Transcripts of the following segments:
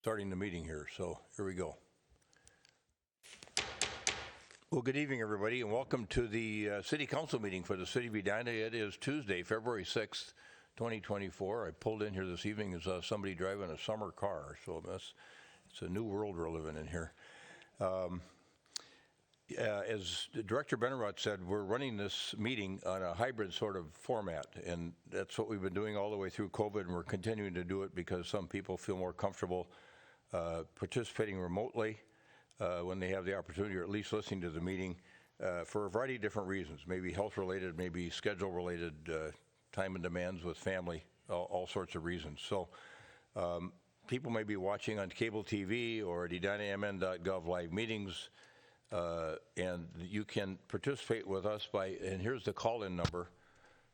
Starting the meeting here, so here we go. Well, good evening, everybody, and welcome to the City Council meeting for the City of Edina. It is Tuesday, February 6th, 2024. I pulled in here this evening as somebody driving a summer car, so it's a new world we're living in here. As Director Benarott said, we're running this meeting on a hybrid sort of format, and that's what we've been doing all the way through COVID, and we're continuing to do it because some people feel more comfortable participating remotely when they have the opportunity, or at least listening to the meeting for a variety of different reasons, maybe health-related, maybe schedule-related, time and demands with family, all sorts of reasons. So people may be watching on cable TV or at edinamn.gov live meetings, and you can participate with us by, and here's the call-in number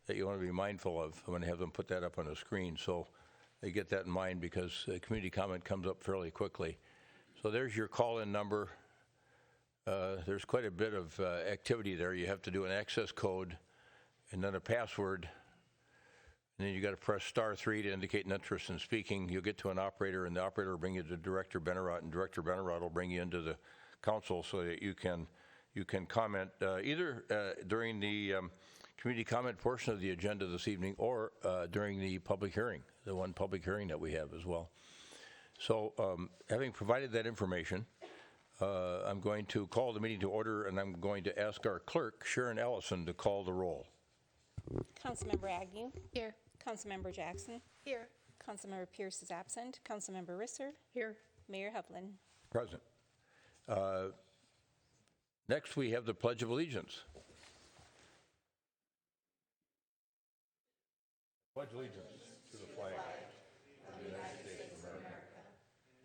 that you want to be mindful of. I'm going to have them put that up on the screen so they get that in mind, because community comment comes up fairly quickly. So there's your call-in number. There's quite a bit of activity there. You have to do an access code and then a password. And then you got to press *3 to indicate an interest in speaking. You'll get to an operator, and the operator will bring you to Director Benarott, and Director Benarott will bring you into the council so that you can comment either during the community comment portion of the agenda this evening, or during the public hearing, the one public hearing that we have as well. So having provided that information, I'm going to call the meeting to order, and I'm going to ask our clerk, Sharon Ellison, to call the roll. Councilmember Agnew. Here. Councilmember Jackson. Here. Councilmember Pierce is absent. Councilmember Risser. Here. Mayor Hovland. Present. Next, we have the Pledge of Allegiance. Pledge allegiance to the flag of the United States of America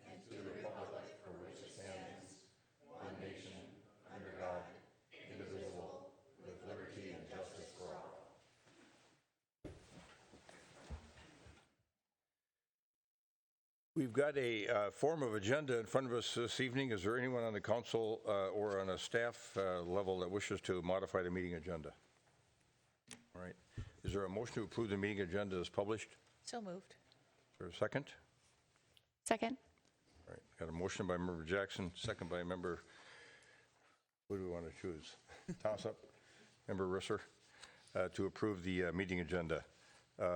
and to the republic for which it stands, one nation, under God, indivisible, with liberty and justice for all. We've got a form of agenda in front of us this evening. Is there anyone on the council or on a staff level that wishes to modify the meeting agenda? All right. Is there a motion to approve the meeting agenda as published? So moved. Is there a second? Second. All right. Got a motion by Member Jackson, second by Member, who do we want to choose? Toss up. Member Risser, to approve the meeting agenda.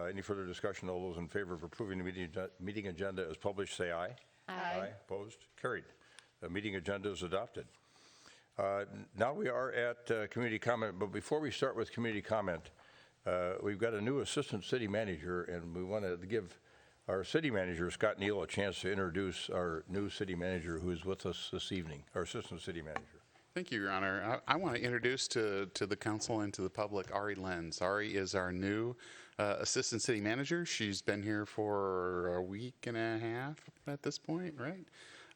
Any further discussion? All those in favor of approving the meeting agenda as published, say aye. Aye. Opposed? Carried. The meeting agenda is adopted. Now we are at community comment, but before we start with community comment, we've got a new assistant city manager, and we want to give our city manager, Scott Neal, a chance to introduce our new city manager who is with us this evening, our assistant city manager. Thank you, Your Honor. I want to introduce to the council and to the public Ari Lenz. Ari is our new assistant city manager. She's been here for a week and a half at this point, right?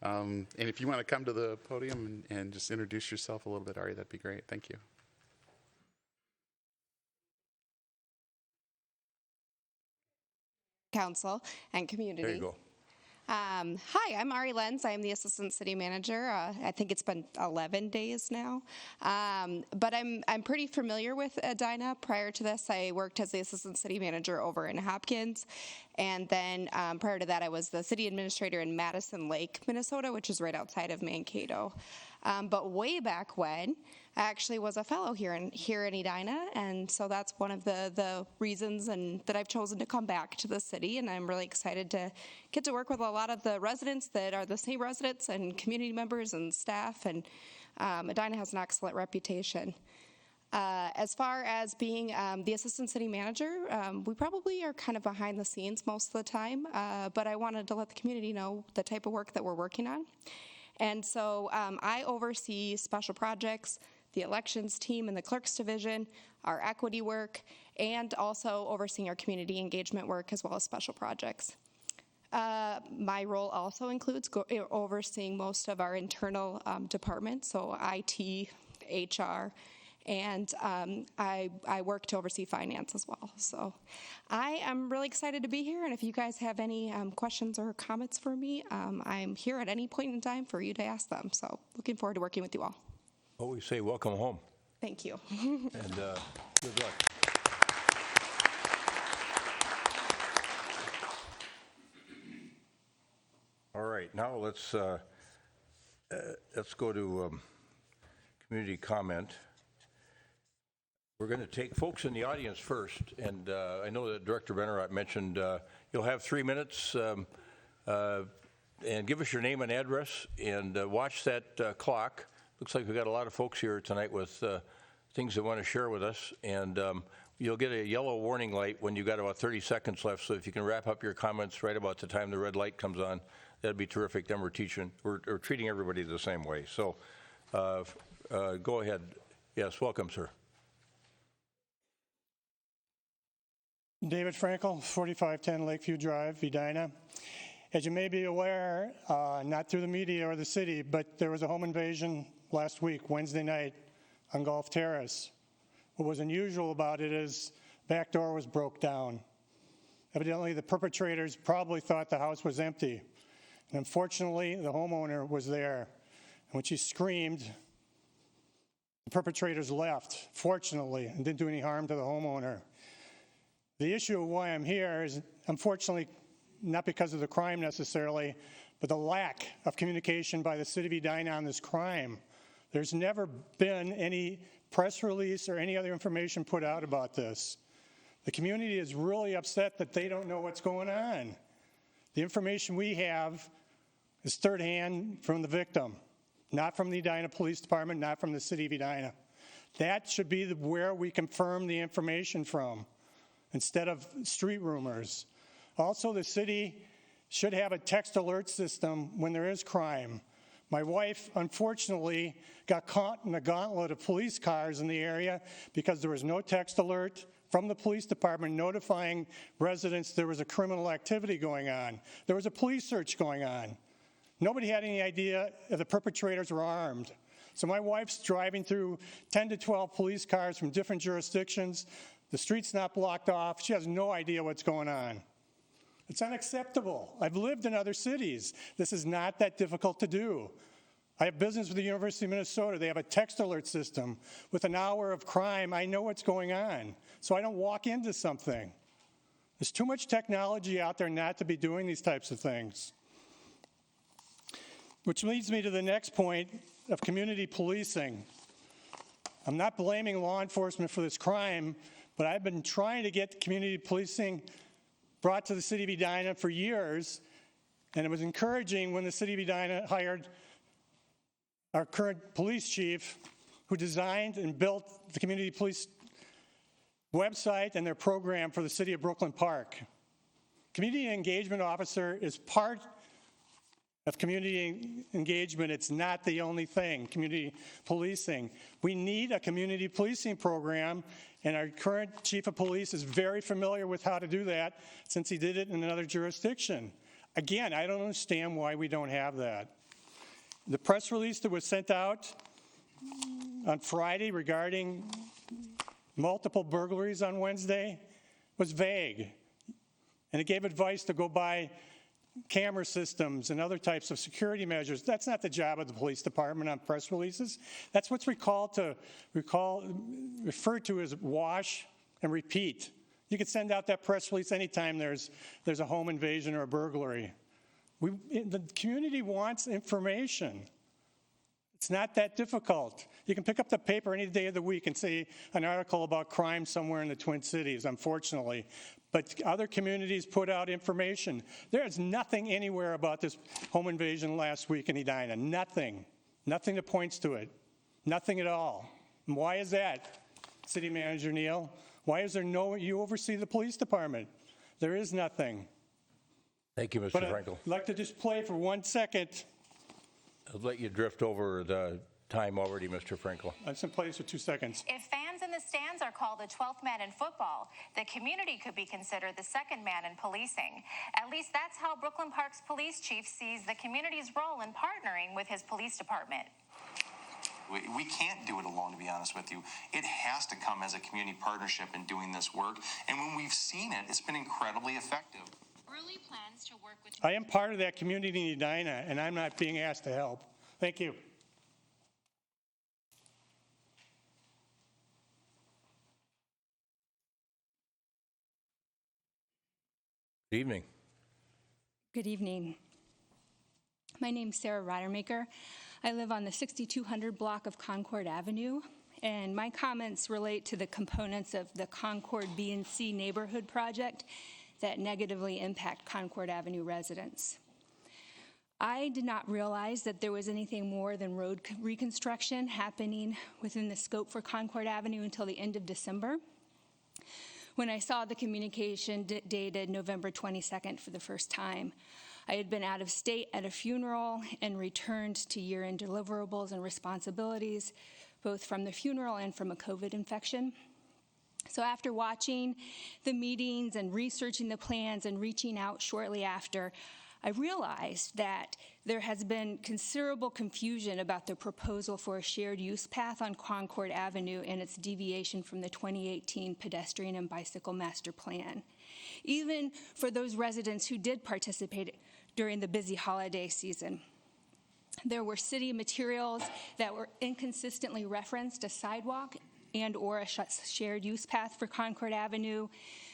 And if you want to come to the podium and just introduce yourself a little bit, Ari, that'd be great. Thank you. Council and community. There you go. Hi, I'm Ari Lenz. I'm the Assistant City Manager. I think it's been 11 days now. But I'm pretty familiar with Edina. Prior to this, I worked as the Assistant City Manager over in Hopkins. And then prior to that, I was the City Administrator in Madison Lake, Minnesota, which is right outside of Mankato. But way back when, I actually was a fellow here in Edina, and so that's one of the reasons that I've chosen to come back to the city, and I'm really excited to get to work with a lot of the residents that are the same residents and community members and staff, and Edina has an excellent reputation. As far as being the assistant city manager, we probably are kind of behind the scenes most of the time, but I wanted to let the community know the type of work that we're working on. And so I oversee special projects, the elections team and the clerk's division, our equity work, and also overseeing our community engagement work as well as special projects. My role also includes overseeing most of our internal departments, so IT, HR, and I work to oversee finance as well. So I am really excited to be here, and if you guys have any questions or comments for me, I'm here at any point in time for you to ask them. So looking forward to working with you all. Well, we say welcome home. Thank you. And good luck. All right. right, now let's go to community comment. We're going to take folks in the audience first, and I know that Director Benarott mentioned you'll have 3 minutes, and give us your name and address, and watch that clock. Looks like we've got a lot of folks here tonight with things they want to share with us, and you'll get a yellow warning light when you've got about 30 seconds left, so if you can wrap up your comments right about the time the red light comes on, that'd be terrific. Then we're treating everybody the same way. So go ahead. Yes, welcome, sir. David Frankel, 4510 Lakeview Drive, Edina. As you may be aware, not through the media or the city, but there was a home invasion last week, Wednesday night, on Gulf Terrace. What was unusual about it is back door was broke down. Evidently, the perpetrators probably thought the house was empty. And unfortunately, the homeowner was there. And when she screamed, the perpetrators left, fortunately, and didn't do any harm to the homeowner. The issue of why I'm here is, unfortunately, not because of the crime necessarily, but the lack of communication by the city of Edina on this crime. There's never been any press release or any other information put out about this. The community is really upset that they don't know what's going on. The information we have is third hand from the victim, not from the Edina Police Department, not from the city of Edina. That should be where we confirm the information from, instead of street rumors. Also, the city should have a text alert system when there is crime. My wife, unfortunately, got caught in a gauntlet of police cars in the area because there was no text alert from the police department notifying residents there was a criminal activity going on. There was a police search going on. Nobody had any idea if the perpetrators were armed. So my wife's driving through 10 to 12 police cars from different jurisdictions. The street's not blocked off. She has no idea what's going on. It's unacceptable. I've lived in other cities. This is not that difficult to do. I have business with the University of Minnesota. They have a text alert system. With an hour of crime, I know what's going on, so I don't walk into something. There's too much technology out there not to be doing these types of things. Which leads me to the next point of community policing. I'm not blaming law enforcement for this crime, but I've been trying to get community policing brought to the city of Edina for years, and it was encouraging when the city of Edina hired our current police chief, who designed and built the community police website and their program for the city of Brooklyn Park. Community engagement officer is part of community engagement. It's not the only thing, community policing. We need a community policing program, and our current chief of police is very familiar with how to do that since he did it in another jurisdiction. Again, I don't understand why we don't have that. The press release that was sent out on Friday regarding multiple burglaries on Wednesday was vague, and it gave advice to go buy camera systems and other types of security measures. That's not the job of the police department on press releases. That's what's referred to as wash and repeat. You can send out that press release anytime there's a home invasion or a burglary. The community wants information. It's not that difficult. You can pick up the paper any day of the week and see an article about crime somewhere in the Twin Cities, unfortunately. But other communities put out information. There is nothing anywhere about this home invasion last week in Edina. Nothing. Nothing that points to it. Nothing at all. And why is that, City Manager Neal? Why is there you oversee the police department? There is nothing. Thank you, Mr. But Frankel. I'd like to just play for 1 second. I'll let you drift over the time already, Mr. Frankel. I just play this for 2 seconds. If fans in the stands are called the 12th man in football, the community could be considered the second man in policing. At least that's how Brooklyn Park's police chief sees the community's role in partnering with his police department. We can't do it alone, to be honest with you. It has to come as a community partnership in doing this work. And when we've seen it, it's been incredibly effective. Early plans to work with I am part of that community in Edina, and I'm not being asked to help. Thank you. Good evening. Good evening. My name's Sarah Rydermaker. I live on the 6200 block of Concord Avenue, and my comments relate to the components of the Concord B and C neighborhood project that negatively impact Concord Avenue residents. I did not realize that there was anything more than road reconstruction happening within the scope for Concord Avenue until the end of December, when I saw the communication dated November 22nd for the first time. I had been out of state at a funeral and returned to year-end deliverables and responsibilities, both from the funeral and from a COVID infection. So after watching the meetings and researching the plans and reaching out shortly after, I realized that there has been considerable confusion about the proposal for a shared use path on Concord Avenue and its deviation from the 2018 pedestrian and bicycle master plan, even for those residents who did participate during the busy holiday season. There were city materials that were inconsistently referenced a sidewalk and or a shared use path for Concord Avenue.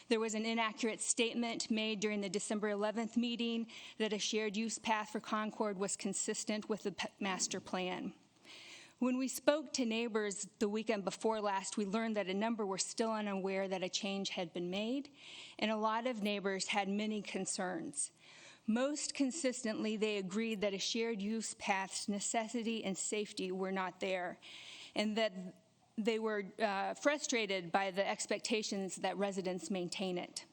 There was an inaccurate statement made during the December 11th meeting that a shared use path for Concord was consistent with the master plan. When we spoke to neighbors the weekend before last, we learned that a number were still unaware that a change had been made, and a lot of neighbors had many concerns. Most consistently, they agreed that a shared use path's necessity and safety were not there, and that they were frustrated by the expectations that residents maintain it.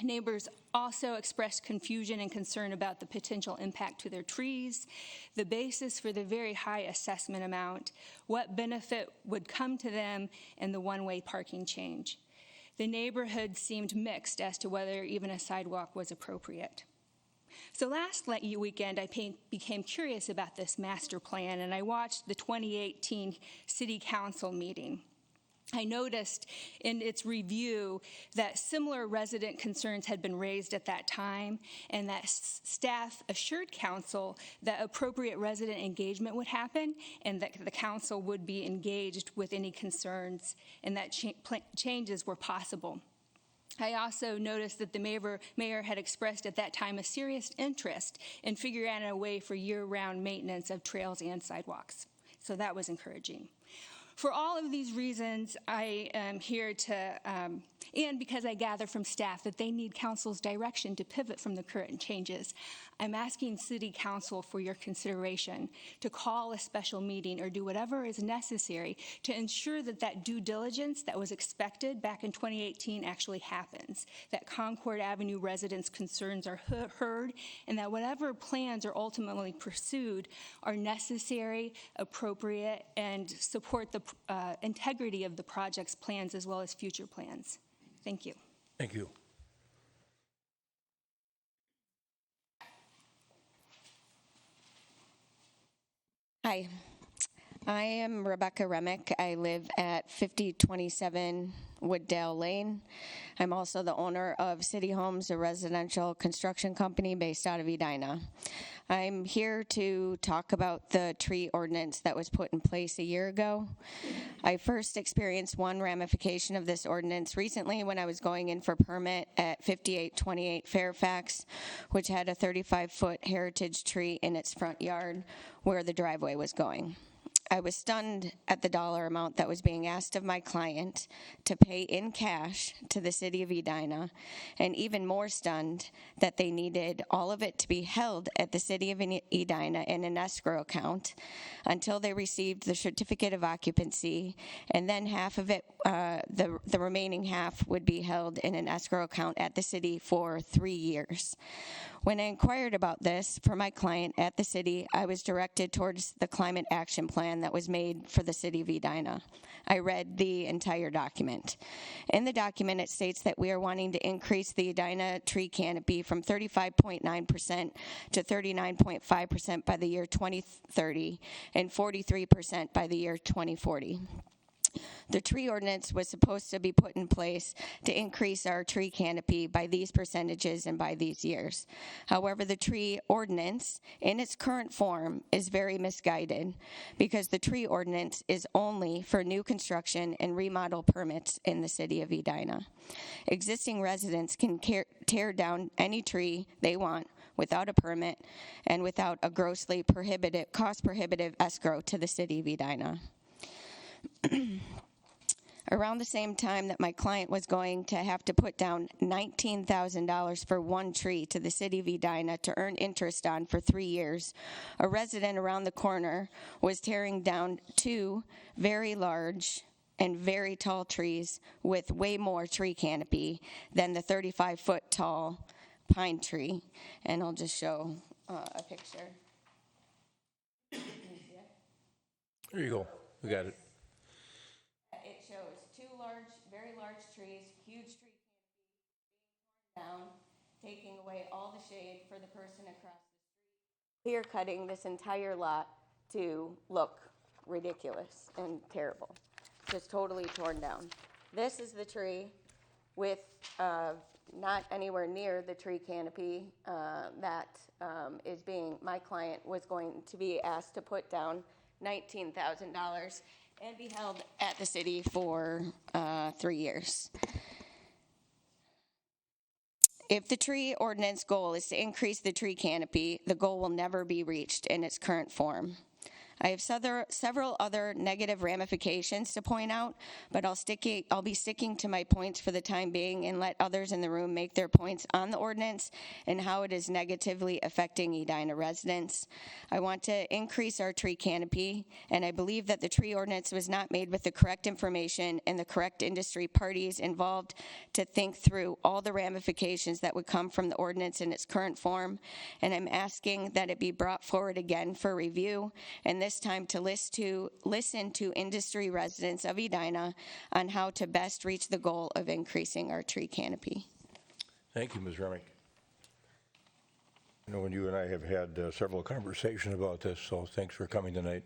Neighbors also expressed confusion and concern about the potential impact to their trees, the basis for the very high assessment amount, what benefit would come to them, and the one-way parking change. The neighborhood seemed mixed as to whether even a sidewalk was appropriate. So last weekend, I became curious about this master plan, and I watched the 2018 City Council meeting. I noticed in its review that similar resident concerns had been raised at that time, and that staff assured council that appropriate resident engagement would happen and that the council would be engaged with any concerns and that changes were possible. I also noticed that the mayor had expressed at that time a serious interest in figuring out a way for year-round maintenance of trails and sidewalks. So that was encouraging. For all of these reasons, I am here to, and because I gather from staff that they need council's direction to pivot from the current changes, I'm asking City Council for your consideration to call a special meeting or do whatever is necessary to ensure that that due diligence that was expected back in 2018 actually happens, that Concord Avenue residents' concerns are heard, and that whatever plans are ultimately pursued are necessary, appropriate, and support the integrity of the project's plans as well as future plans. Thank you. Thank you. Hi, I am Rebecca Remick. I live at 5027 Wooddale Lane. I'm also the owner of City Homes, a residential construction company based out of Edina. I'm here to talk about the tree ordinance that was put in place a year ago. I first experienced one ramification of this ordinance recently when I was going in for permit at 5828 Fairfax, which had a 35-foot heritage tree in its front yard where the driveway was going. I was stunned at the dollar amount that was being asked of my client to pay in cash to the city of Edina, and even more stunned that they needed all of it to be held at the city of Edina in an escrow account until they received the certificate of occupancy, and then half of it, the remaining half, would be held in an escrow account at the city for 3 years. When I inquired about this for my client at the city, I was directed towards the climate action plan that was made for the city of Edina. I read the entire document. In the document, it states that we are wanting to increase the Edina tree canopy from 35.9% to 39.5% by the year 2030 and 43% by the year 2040. The tree ordinance was supposed to be put in place to increase our tree canopy by these percentages and by these years. However, the tree ordinance in its current form is very misguided because the tree ordinance is only for new construction and remodel permits in the city of Edina. Existing residents can tear down any tree they want without a permit and without a grossly prohibitive, cost-prohibitive escrow to the city of Edina. Around the same time that my client was going to have to put down $19,000 for one tree to the city of Edina to earn interest on for 3 years, a resident around the corner was tearing down 2 very large and very tall trees with way more tree canopy than the 35-foot tall pine tree. And I'll just show a picture. There you go. We got it. It shows 2 large, very large trees, huge tree canopy being torn down, taking away all the shade for the person across the street. Clear cutting this entire lot to look ridiculous and terrible. Just totally torn down. This is the tree with not anywhere near the tree canopy that is being, my client was going to be asked to put down $19,000 and be held at the city for 3 years. If the tree ordinance goal is to increase the tree canopy, the goal will never be reached in its current form. I have several other negative ramifications to point out, but I'll be sticking to my points for the time being and let others in the room make their points on the ordinance and how it is negatively affecting Edina residents. I want to increase our tree canopy, and I believe that the tree ordinance was not made with the correct information and the correct industry parties involved to think through all the ramifications that would come from the ordinance in its current form, and I'm asking that it be brought forward again for review, and this time to listen to industry residents of Edina on how to best reach the goal of increasing our tree canopy. Thank you, Ms. Remick. I know you and I have had several conversations about this, so thanks for coming tonight.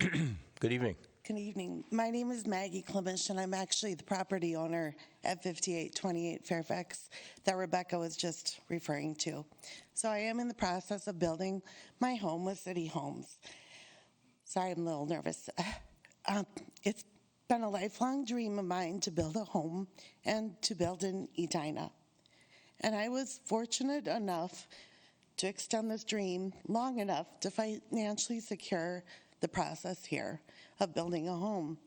Good evening. Good evening. My name is Maggie Clemish, and I'm actually the property owner at 5828 Fairfax that Rebecca was just referring to. So I am in the process of building my home with City Homes. Sorry, I'm a little nervous. It's been a lifelong dream of mine to build a home and to build in Edina. And I was fortunate enough to extend this dream long enough to financially secure the process here of building a home.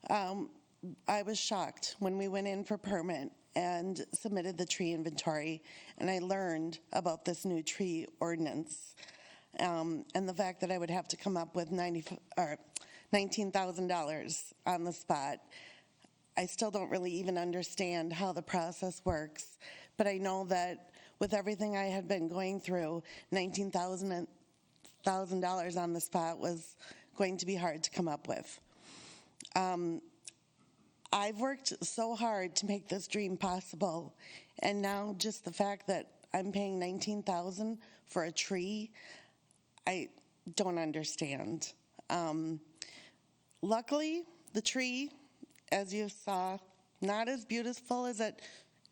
I was shocked when we went in for permit and submitted the tree inventory, and I learned about this new tree ordinance and the fact that I would have to come up with $19,000 on the spot. I still don't really even understand how the process works, but I know that with everything I had been going through, $19,000 on the spot was going to be hard to come up with. I've worked so hard to make this dream possible, and now just the fact that I'm paying $19,000 for a tree, I don't understand. Luckily, the tree, as you saw, not as beautiful as it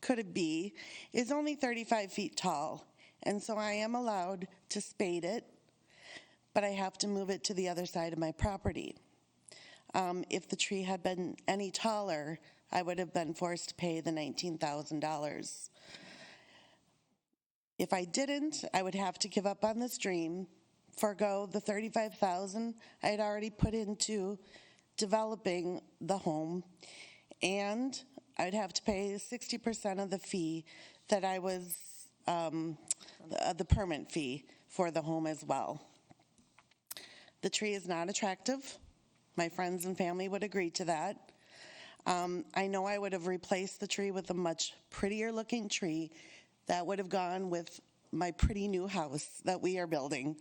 could be, is only 35 feet tall, and so I am allowed to spade it, but I have to move it to the other side of my property. If the tree had been any taller, I would have been forced to pay the $19,000. If I didn't, I would have to give up on this dream, forego the $35,000 I had already put into developing the home, and I'd have to pay 60% of the fee that I was, the permit fee for the home as well. The tree is not attractive. My friends and family would agree to that. I know I would have replaced the tree with a much prettier looking tree that would have gone with my pretty new house that we are building.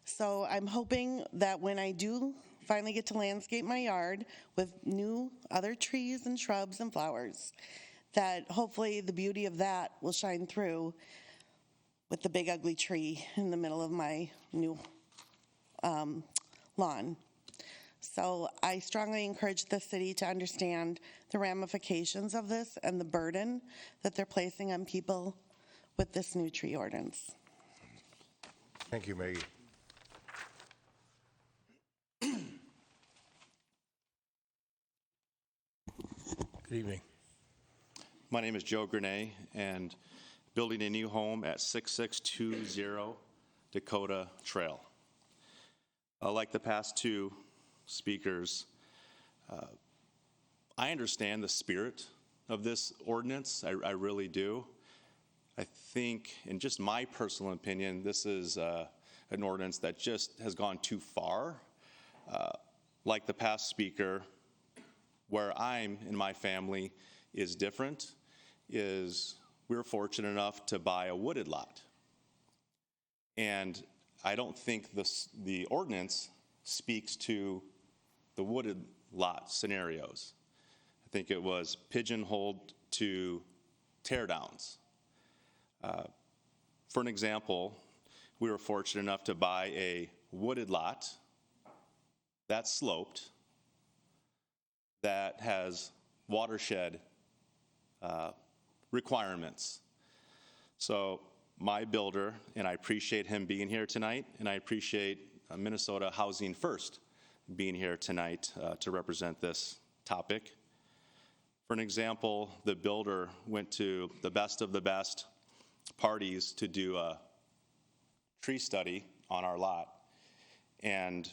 So I'm hoping that when I do finally get to landscape my yard with new other trees and shrubs and flowers, that hopefully the beauty of that will shine through with the big ugly tree in the middle of my new lawn. So I strongly encourage the city to understand the ramifications of this and the burden that they're placing on people with this new tree ordinance. Thank you, Maggie. Good evening. My name is Joe Grenay, and building a new home at 6620 Dakota Trail. Like the past two speakers, I understand the spirit of this ordinance. I really do. I think, in just my personal opinion, this is an ordinance that just has gone too far. Like the past speaker, where I'm in my family is different, is we're fortunate enough to buy a wooded lot. And I don't think the ordinance speaks to the wooded lot scenarios. I think it was pigeonholed to tear downs. For an example, we were fortunate enough to buy a wooded lot that's sloped, that has watershed requirements. So my builder, and I appreciate him being here tonight, and I appreciate Minnesota Housing First being here tonight to represent this topic. For an example, the builder went to the best of the best parties to do a tree study on our lot, and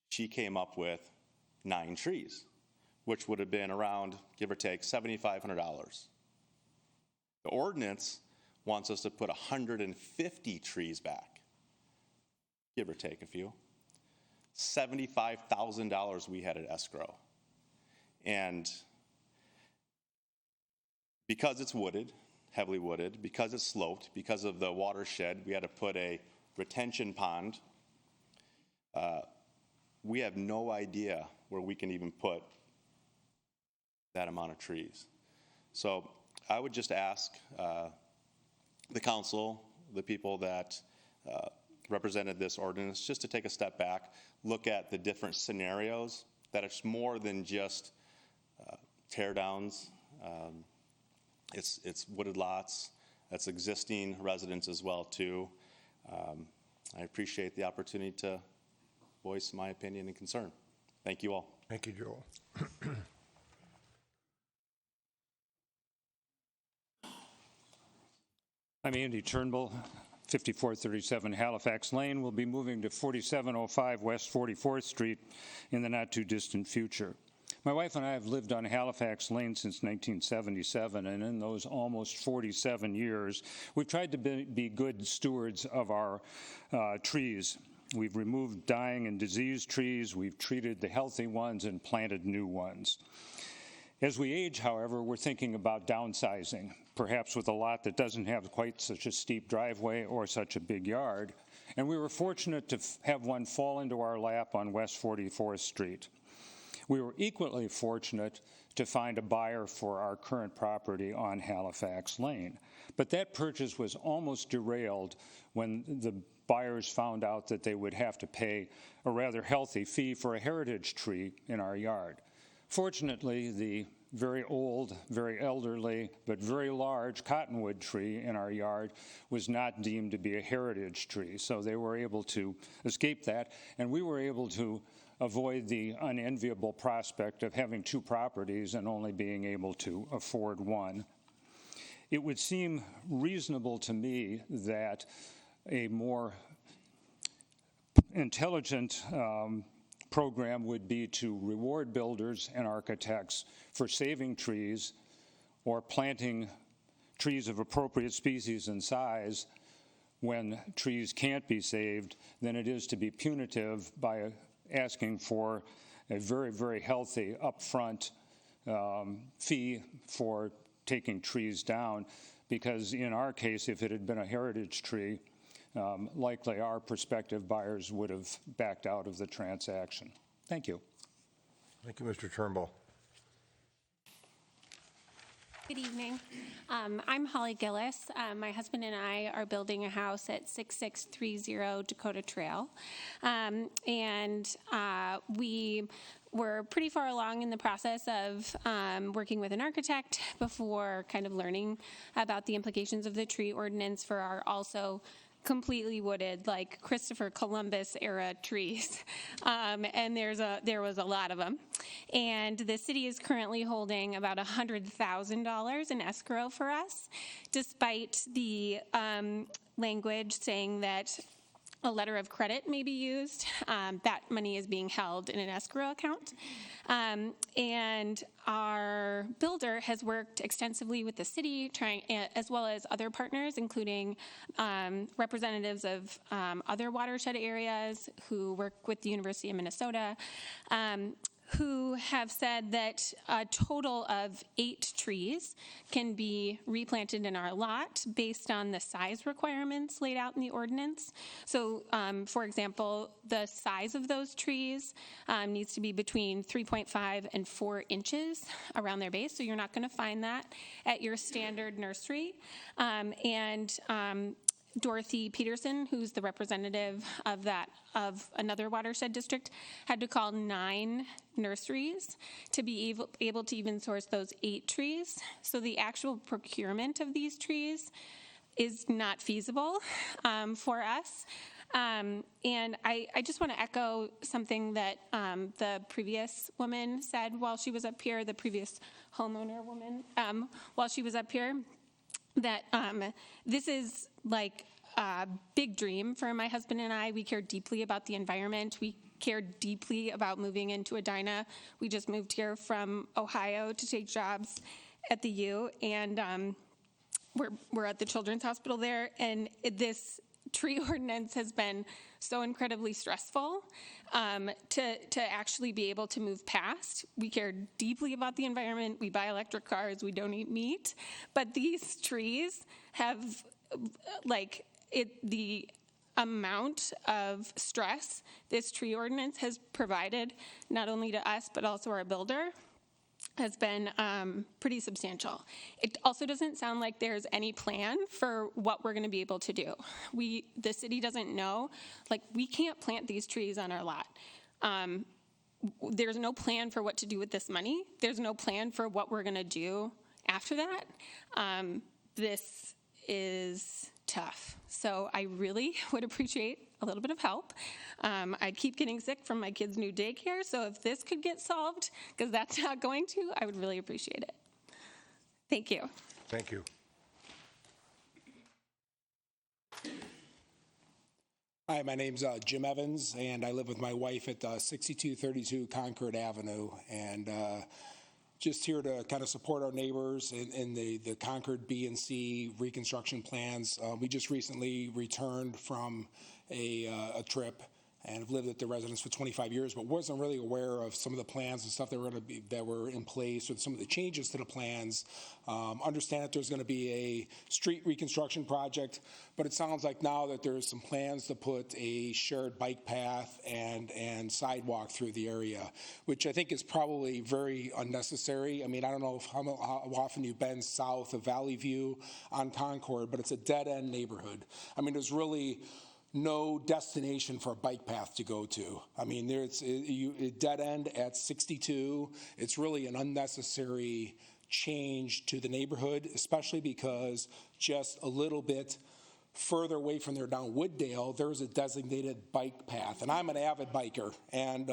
she came up with 9 trees, which would have been around, give or take, $7,500. The ordinance wants us to put 150 trees back, give or take a few. $75,000 we had at escrow. And because it's wooded, heavily wooded, because it's sloped, because of the watershed, we had to put a retention pond. We have no idea where we can even put that amount of trees. So I would just ask the council, the people that represented this ordinance, just to take a step back, look at the different scenarios, that it's more than just tear downs. It's wooded lots. That's existing residents as well too. I appreciate the opportunity to voice my opinion and concern. Thank you all. Thank you, Joel. I'm Andy Turnbull, 5437 Halifax Lane. We'll be moving to 4705 West 44th Street in the not-too-distant future. My wife and I have lived on Halifax Lane since 1977, and in those almost 47 years, we've tried to be good stewards of our trees. We've removed dying and diseased trees, we've treated the healthy ones, and planted new ones. As we age, however, we're thinking about downsizing, perhaps with a lot that doesn't have quite such a steep driveway or such a big yard. And we were fortunate to have one fall into our lap on West 44th Street. We were equally fortunate to find a buyer for our current property on Halifax Lane. But that purchase was almost derailed when the buyers found out that they would have to pay a rather healthy fee for a heritage tree in our yard. Fortunately, the very old, very elderly, but very large cottonwood tree in our yard was not deemed to be a heritage tree, so they were able to escape that, and we were able to avoid the unenviable prospect of having 2 properties and only being able to afford one. It would seem reasonable to me that a more intelligent program would be to reward builders and architects for saving trees or planting trees of appropriate species and size when trees can't be saved than it is to be punitive by asking for a very, very healthy upfront fee for taking trees down, because in our case, if it had been a heritage tree, likely our prospective buyers would have backed out of the transaction. Thank you. Thank you, Mr. Turnbull. Good evening. I'm Holly Gillis. My husband and I are building a house at 6630 Dakota Trail. We were pretty far along in the process of working with an architect before kind of learning about the implications of the tree ordinance for our also completely wooded, like Christopher Columbus era trees, and there was a lot of them. And the city is currently holding about $100,000 in escrow for us, despite the language saying that a letter of credit may be used. That money is being held in an escrow account. And our builder has worked extensively with the city, as well as other partners, including representatives of other watershed areas who work with the University of Minnesota, who have said that a total of 8 trees can be replanted in our lot based on the size requirements laid out in the ordinance. So, for example, the size of those trees needs to be between 3.5 and 4 inches around their base, so you're not going to find that at your standard nursery. Dorothy Peterson, who's the representative of another watershed district, had to call 9 nurseries to be able to even source those 8 trees. So the actual procurement of these trees is not feasible for us. And I just want to echo something that the previous woman said while she was up here, the previous homeowner woman, while she was up here, that this is like a big dream for my husband and I. We care deeply about the environment. We care deeply about moving into Edina. We just moved here from Ohio to take jobs at the U, and we're at the Children's Hospital there, and this tree ordinance has been so incredibly stressful to actually be able to move past. We care deeply about the environment. We buy electric cars. We don't eat meat. But these trees have, the amount of stress this tree ordinance has provided, not only to us, but also our builder, has been pretty substantial. It also doesn't sound like there's any plan for what we're going to be able to do. The city doesn't know, we can't plant these trees on our lot. There's no plan for what to do with this money. There's no plan for what we're going to do after that. This is tough. So I really would appreciate a little bit of help. I keep getting sick from my kids' new daycare, so if this could get solved, because that's not going to, I would really appreciate it. Thank you. Thank you. Hi, my name's Jim Evans, and I live with my wife at 6232 Concord Avenue, and just here to kind of support our neighbors in the Concord B and C reconstruction plans. We just recently returned from a trip and have lived at the residence for 25 years, but wasn't really aware of some of the plans and stuff that were in place, or some of the changes to the plans. Understand that there's going to be a street reconstruction project, but it sounds like now that there's some plans to put a shared bike path and sidewalk through the area, which I think is probably very unnecessary. I mean, I don't know how often you've been south of Valley View on Concord, but it's a dead-end neighborhood. I mean, there's really no destination for a bike path to go to. I mean, it's a dead end at 62. It's really an unnecessary change to the neighborhood, especially because just a little bit further away from there down Wooddale, there's a designated bike path. And I'm an avid biker, and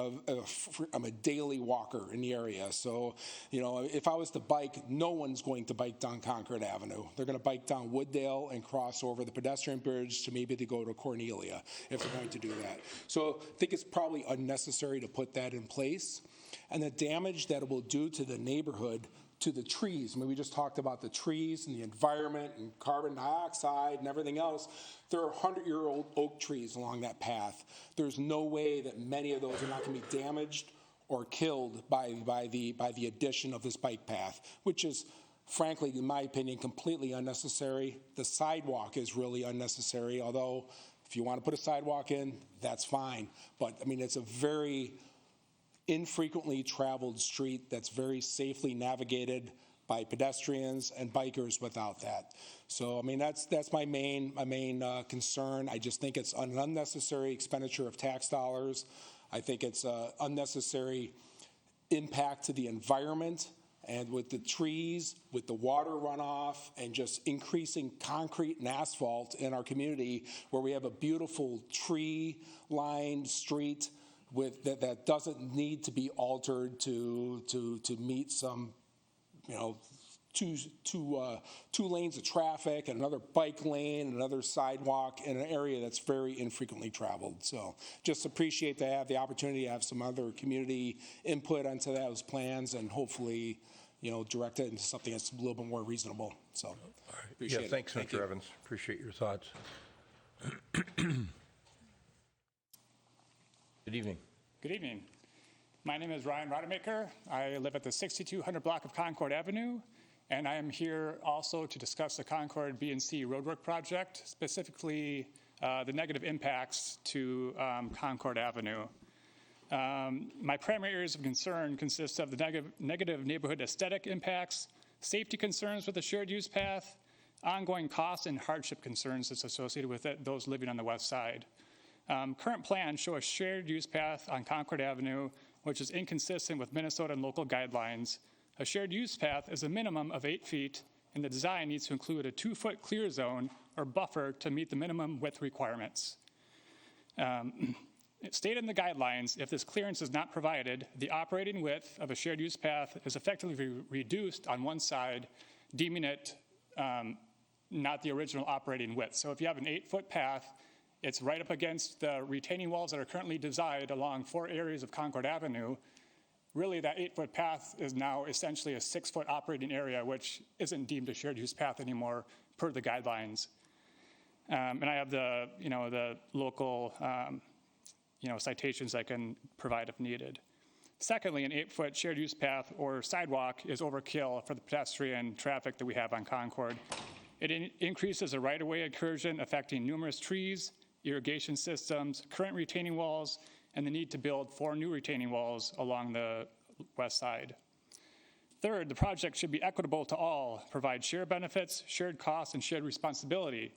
I'm a daily walker in the area. So, if I was to bike, no one's going to bike down Concord Avenue. They're going to bike down Wooddale and cross over the pedestrian bridge to maybe to go to Cornelia if they're going to do that. So I think it's probably unnecessary to put that in place. And the damage that it will do to the neighborhood, to the trees. I mean, we just talked about the trees and the environment and carbon dioxide and everything else. There are 100-year-old oak trees along that path. There's no way that many of those are not going to be damaged or killed by the addition of this bike path, which is, frankly, in my opinion, completely unnecessary. The sidewalk is really unnecessary, although if you want to put a sidewalk in, that's fine. But, I mean, it's a very infrequently traveled street that's very safely navigated by pedestrians and bikers without that. So, I mean, that's my main concern. I just think it's an unnecessary expenditure of tax dollars. I think it's an unnecessary impact to the environment, and with the trees, with the water runoff, and just increasing concrete and asphalt in our community, where we have a beautiful tree-lined street with that doesn't need to be altered to meet some, you know, two lanes of traffic and another bike lane, another sidewalk in an area that's very infrequently traveled. So just appreciate to have the opportunity to have some other community input onto those plans and hopefully, you know, direct it into something that's a little bit more reasonable. So appreciate it. Thanks, Thank Mr. you. Evans. Appreciate your thoughts. Good evening. Good evening. My name is Ryan Rodemaker. I live at the 6200 block of Concord Avenue, and I am here also to discuss the Concord B&C roadwork project, specifically the negative impacts to Concord Avenue. My primary areas of concern consist of the negative neighborhood aesthetic impacts, safety concerns with the shared use path, ongoing cost and hardship concerns that's associated with it, those living on the west side. Current plans show a shared use path on Concord Avenue, which is inconsistent with Minnesota and local guidelines. A shared use path is a minimum of 8 feet, and the design needs to include a 2-foot clear zone or buffer to meet the minimum width requirements. Stated in the guidelines, if this clearance is not provided, the operating width of a shared use path is effectively reduced on one side, deeming it not the original operating width. So if you have an 8-foot path, it's right up against the retaining walls that are currently designed along 4 areas of Concord Avenue. Really, that 8-foot path is now essentially a 6-foot operating area, which isn't deemed a shared use path anymore per the guidelines. And I have the, the local, citations I can provide if needed. Secondly, an 8-foot shared use path or sidewalk is overkill for the pedestrian traffic that we have on Concord. It increases the right-of-way incursion, affecting numerous trees, irrigation systems, current retaining walls, and the need to build 4 new retaining walls along the west side. Third, the project should be equitable to all, provide shared benefits, shared costs, and shared responsibility.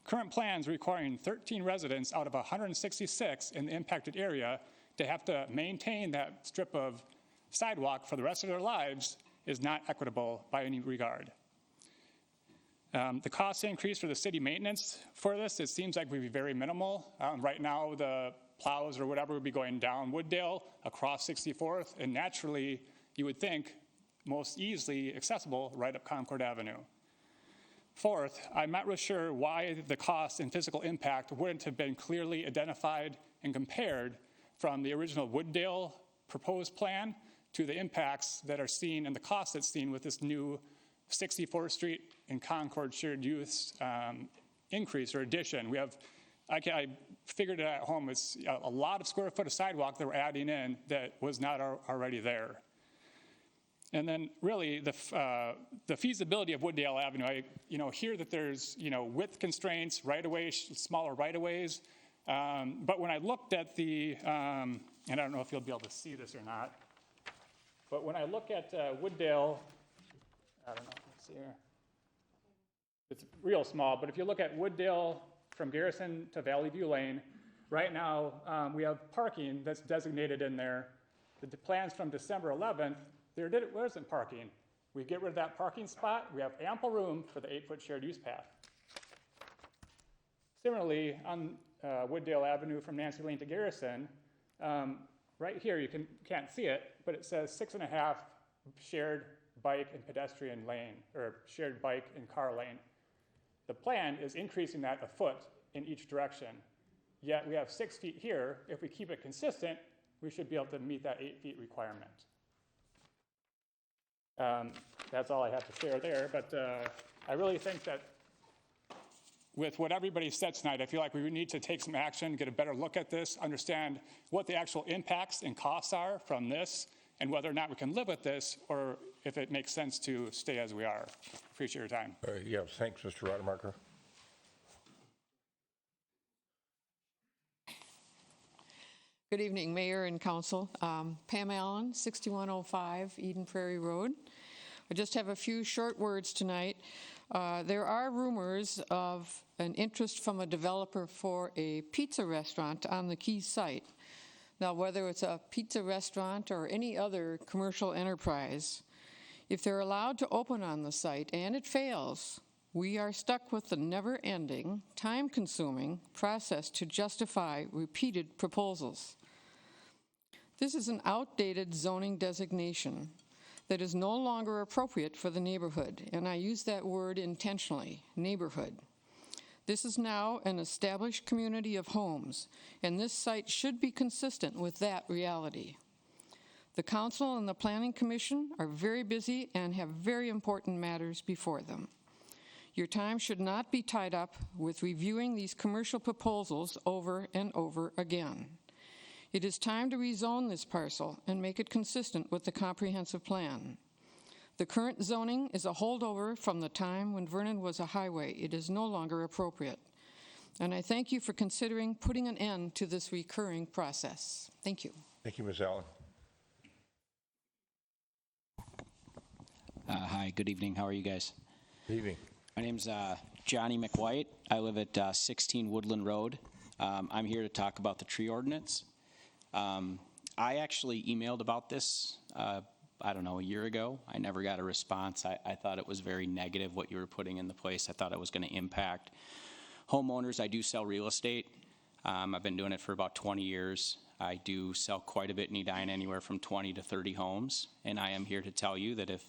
Current plans requiring 13 residents out of 166 in the impacted area to have to maintain that strip of sidewalk for the rest of their lives is not equitable by any regard. The cost increase for the city maintenance for this, it seems like would be very minimal. Right now, the plows or whatever would be going down Wooddale across 64th, and naturally, you would think most easily accessible right up Concord Avenue. Fourth, I'm not really sure why the cost and physical impact wouldn't have been clearly identified and compared from the original Wooddale proposed plan to the impacts that are seen and the cost that's seen with this new 64th Street and Concord shared use increase or addition. We have, I figured it at home, it's a lot of square foot of sidewalk that we're adding in that was not already there. And then really the feasibility of Wooddale Avenue, I hear that there's width constraints, right-of-ways, smaller right-of-ways. But when I looked at the, and I don't know if you'll be able to see this or not, but when I look at Wooddale, I don't know, let's see here. It's real small, but if you look at Wooddale from Garrison to Valley View Lane, right now we have parking that's designated in there. The plans from December 11th, there wasn't parking. We get rid of that parking spot, we have ample room for the 8-foot shared use path. Similarly, on Wooddale Avenue from Nancy Lane to Garrison, right here you can't see it, but it says 6.5 shared bike and pedestrian lane, or shared bike and car lane. The plan is increasing that a foot in each direction. Yet we have 6 feet here. If we keep it consistent, we should be able to meet that 8 feet requirement. That's all I have to share there, but I really think that with what everybody said tonight, I feel like we need to take some action, get a better look at this, understand what the actual impacts and costs are from this, and whether or not we can live with this, or if it makes sense to stay as we are. Appreciate your time. Yes, thanks, Mr. Rademacher. Good evening, Mayor and Council. Pam Allen, 6105 Eden Prairie Road. I just have a few short words tonight. There are rumors of an interest from a developer for a pizza restaurant on the Key site. Now, whether it's a pizza restaurant or any other commercial enterprise, if they're allowed to open on the site and it fails, we are stuck with the never-ending, time-consuming process to justify repeated proposals. This is an outdated zoning designation that is no longer appropriate for the neighborhood, and I use that word intentionally, neighborhood. This is now an established community of homes, and this site should be consistent with that reality. The council and the planning commission are very busy and have very important matters before them. Your time should not be tied up with reviewing these commercial proposals over and over again. It is time to rezone this parcel and make it consistent with the comprehensive plan. The current zoning is a holdover from the time when Vernon was a highway. It is no longer appropriate. And I thank you for considering putting an end to this recurring process. Thank you. Thank you, Ms. Allen. Hi, good evening. How are you guys? Good evening. My name's Johnny McWhite. I live at 16 Woodland Road. I'm here to talk about the tree ordinance. I actually emailed about this, I don't know, a year ago. I never got a response. I thought it was very negative what you were putting in the place. I thought it was going to impact homeowners. I do sell real estate. I've been doing it for about 20 years. I do sell quite a bit in Edina, anywhere from 20 to 30 homes. And I am here to tell you that if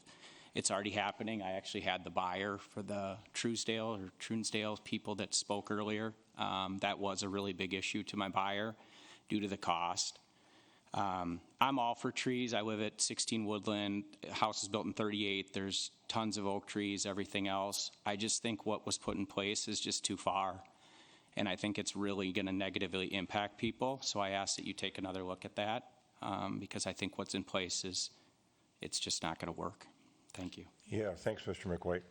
it's already happening, I actually had the buyer for the Truesdale people that spoke earlier. That was a really big issue to my buyer due to the cost. I'm all for trees. I live at 16 Woodland. House is built in 38. There's tons of oak trees, everything else. I just think what was put in place is just too far. And I think it's really going to negatively impact people. So I ask that you take another look at that because I think what's in place it's just not going to work. Thank you. Yeah, thanks, Mr. McWhite.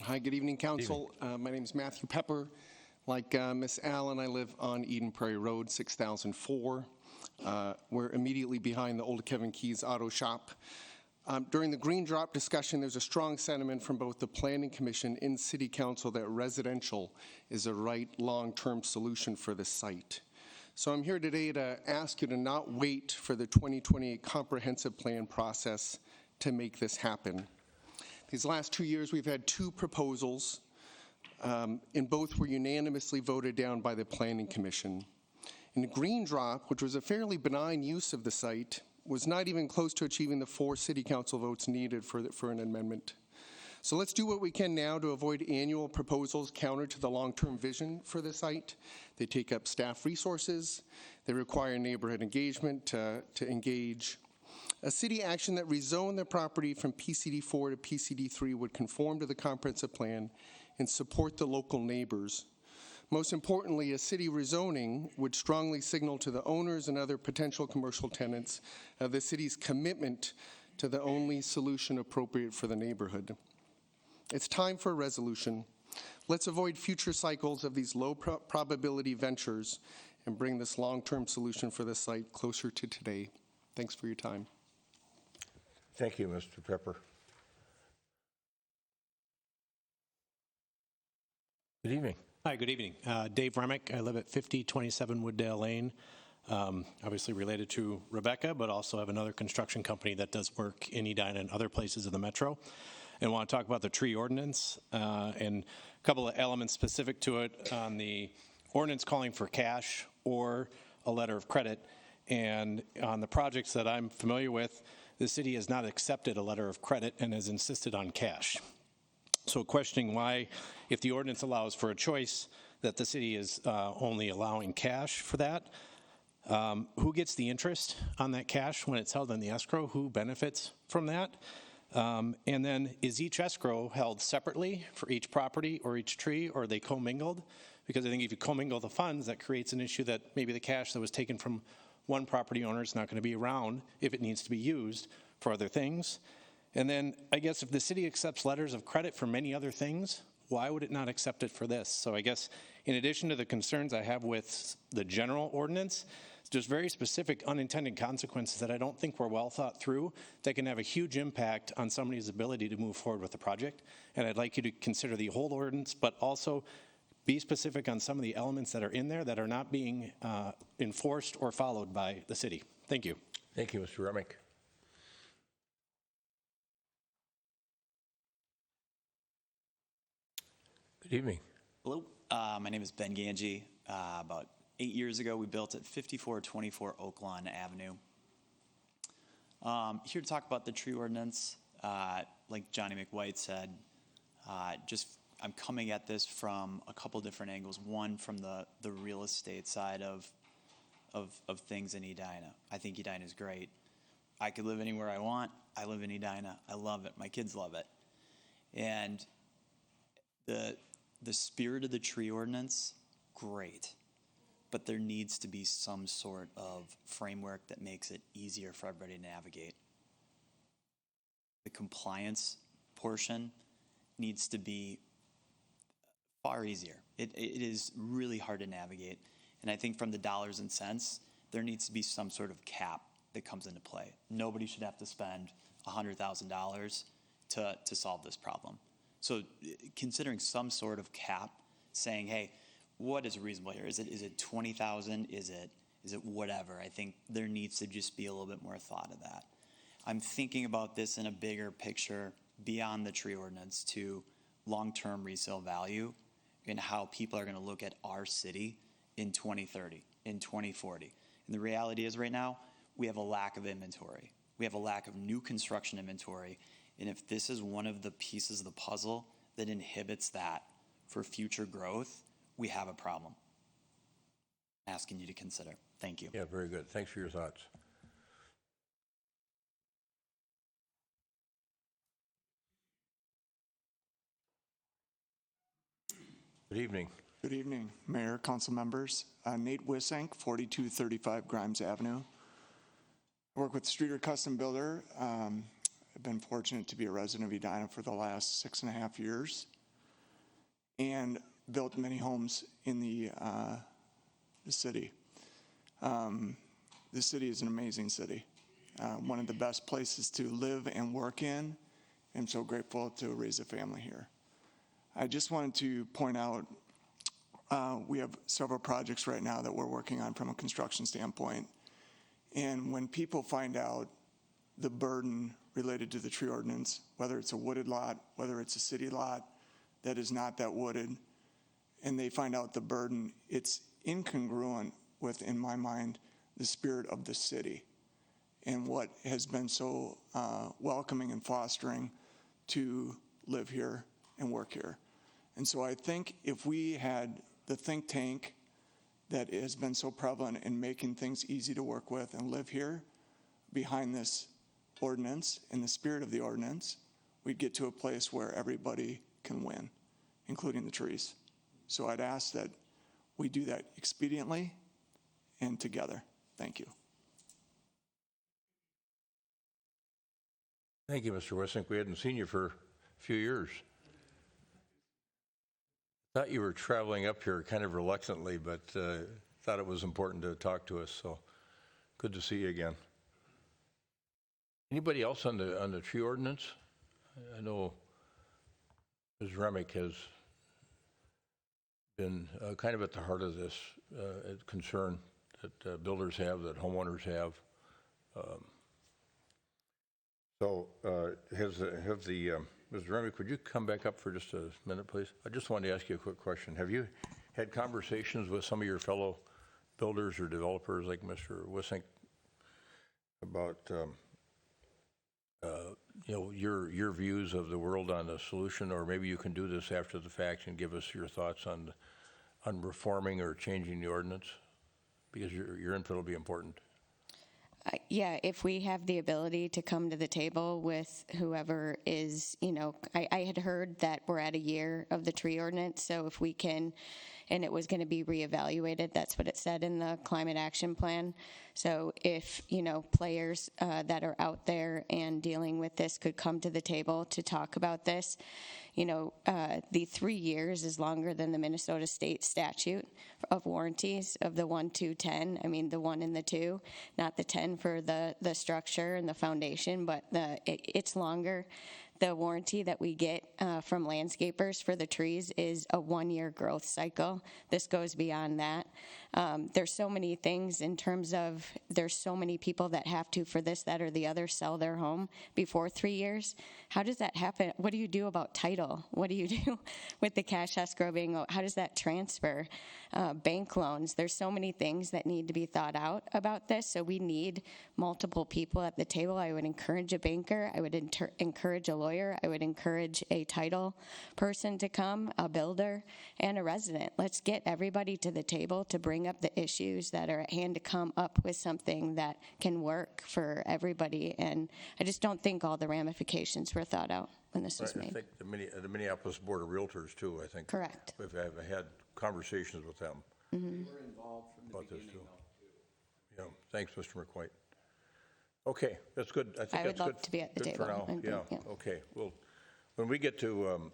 Hi, good evening, Council. My name is Matthew Pepper. Like Ms. Allen, I live on Eden Prairie Road, 6004. We're immediately behind the old Kevin Keys Auto Shop. During the Green Drop discussion, there's a strong sentiment from both the Planning Commission and City Council that residential is a right long-term solution for this site. So I'm here today to ask you to not wait for the 2028 comprehensive plan process to make this happen. These last 2 years, we've had 2 proposals, and both were unanimously voted down by the Planning Commission. And the Green Drop, which was a fairly benign use of the site, was not even close to achieving the 4 City Council votes needed for an amendment. So let's do what we can now to avoid annual proposals counter to the long-term vision for the site. They take up staff resources. They require neighborhood engagement to engage. A city action that rezoned the property from PCD4 to PCD3 would conform to the comprehensive plan and support the local neighbors. Most importantly, a city rezoning would strongly signal to the owners and other potential commercial tenants of the city's commitment to the only solution appropriate for the neighborhood. It's time for a resolution. Let's avoid future cycles of these low probability ventures and bring this long-term solution for this site closer to today. Thanks for your time. Thank you, Mr. Pepper. Good evening. Hi, good evening. Dave Remick. I live at 5027 Wooddale Lane. Obviously related to Rebecca, but also have another construction company that does work in Edina and other places of the metro. And want to talk about the tree ordinance and a couple of elements specific to it on the ordinance calling for cash or a letter of credit. And on the projects that I'm familiar with, the city has not accepted a letter of credit and has insisted on cash. So questioning why, if the ordinance allows for a choice, that the city is only allowing cash for that. Who gets the interest on that cash when it's held in the escrow? Who benefits from that? And then is each escrow held separately for each property or each tree, or are they commingled? Because I think if you commingle the funds, that creates an issue that maybe the cash that was taken from one property owner is not going to be around if it needs to be used for other things. And then I guess if the city accepts letters of credit for many other things, why would it not accept it for this? So I guess in addition to the concerns I have with the general ordinance, there's very specific unintended consequences that I don't think were well thought through that can have a huge impact on somebody's ability to move forward with the project. And I'd like you to consider the whole ordinance, but also be specific on some of the elements that are in there that are not being enforced or followed by the city. Thank you. Thank you, Mr. Remick. Good evening. Hello, my name is Ben Ganji. about 8 years ago. We built at 5424 Oaklawn Avenue. Here to talk about the tree ordinance. Like Johnny McWhite said, I'm coming at this from a couple different angles. One, from the real estate side of things in Edina. I think Edina is great. I could live anywhere I want. I live in Edina. I love it. My kids love it. And the spirit of the tree ordinance, great. But there needs to be some sort of framework that makes it easier for everybody to navigate. The compliance portion needs to be far easier. It is really hard to navigate. And I think from the dollars and cents, there needs to be some sort of cap that comes into play. Nobody should have to spend $100,000 to solve this problem. So considering some sort of cap, saying, hey, what is reasonable here? Is it 20,000? Is it whatever? I think there needs to just be a little bit more thought of that. I'm thinking about this in a bigger picture beyond the tree ordinance to long-term resale value and how people are going to look at our city in 2030, in 2040. And the reality is right now, we have a lack of inventory. We have a lack of new construction inventory. And if this is one of the pieces of the puzzle that inhibits that for future growth, we have a problem. Asking you to consider. Thank you. Yeah, very good. Thanks for your thoughts. Good evening. Good evening, Mayor, council members. Nate Wissenk, 4235 Grimes Avenue. I work with Streeter Custom Builder. I've been fortunate to be a resident of Edina for the last 6.5 years and built many homes in the city. The city is an amazing city, one of the best places to live and work in. I'm so grateful to raise a family here. I just wanted to point out we have several projects right now that we're working on from a construction standpoint. And when people find out the burden related to the tree ordinance, whether it's a wooded lot, whether it's a city lot that is not that wooded, and they find out the burden, it's incongruent with, in my mind, the spirit of the city and what has been so welcoming and fostering to live here and work here. And so I think if we had the think tank that has been so prevalent in making things easy to work with and live here behind this ordinance, in the spirit of the ordinance, we'd get to a place where everybody can win, including the trees. So I'd ask that we do that expediently and together. Thank you. Thank you, Mr. Wissenk. We hadn't seen you for a few years. Thought you were traveling up here kind of reluctantly, but thought it was important to talk to us, so good to see you again. Anybody else on the tree ordinance? I know Ms. Remick has been kind of at the heart of this concern that builders have, that homeowners have. Ms. Remick, would you come back up for just a minute, please? I just wanted to ask you a quick question. Have you had conversations with some of your fellow builders or developers like Mr. Wissenk about your views of the world on the solution, or maybe you can do this after the fact and give us your thoughts on reforming or changing the ordinance, because your input will be important. Yeah, if we have the ability to come to the table with whoever is, I had heard that we're at a year of the tree ordinance, so if we can, and it was going to be reevaluated, that's what it said in the climate action plan. So if, players that are out there and dealing with this could come to the table to talk about this, the 3 years is longer than the Minnesota state statute of warranties of the 1, 2, 10. I mean, the 1 and the 2, not the 10 for the structure and the foundation, but it's longer The warranty that we get from landscapers for the trees is a 1-year growth cycle. This goes beyond that. There's so many things in terms of there's so many people that have to, for this, that, or the other, sell their home before 3 years. How does that happen? What do you do about title? What do you do with the cash escrow being, how does that transfer? Bank loans. There's so many things that need to be thought out about this, so we need multiple people at the table. I would encourage a banker. I would encourage a lawyer. I would encourage a title person to come, a builder, and a resident. Let's get everybody to the table to bring up the issues that are at hand to come up with something that can work for everybody. And I just don't think all the ramifications were thought out when this was made. I think the Minneapolis Board of Realtors, too, I think. Correct. We've had conversations with them Mm-hmm. involved from the beginning, too. Yeah, thanks, Mr. McWhite. Okay, that's good. I think I would that's love good. to be at the good table. for now. Yeah. Okay. Well, when we get to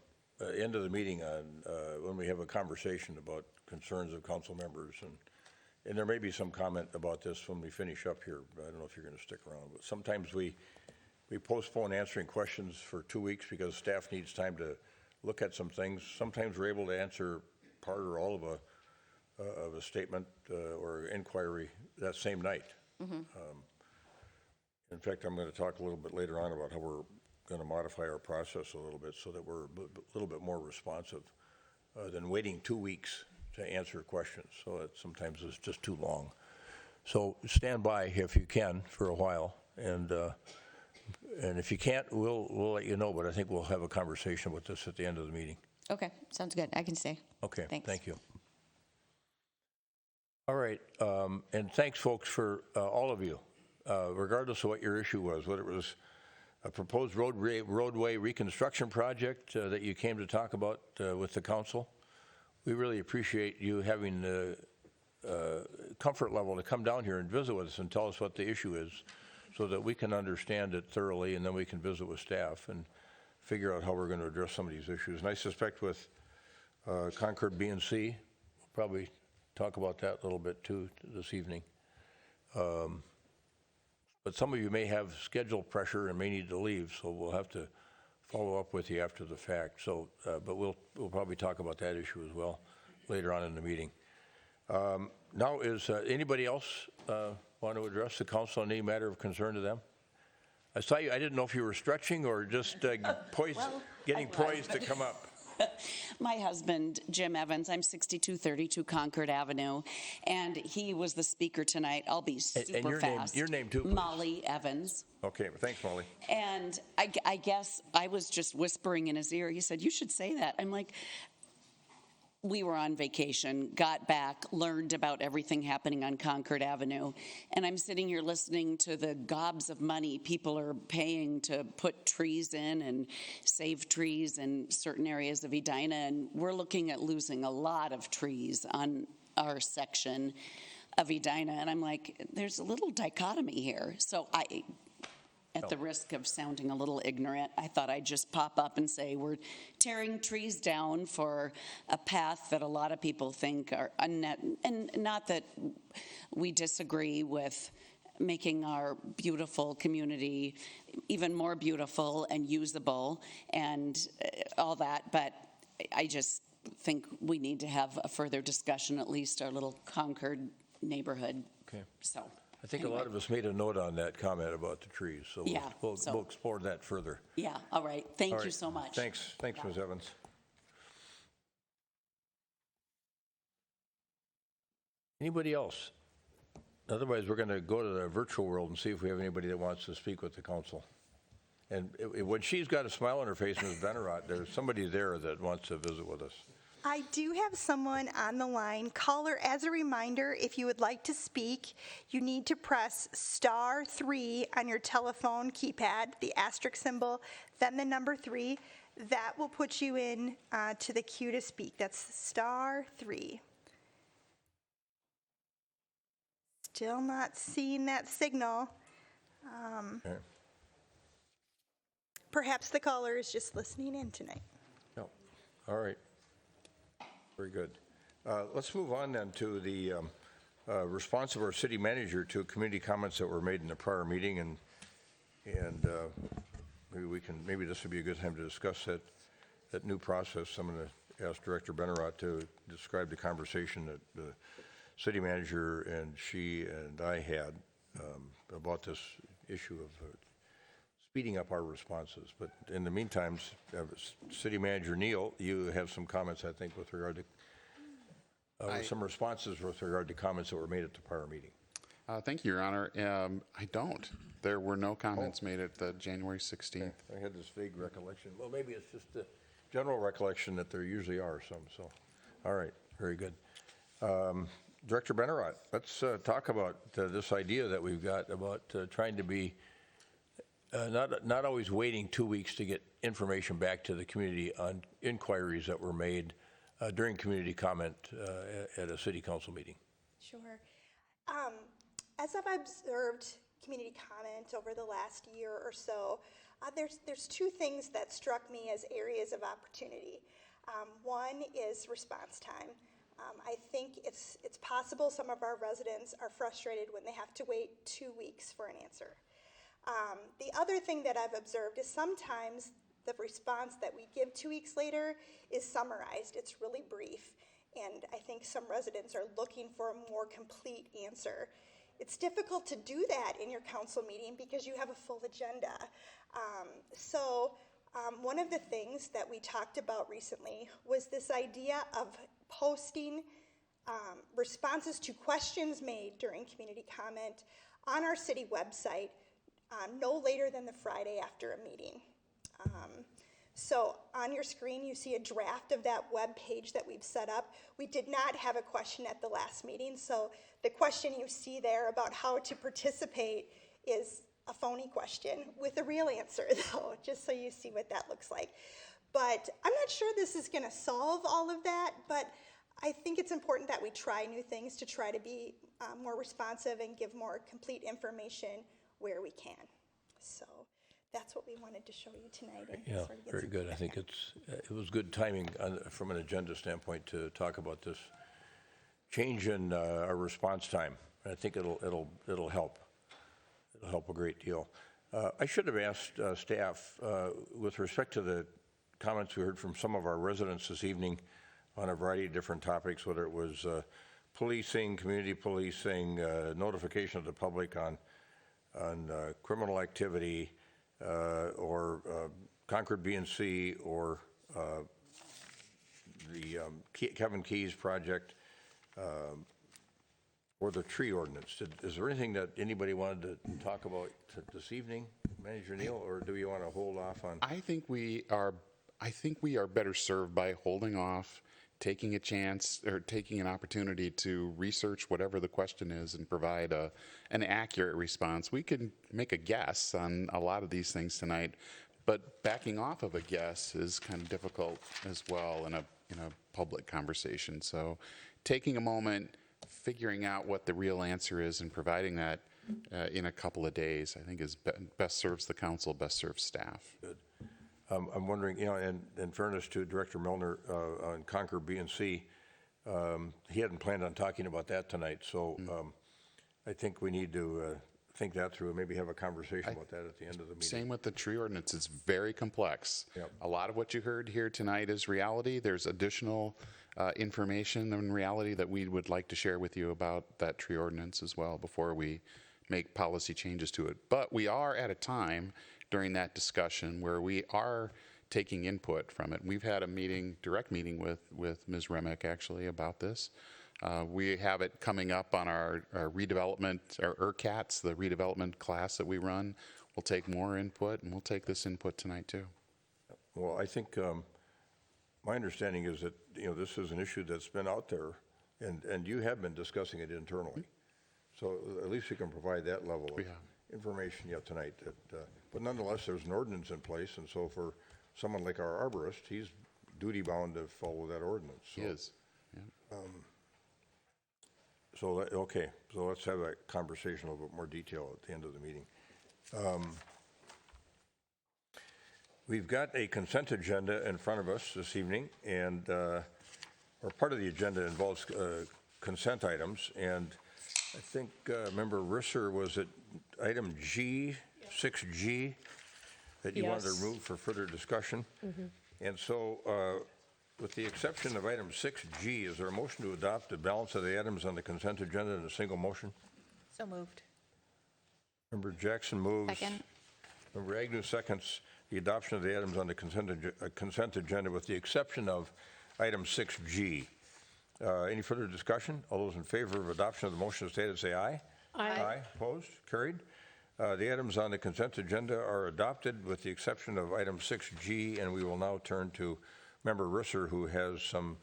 end of the meeting on when we have a conversation about concerns of council members, and there may be some comment about this when we finish up here. But I don't know if you're going to stick around. But sometimes we postpone answering questions for 2 weeks because staff needs time to look at some things. Sometimes we're able to answer part or all of a statement or inquiry that same night. Mm-hmm. In fact, I'm going to talk a little bit later on about how we're going to modify our process a little bit so that we're a little bit more responsive than waiting 2 weeks to answer questions. So that sometimes it's just too long. So stand by if you can for a while, and if you can't, we'll let you know. But I think we'll have a conversation with this at the end of the meeting. Okay, sounds good. I can stay. Okay, Thanks. Thank you. All right, and thanks, folks, for all of you, regardless of what your issue was, whether it was a proposed roadway reconstruction project that you came to talk about with the council. We really appreciate you having the comfort level to come down here and visit with us and tell us what the issue is so that we can understand it thoroughly, and then we can visit with staff and figure out how we're going to address some of these issues. And I suspect with Concord B and C, we'll probably talk about that a little bit too this evening. But some of you may have schedule pressure and may need to leave, so we'll have to follow up with you after the fact. So, but we'll probably talk about that issue as well later on in the meeting. Now, is anybody else want to address the council on any matter of concern to them? I saw you. I didn't know if you were stretching or just getting poised to come up. My husband, Jim Evans, I'm 6232 Concord Avenue, and he was the speaker tonight. I'll be super and fast. Your name too, please. Molly Evans. Okay, thanks, Molly. And I guess I was just whispering in his ear. He said, "You should say that." I'm like, we were on vacation, got back, learned about everything happening on Concord Avenue, and I'm sitting here listening to the gobs of money people are paying to put trees in and save trees in certain areas of Edina, and we're looking at losing a lot of trees on our section of Edina, and I'm like, there's a little dichotomy here. So at the risk of sounding a little ignorant, I thought I'd just pop up and say we're tearing trees down for a path that a lot of people think are unnet, and not that we disagree with making our beautiful community even more beautiful and usable and all that, but I just think we need to have a further discussion, at least our little Concord neighborhood. Okay. So. I think anyway. a lot of us made a note on that comment about the trees, so Yeah, we'll explore that further. Yeah, all right. Thank All you right. so much. Thanks, Ms. Evans. Anybody else? Otherwise, we're going to go to the virtual world and see if we have anybody that wants to speak with the council. And when she's got a smile on her face, Ms. Benarott, there's somebody there that wants to visit with us. I do have someone on the line. Caller, as a reminder, if you would like to speak, you need to press *3 on your telephone keypad, the asterisk symbol, then the number 3. That will put you in to the queue to speak. That's *3. Still not seeing that signal. Okay. Perhaps the caller is just listening in tonight. No. All right. Very good. Let's move on then to the response of our city manager to community comments that were made in the prior meeting. And maybe this would be a good time to discuss that new process. I'm going to ask Director Benarott to describe the conversation that the city manager and she and I had about this issue of speeding up our responses. But in the meantime, City Manager Neal, you have some comments, I think, with regard to some responses with regard to comments that were made at the prior meeting. Thank you, Your Honor. I don't. There were no comments made at the January 16th. I had this vague recollection. Well, maybe it's just a general recollection that there usually are some. So, all right, very good. Director Benarott, let's talk about this idea that we've got about trying to be not always waiting 2 weeks to get information back to the community on inquiries that were made during community comment at a city council meeting. Sure. As I've observed community comment over the last year or so, there's two things that struck me as areas of opportunity. One is response time. I think it's possible some of our residents are frustrated when they have to wait 2 weeks for an answer. The other thing that I've observed is sometimes the response that we give 2 weeks later is summarized. It's really brief, and I think some residents are looking for a more complete answer. It's difficult to do that in your council meeting because you have a full agenda. One of the things that we talked about recently was this idea of posting responses to questions made during community comment on our city website no later than the Friday after a meeting. So on your screen, you see a draft of that web page that we've set up. We did not have a question at the last meeting, so the question you see there about how to participate is a phony question with a real answer, though, just so you see what that looks like. But I'm not sure this is going to solve all of that, but I think it's important that we try new things to try to be more responsive and give more complete information where we can. So that's what we wanted to show you tonight. And Yeah, sort of get very some good. I feedback. think it was good timing from an agenda standpoint to talk about this change in our response time. I think it'll help. It'll help a great deal. I should have asked staff with respect to the comments we heard from some of our residents this evening on a variety of different topics, whether it was policing, community policing, notification of the public on criminal activity, or Concord BNC, or the Kevin Keys project, or the tree ordinance. Is there anything that anybody wanted to talk about this evening, Manager Neal, or do you want to hold off on? I think we are better served by holding off, taking a chance or taking an opportunity to research whatever the question is and provide an accurate response. We can make a guess on a lot of these things tonight, but backing off of a guess is kind of difficult as well in a public conversation. So taking a moment, figuring out what the real answer is and providing that in a couple of days, I think is best serves the council, best serves staff. Good. I'm wondering, in fairness to Director Milner on Concord BNC, he hadn't planned on talking about that tonight, so I think we need to think that through and maybe have a conversation about that at the end of the meeting. Same with the tree ordinance. It's very complex. Yep. A lot of what you heard here tonight is reality. There's additional information and reality that we would like to share with you about that tree ordinance as well before we make policy changes to it. But we are at a time during that discussion where we are taking input from it. We've had a direct meeting with Ms. Remick actually about this. We have it coming up on our redevelopment, our ERCATs, the redevelopment class that we run. We'll take more input, and we'll take this input tonight too. Well, I think my understanding is that this is an issue that's been out there, and you have been discussing it internally. So at least you can provide that level of information tonight. But nonetheless, there's an ordinance in place, and so for someone like our arborist, he's duty bound to follow that ordinance. So, He is. Yeah. Okay, so let's have that conversation in a little bit more detail at the end of the meeting. We've got a consent agenda in front of us this evening, and or part of the agenda involves consent items, and I think Member Risser was at item G, 6G. that you wanted to Yes. remove for further discussion. And so, with the exception of item 6G, is there a motion to adopt the balance of the items on the consent agenda in a single motion? So moved. Member Jackson moves. Second. Member Agnew seconds the adoption of the items on the consent agenda with the exception of item 6G. Any further discussion? All those in favor of adoption of the motion as stated say aye. Aye. Opposed? Carried. The items on the consent agenda are adopted with the exception of item 6G, and we will now turn to Member Risser, who has some,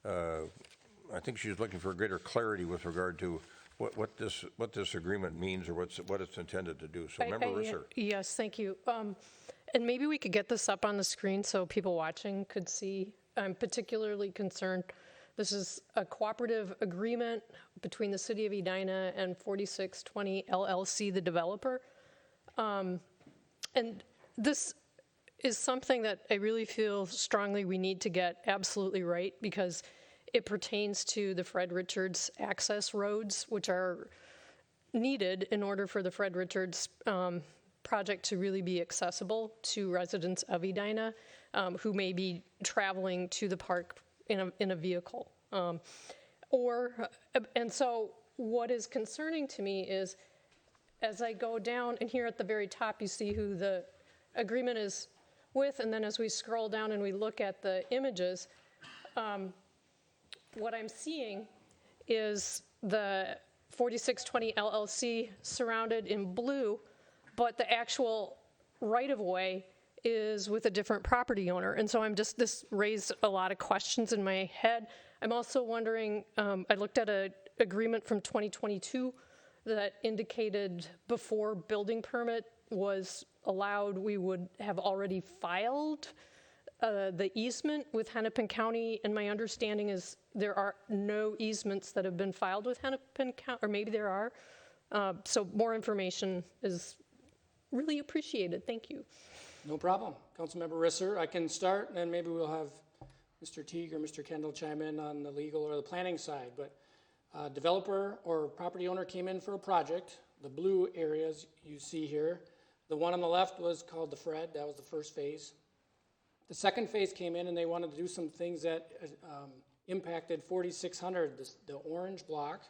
I think she's looking for greater clarity with regard to what this agreement means or what it's intended to do. So, Member Risser. Yes, thank you. And maybe we could get this up on the screen so people watching could see. I'm particularly concerned. This is a cooperative agreement between the City of Edina and 4620 LLC, the developer. And this is something that I really feel strongly we need to get absolutely right because it pertains to the Fred Richards access roads, which are needed in order for the Fred Richards project to really be accessible to residents of Edina who may be traveling to the park in a vehicle. And so what is concerning to me is as I go down, and here at the very top you see who the agreement is with, and then as we scroll down and we look at the images, what I'm seeing is the 4620 LLC surrounded in blue, but the actual right-of-way is with a different property owner. And so this raised a lot of questions in my head. I'm also wondering, I looked at an agreement from 2022 that indicated before building permit was allowed, we would have already filed the easement with Hennepin County, and my understanding is there are no easements that have been filed with Hennepin County, or maybe there are. So more information is really appreciated. Thank you. No problem. Councilmember Risser, I can start, and then maybe we'll have Mr. Teague or Mr. Kendall chime in on the legal or the planning side. But developer or property owner came in for a project. The blue areas you see here. The one on the left was called the Fred. That was the first phase. The second phase came in and they wanted to do some things that impacted 4600, the orange block.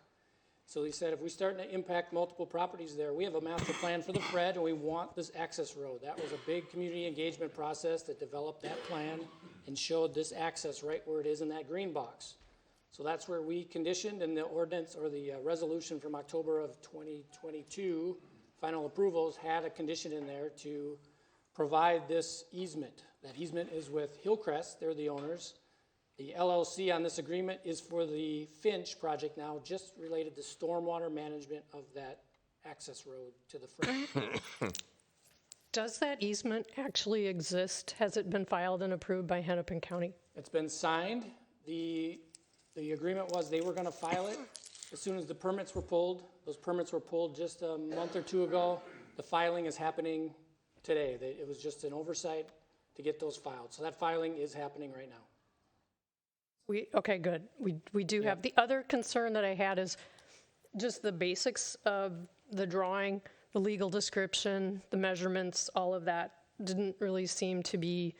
So he said, if we start to impact multiple properties there, we have a master plan for the Fred and we want this access road. That was a big community engagement process that developed that plan and showed this access right where it is in that green box. So that's where we conditioned, and the ordinance or the resolution from October of 2022, final approvals had a condition in there to provide this easement. That easement is with Hillcrest, they're the owners. The LLC on this agreement is for the Finch project now, just related to stormwater management of that access road to the front. Does that easement actually exist? Has it been filed and approved by Hennepin County? It's been signed. The agreement was they were going to file it as soon as the permits were pulled. Those permits were pulled just a month or two ago. The filing is happening today. It was just an oversight to get those filed. So that filing is happening right now. Okay, good. We do have. The other concern that I had is just the basics of the drawing, the legal description, the measurements, all of that didn't really seem to be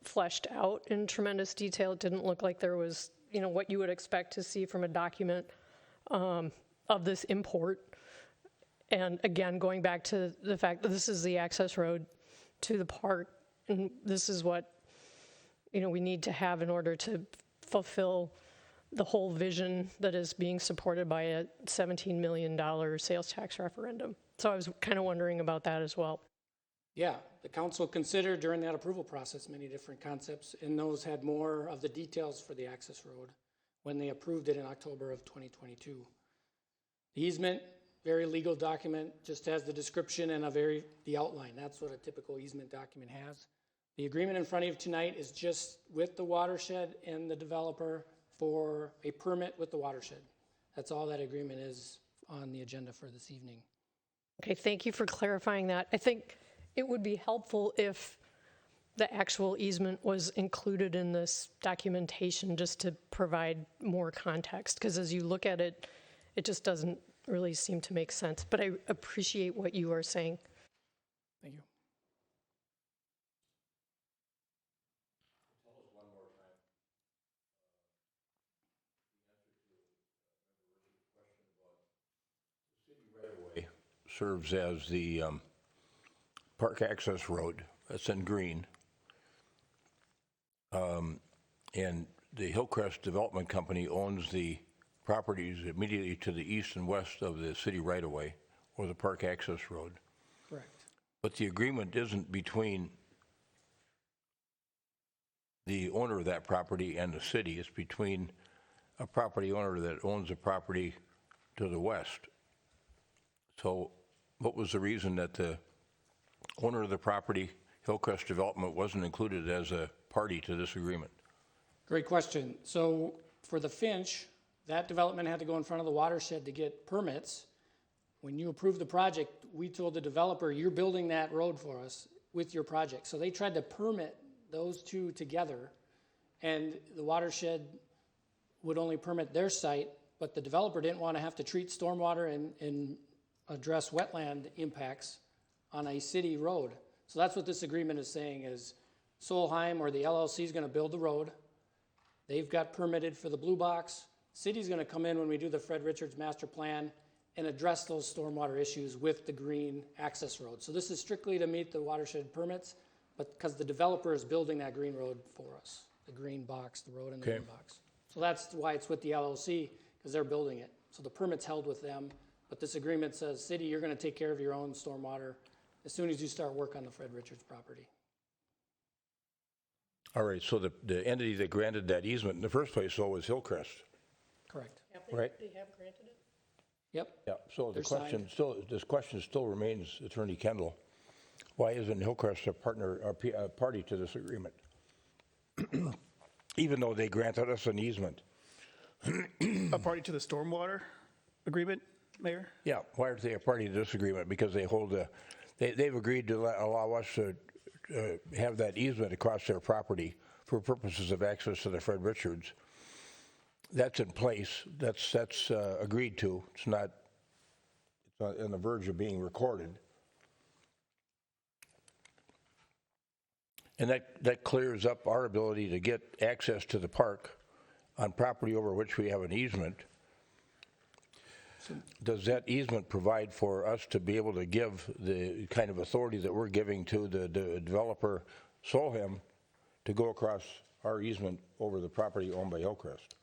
fleshed out in tremendous detail. It didn't look like there was, what you would expect to see from a document of this import. And again, going back to the fact that this is the access road to the park, and this is what, we need to have in order to fulfill the whole vision that is being supported by a $17 million sales tax referendum. So I was kind of wondering about that as well. Yeah, the council considered during that approval process many different concepts, and those had more of the details for the access road when they approved it in October of 2022. The easement, very legal document, just has the description and the outline. That's what a typical easement document has. The agreement in front of you tonight is just with the watershed and the developer for a permit with the watershed. That's all that agreement is on the agenda for this evening. Okay, thank you for clarifying that. I think it would be helpful if the actual easement was included in this documentation just to provide more context, because as you look at it, it just doesn't really seem to make sense. But I appreciate what you are saying. Thank you. serves as the park access road. That's in green. And the Hillcrest Development Company owns the properties immediately to the east and west of the city right-of-way or the park access road. Correct. But the agreement isn't between the owner of that property and the city. It's between a property owner that owns a property to the west. So what was the reason that the owner of the property, Hillcrest Development, wasn't included as a party to this agreement? Great question. So for the Finch, that development had to go in front of the watershed to get permits. When you approved the project, we told the developer, you're building that road for us with your project. So they tried to permit those two together, and the watershed would only permit their site, but the developer didn't want to have to treat stormwater and address wetland impacts on a city road. So that's what this agreement is saying is Solheim or the LLC is going to build the road. They've got permitted for the blue box. City's going to come in when we do the Fred Richards master plan and address those stormwater issues with the green access road. So this is strictly to meet the watershed permits, but because the developer is building that green road for us, the green box, the road in the green box. So that's why it's with the LLC, because they're building it. So the permit's held with them, but this agreement says, city, you're going to take care of your own stormwater as soon as you start work on the Fred Richards property. All right, so the entity that granted that easement in the first place, though, was Hillcrest. Correct. Right. They have granted it? Yep. Yeah, so They're this question still remains, Attorney Kendall. Why isn't Hillcrest a partner, a party to this agreement? Even though they granted us an easement. A party to the stormwater agreement, Mayor? Yeah, why aren't they a party to this agreement? Because they hold they've agreed to allow us to have that easement across their property for purposes of access to the Fred Richards. That's in place. That's agreed to. It's not on the verge of being recorded. And that clears up our ability to get access to the park on property over which we have an easement. Does that easement provide for us to be able to give the kind of authority that we're giving to the developer, Solheim, to go across our easement over the property owned by Hillcrest?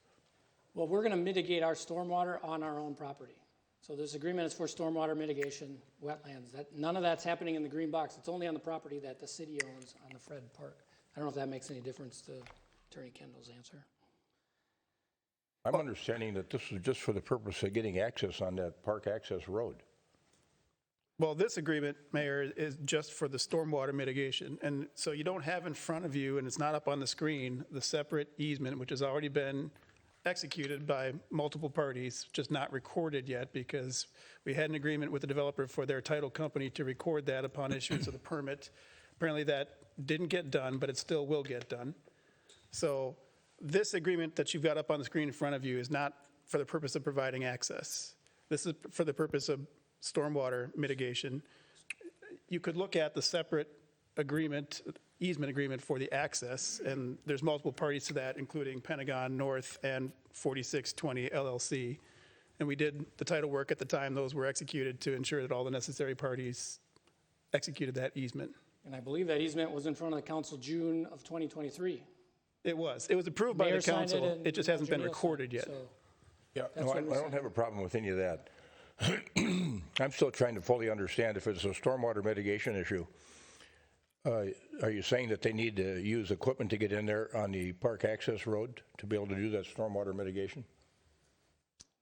Well, we're going to mitigate our stormwater on our own property. So this agreement is for stormwater mitigation, wetlands. None of that's happening in the green box. It's only on the property that the city owns on the Fred Park. I don't know if that makes any difference to Attorney Kendall's answer. I'm understanding that this is just for the purpose of getting access on that park access road. Well, this agreement, Mayor, is just for the stormwater mitigation. And so you don't have in front of you, and it's not up on the screen, the separate easement, which has already been executed by multiple parties, just not recorded yet because we had an agreement with the developer for their title company to record that upon issuance of the permit. Apparently that didn't get done, but it still will get done. So this agreement that you've got up on the screen in front of you is not for the purpose of providing access. This is for the purpose of stormwater mitigation. You could look at the separate agreement, easement agreement for the access, and there's multiple parties to that, including Pentagon North and 4620 LLC. And we did the title work at the time those were executed to ensure that all the necessary parties executed that easement. And I believe that easement was in front of the council June of 2023. It was approved by Mayor the signed council. and It just hasn't been Neal recorded signed, yet. so Yeah, that's no, I when we don't signed have a problem with any of that. I'm still trying to fully understand if it's a stormwater mitigation issue. Are you saying that they need to use equipment to get in there on the park access road to be able to do that stormwater mitigation?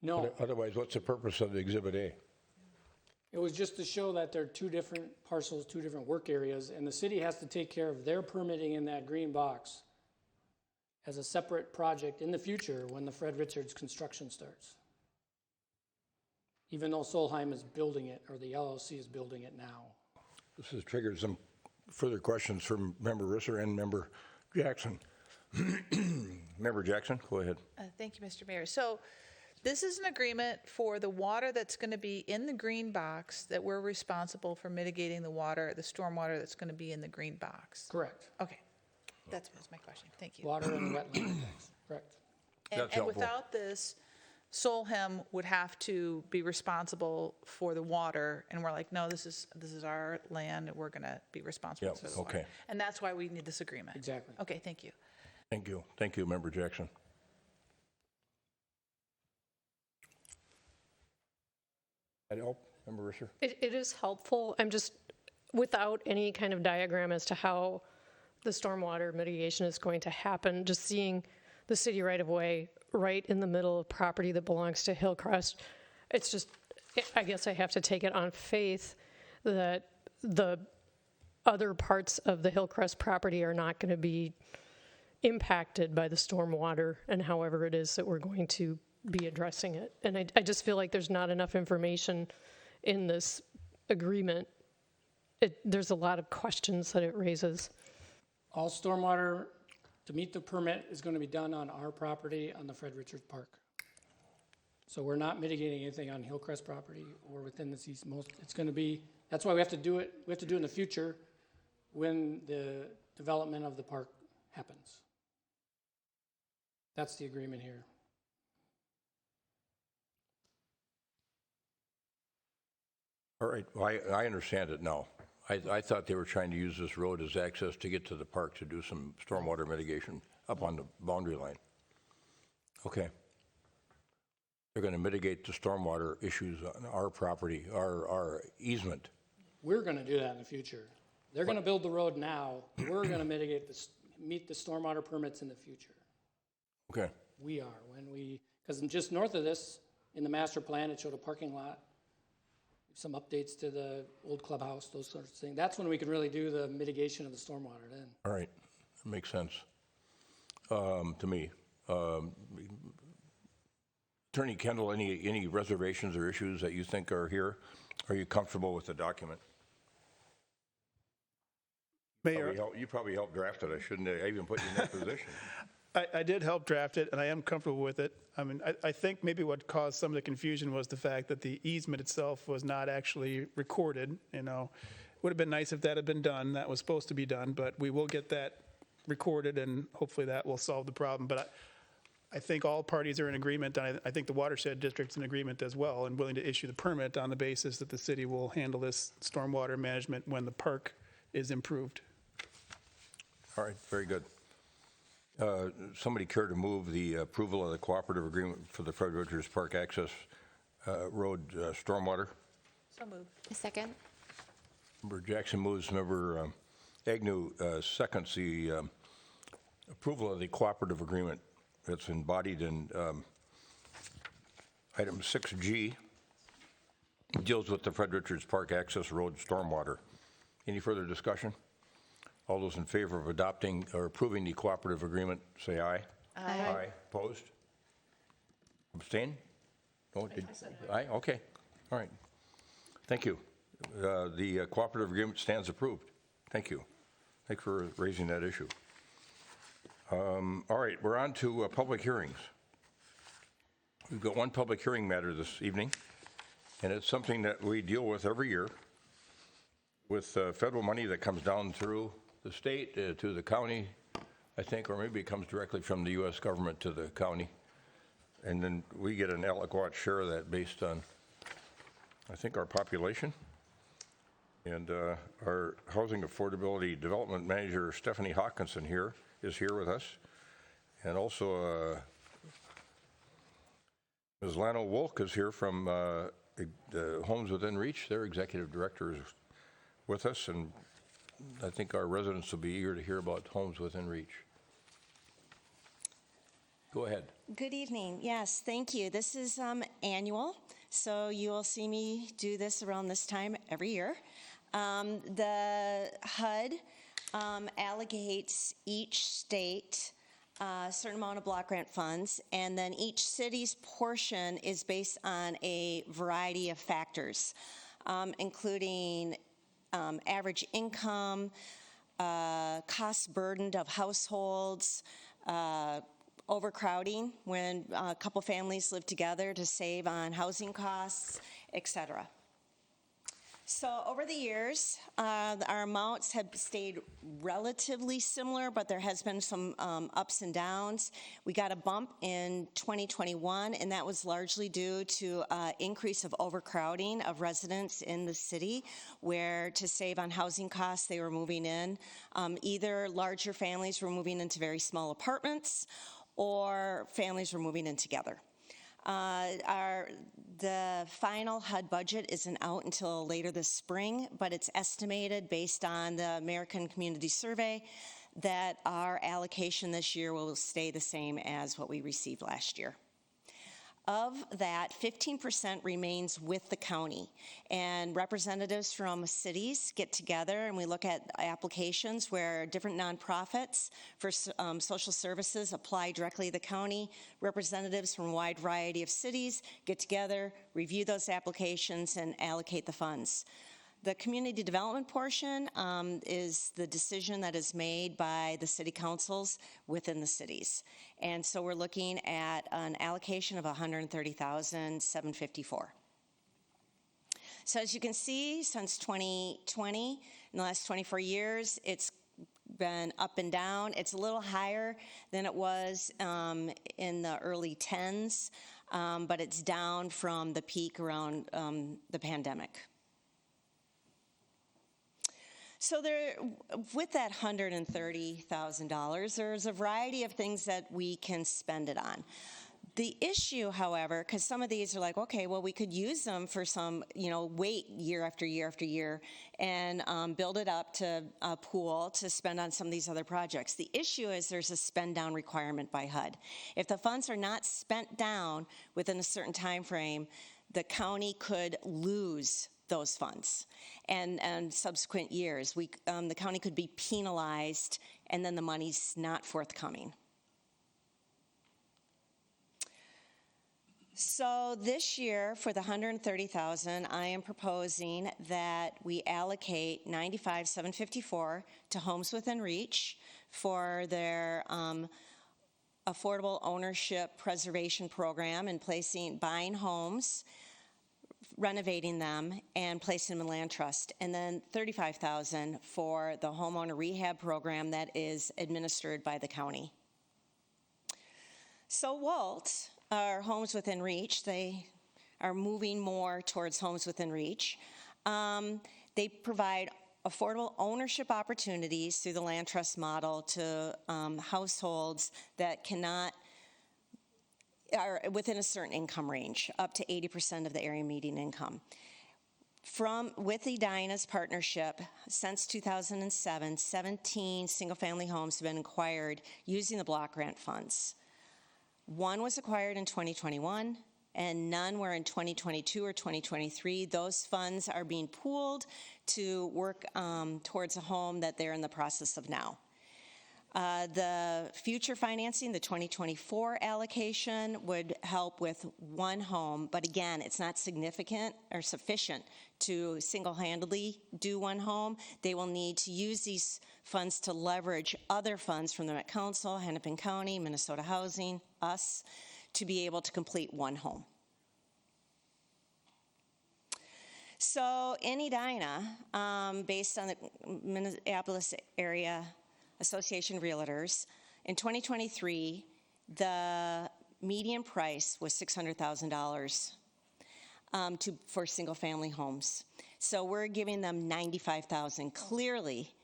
No. Otherwise, what's the purpose of the Exhibit A? It was just to show that they're two different parcels, two different work areas, and the city has to take care of their permitting in that green box as a separate project in the future when the Fred Richards construction starts. Even though Solheim is building it, or the LLC is building it now. This has triggered some further questions from Member Risser and Member Jackson. Member Jackson, go ahead. Thank you, Mr. Mayor. So this is an agreement for the water that's going to be in the green box, that we're responsible for mitigating the water, the stormwater that's going to be in the green box. Correct. Okay. That was my question. Thank you. Water and wetland impacts. Correct. And without this, Solheim would have to be responsible for the water, and we're like, no, this is our land, and we're going to be responsible Yep, for the water. okay. And that's why we need this agreement. Exactly. Okay, thank you. Thank you. Thank you, Member Jackson. That help, Member Risser? It is helpful. I'm just, without any kind of diagram as to how the stormwater mitigation is going to happen, just seeing the city right-of-way right in the middle of property that belongs to Hillcrest, it's just, I guess I have to take it on faith that the other parts of the Hillcrest property are not going to be impacted by the stormwater and however it is that we're going to be addressing it. And I just feel like there's not enough information in this agreement. There's a lot of questions that it raises. All stormwater to meet the permit is going to be done on our property on the Fred Richards Park. So we're not mitigating anything on Hillcrest property or within the east. It's going to be, that's why we have to do it. We have to do it in the future when the development of the park happens. That's the agreement here. All right, well, I understand it now. I thought they were trying to use this road as access to get to the park to do some stormwater mitigation up on the boundary line. Okay. They're going to mitigate the stormwater issues on our property, our easement. We're going to do that in the future. They're going to build the road now. We're going to meet the stormwater permits in the future. Okay. We are, because just north of this, in the master plan, it showed a parking lot, some updates to the old clubhouse, those sorts of things. That's when we can really do the mitigation of the stormwater then. All right, that makes sense to me. Attorney Kendall, any reservations or issues that you think are here? Are you comfortable with the document? Mayor, You probably helped draft it. I shouldn't have even put you in that position. I did help draft it, and I am comfortable with it. I mean, I think maybe what caused some of the confusion was the fact that the easement itself was not actually recorded. You know, would have been nice if that had been done. That was supposed to be done, but we will get that recorded, and hopefully that will solve the problem. But I think all parties are in agreement, and I think the watershed district's in agreement as well, and willing to issue the permit on the basis that the city will handle this stormwater management when the park is improved. All right, very good. Somebody care to move the approval of the cooperative agreement for the Fred Richards Park Access Road stormwater? So moved. A second. Member Jackson moves. Member Agnew seconds the approval of the cooperative agreement that's embodied in item 6G. It deals with the Fred Richards Park Access Road stormwater. Any further discussion? All those in favor of adopting or approving the cooperative agreement, say aye. Aye. Aye. Opposed? Abstain? No, aye? Okay. All right. Thank you. The cooperative agreement stands approved. Thank you. Thanks for raising that issue. All right, we're on to public hearings. We've got one public hearing matter this evening, and it's something that we deal with every year with federal money that comes down through the state to the county, I think, or maybe it comes directly from the U.S. government to the county. And then we get an aliquot share of that based on, I think, our population. And our Housing Affordability Development Manager, Stephanie Hawkinson, is here with us. And also Ms. Lano Wolk is here from Homes Within Reach. Their executive director is with us, and I think our residents will be eager to hear about Homes Within Reach. Go ahead. Good evening. Yes, thank you. This is annual, so you will see me do this around this time every year. The HUD allocates each state a certain amount of block grant funds, and then each city's portion is based on a variety of factors, including average income, cost burdened of households, overcrowding when a couple families live together to save on housing costs, etc. So over the years, our amounts have stayed relatively similar, but there has been some ups and downs. We got a bump in 2021, and that was largely due to increase of overcrowding of residents in the city, where to save on housing costs, they were moving in. Either larger families were moving into very small apartments, or families were moving in together. The final HUD budget isn't out until later this spring, but it's estimated based on the American Community Survey that our allocation this year will stay the same as what we received last year. Of that, 15% remains with the county, and representatives from cities get together and we look at applications where different nonprofits for social services apply directly to the county. Representatives from a wide variety of cities get together, review those applications, and allocate the funds. The community development portion is the decision that is made by the city councils within the cities. And so we're looking at an allocation of $130,754. So as you can see, since 2020, in the last 24 years, it's been up and down. It's a little higher than it was in the early 10s, but it's down from the peak around the pandemic. So there, with that $130,000, there's a variety of things that we can spend it on. The issue, however, because some of these are like, okay, well, we could use them for some, wait year after year after year and build it up to a pool to spend on some of these other projects. The issue is there's a spend down requirement by HUD. If the funds are not spent down within a certain time frame, the county could lose those funds. And subsequent years, the county could be penalized, and then the money's not forthcoming. So this year, for the $130,000, I am proposing that we allocate $95,754 to Homes Within Reach for their affordable ownership preservation program and buying homes, renovating them, and placing them in land trust, and then $35,000 for the homeowner rehab program that is administered by the county. So WALT, our Homes Within Reach, they are moving more towards Homes Within Reach. They provide affordable ownership opportunities through the land trust model to households that are within a certain income range, up to 80% of the area median income. With Edina's partnership, since 2007, 17 single-family homes have been acquired using the block grant funds. One was acquired in 2021, and none were in 2022 or 2023. Those funds are being pooled to work towards a home that they're in the process of now. The future financing, the 2024 allocation, would help with one home, but again, it's not significant or sufficient to single-handedly do one home. They will need to use these funds to leverage other funds from the Met Council, Hennepin County, Minnesota Housing, us, to be able to complete one home. So in Edina, based on the Minneapolis area Association of Realtors, in 2023, the median price was $600,000 for single-family homes. So we're giving them $95,000. Clearly,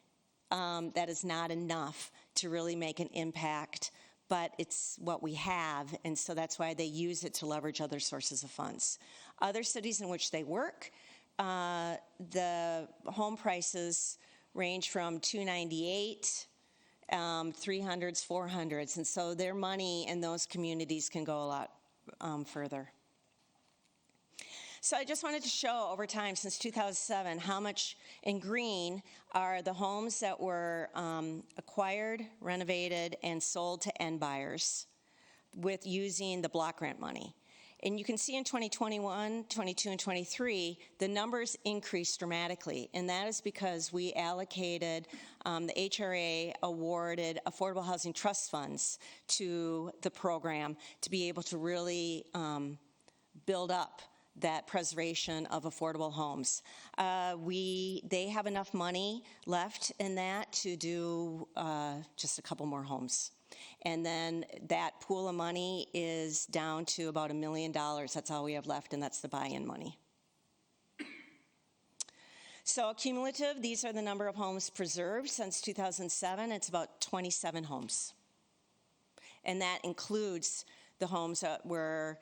that is not enough to really make an impact, but it's what we have, and so that's why they use it to leverage other sources of funds. Other cities in which they work, the home prices range from $298,000, 300s, 400s, and so their money in those communities can go a lot further. So I just wanted to show over time, since 2007, how much in green are the homes that were acquired, renovated, and sold to end buyers with using the block grant money. And you can see in 2021, 22, and 23, the numbers increased dramatically. And that is because we allocated, the HRA awarded affordable housing trust funds to the program to be able to really build up that preservation of affordable homes. They have enough money left in that to do just a couple more homes. And then that pool of money is down to about $1 million. That's all we have left, and that's the buy-in money. So cumulative, these are the number of homes preserved since 2007. It's about 27 homes. And that includes the homes that were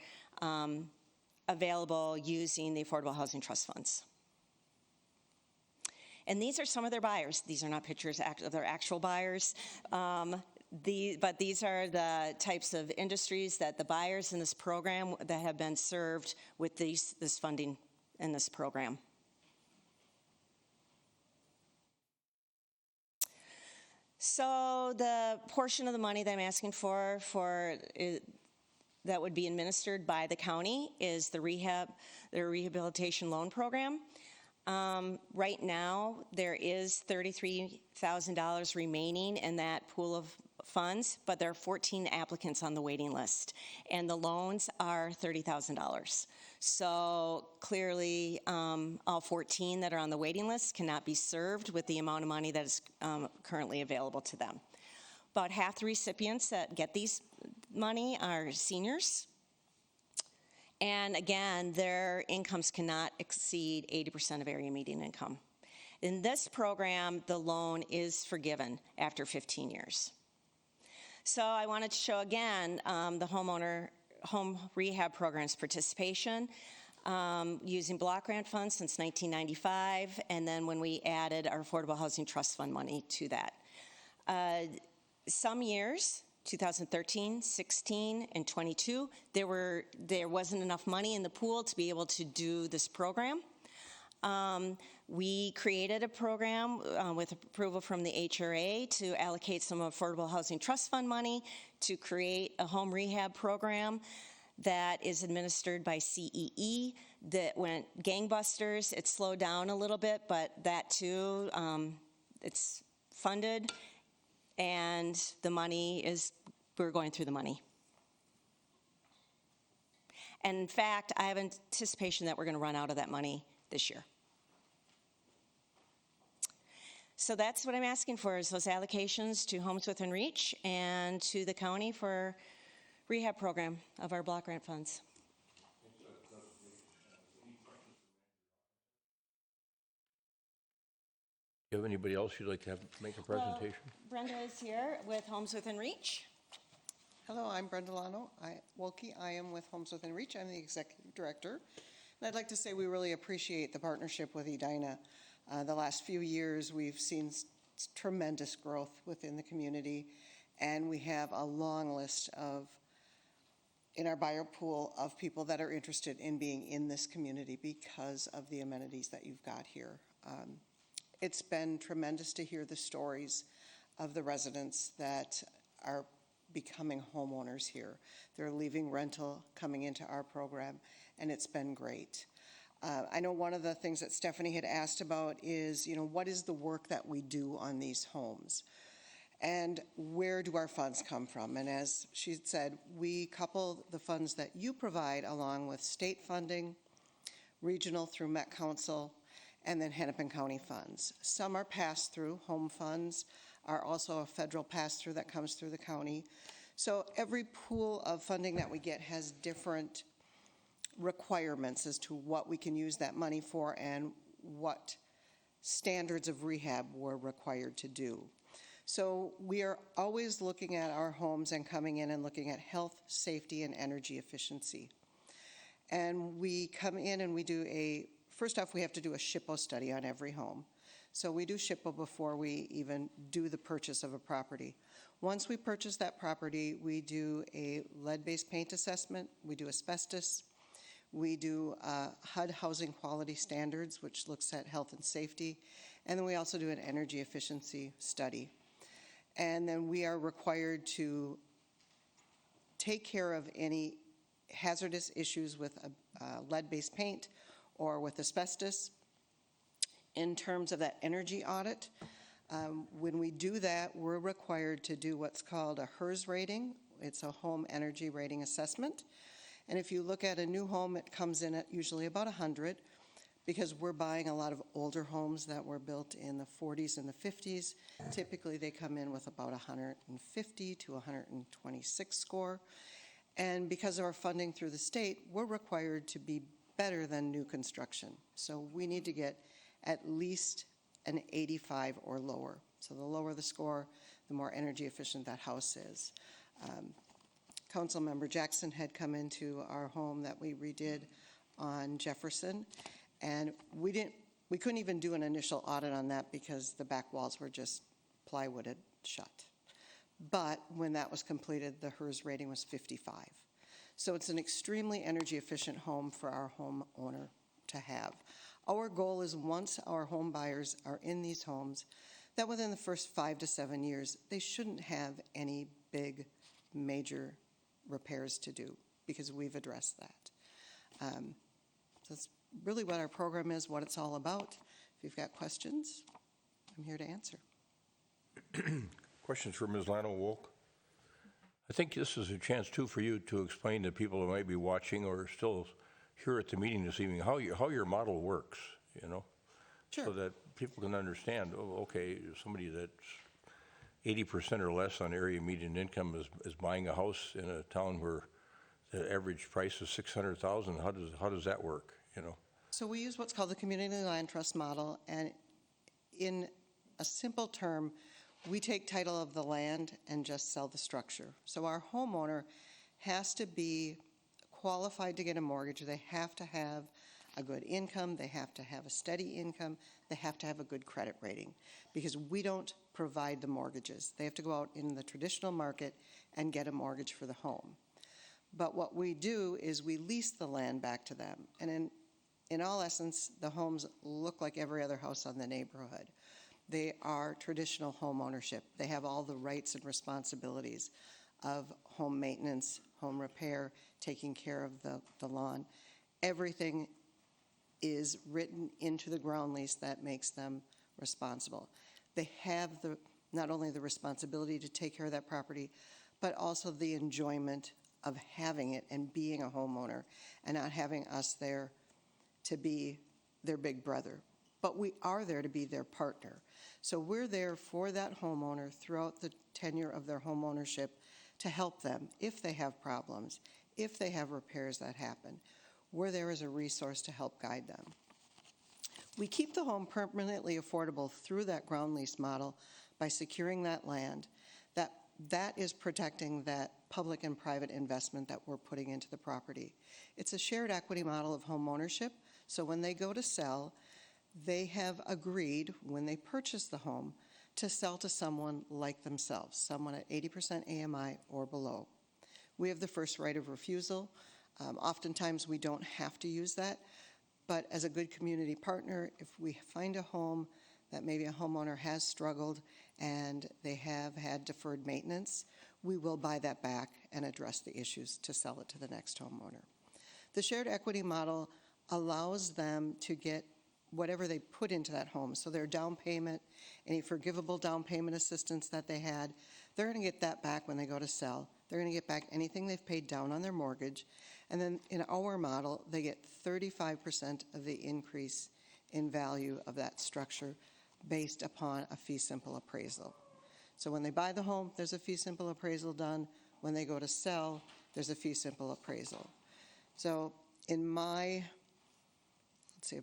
available using the Affordable Housing Trust Funds. And these are some of their buyers. These are not pictures of their actual buyers. But these are the types of industries that the buyers in this program that have been served with this funding in this program. So the portion of the money that I'm asking for that would be administered by the county is the rehabilitation loan program. Right now, there is $33,000 remaining in that pool of funds, but there are 14 applicants on the waiting list, and the loans are $30,000. So clearly, all 14 that are on the waiting list cannot be served with the amount of money that is currently available to them. About half the recipients that get these money are seniors. And again, their incomes cannot exceed 80% of area median income. In this program, the loan is forgiven after 15 years. So I wanted to show again the home rehab program's participation using block grant funds since 1995, and then when we added our Affordable Housing Trust Fund money to that. Some years, 2013, 16, and 22, there wasn't enough money in the pool to be able to do this program. We created a program with approval from the HRA to allocate some Affordable Housing Trust Fund money to create a home rehab program that is administered by CEE that went gangbusters. It slowed down a little bit, but that too, it's funded, and the money we're going through the money. And in fact, I have anticipation that we're going to run out of that money this year. So that's what I'm asking for, is those allocations to Homes Within Reach and to the county for rehab program of our block grant funds. Do you have anybody else you'd like to make a presentation? Well, Brenda is here with Homes Within Reach. Hello, I'm Brenda Wilkie. I am with Homes Within Reach. I'm the executive director. And I'd like to say we really appreciate the partnership with Edina. The last few years, we've seen tremendous growth within the community, and we have a long list in our buyer pool of people that are interested in being in this community because of the amenities that you've got here. It's been tremendous to hear the stories of the residents that are becoming homeowners here. They're leaving rental, coming into our program, and it's been great. I know one of the things that Stephanie had asked about is, what is the work that we do on these homes? And where do our funds come from? And as she said, we couple the funds that you provide along with state funding, regional through Met Council, and then Hennepin County funds. Some are pass-through. Home funds are also a federal pass-through that comes through the county. So every pool of funding that we get has different requirements as to what we can use that money for and what standards of rehab we're required to do. So we are always looking at our homes and coming in and looking at health, safety, and energy efficiency. And we come in and we do first off, we have to do a SHPO study on every home. So we do SHPO before we even do the purchase of a property. Once we purchase that property, we do a lead-based paint assessment, we do asbestos, we do HUD housing quality standards, which looks at health and safety, and then we also do an energy efficiency study. And then we are required to take care of any hazardous issues with lead-based paint or with asbestos. In terms of that energy audit, when we do that, we're required to do what's called a HERS rating. It's a home energy rating assessment. And if you look at a new home, it comes in at usually about 100, because we're buying a lot of older homes that were built in the 40s and the 50s. Typically, they come in with about 150 to 126 score. And because of our funding through the state, we're required to be better than new construction. So we need to get at least an 85 or lower. So the lower the score, the more energy efficient that house is. Councilmember Jackson had come into our home that we redid on Jefferson, and we couldn't even do an initial audit on that because the back walls were just plywooded shut. But when that was completed, the HERS rating was 55. So it's an extremely energy efficient home for our homeowner to have. Our goal is, once our home buyers are in these homes, that within the first 5 to 7 years, they shouldn't have any big, major repairs to do, because we've addressed that. That's really what our program is, what it's all about. If you've got questions, I'm here to answer. Questions for Ms. Lano-Wolk? I think this is a chance, too, for you to explain to people who might be watching or still here at the meeting this evening how your model works, you know? Sure. So that people can understand, oh, okay, somebody that's 80% or less on area median income is buying a house in a town where the average price is $600,000. How does that work, you know? So we use what's called the community land trust model, and in a simple term, we take title of the land and just sell the structure. So our homeowner has to be qualified to get a mortgage. They have to have a good income, they have to have a steady income, they have to have a good credit rating, because we don't provide the mortgages. They have to go out in the traditional market and get a mortgage for the home. But what we do is we lease the land back to them. And in all essence, the homes look like every other house on the neighborhood. They are traditional home ownership. They have all the rights and responsibilities of home maintenance, home repair, taking care of the lawn. Everything is written into the ground lease that makes them responsible. They have not only the responsibility to take care of that property, but also the enjoyment of having it and being a homeowner, and not having us there to be their big brother. But we are there to be their partner. So we're there for that homeowner throughout the tenure of their home ownership to help them if they have problems, if they have repairs that happen. We're there as a resource to help guide them. We keep the home permanently affordable through that ground lease model by securing that land. That is protecting that public and private investment that we're putting into the property. It's a shared equity model of home ownership, so when they go to sell, they have agreed, when they purchase the home, to sell to someone like themselves, someone at 80% AMI or below. We have the first right of refusal. Oftentimes we don't have to use that, but as a good community partner, if we find a home that maybe a homeowner has struggled and they have had deferred maintenance, we will buy that back and address the issues to sell it to the next homeowner. The shared equity model allows them to get whatever they put into that home. So their down payment, any forgivable down payment assistance that they had, they're going to get that back when they go to sell. They're going to get back anything they've paid down on their mortgage. And then in our model, they get 35% of the increase in value of that structure based upon a fee simple appraisal. So when they buy the home, there's a fee simple appraisal done. When they go to sell, there's a fee simple appraisal. So I've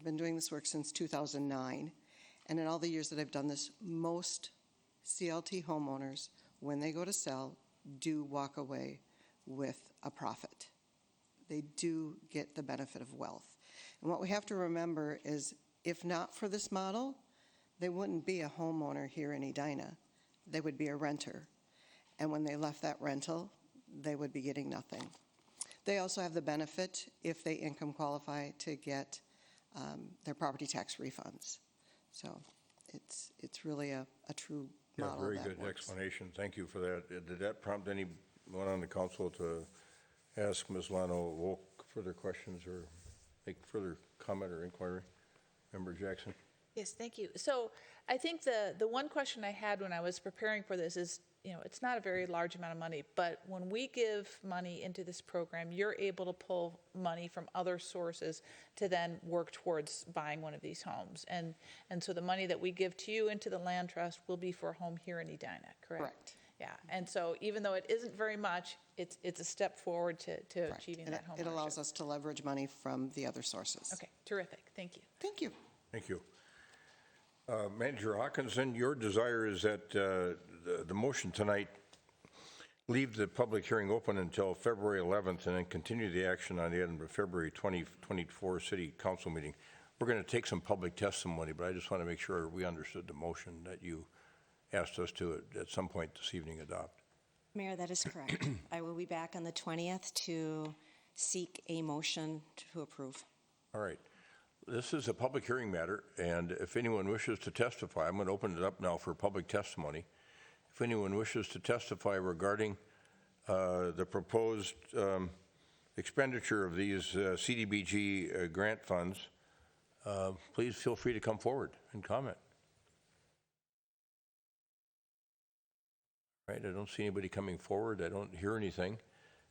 been doing this work since 2009, and in all the years that I've done this, most CLT homeowners, when they go to sell, do walk away with a profit. They do get the benefit of wealth. And what we have to remember is, if not for this model, they wouldn't be a homeowner here in Edina. They would be a renter. And when they left that rental, they would be getting nothing. They also have the benefit, if they income qualify, to get their property tax refunds. So it's really a true model. Very that good works. explanation. Thank you for that. Did that prompt anyone on the council to ask Ms. Lano-Wolk further questions or make further comment or inquiry? Member Jackson? Yes, thank you. So I think the one question I had when I was preparing for this is, it's not a very large amount of money, but when we give money into this program, you're able to pull money from other sources to then work towards buying one of these homes. And so the money that we give to you into the land trust will be for a home here in Edina, correct? Correct. Yeah, and so even though it isn't very much, it's a step forward to achieving that home It allows ownership. us to leverage money from the other sources. Okay, terrific, thank you. Thank you. Thank you. Manager Hawkinson, your desire is that the motion tonight leave the public hearing open until February 11th and then continue the action on the item of February 2024 City Council meeting. We're going to take some public testimony, but I just want to make sure we understood the motion that you asked us to at some point this evening adopt. Mayor, that is correct. I will be back on the 20th to seek a motion to approve. All right. This is a public hearing matter, and if anyone wishes to testify, I'm going to open it up now for public testimony. If anyone wishes to testify regarding the proposed expenditure of these CDBG grant funds, please feel free to come forward and comment. Right, I don't see anybody coming forward. I don't hear anything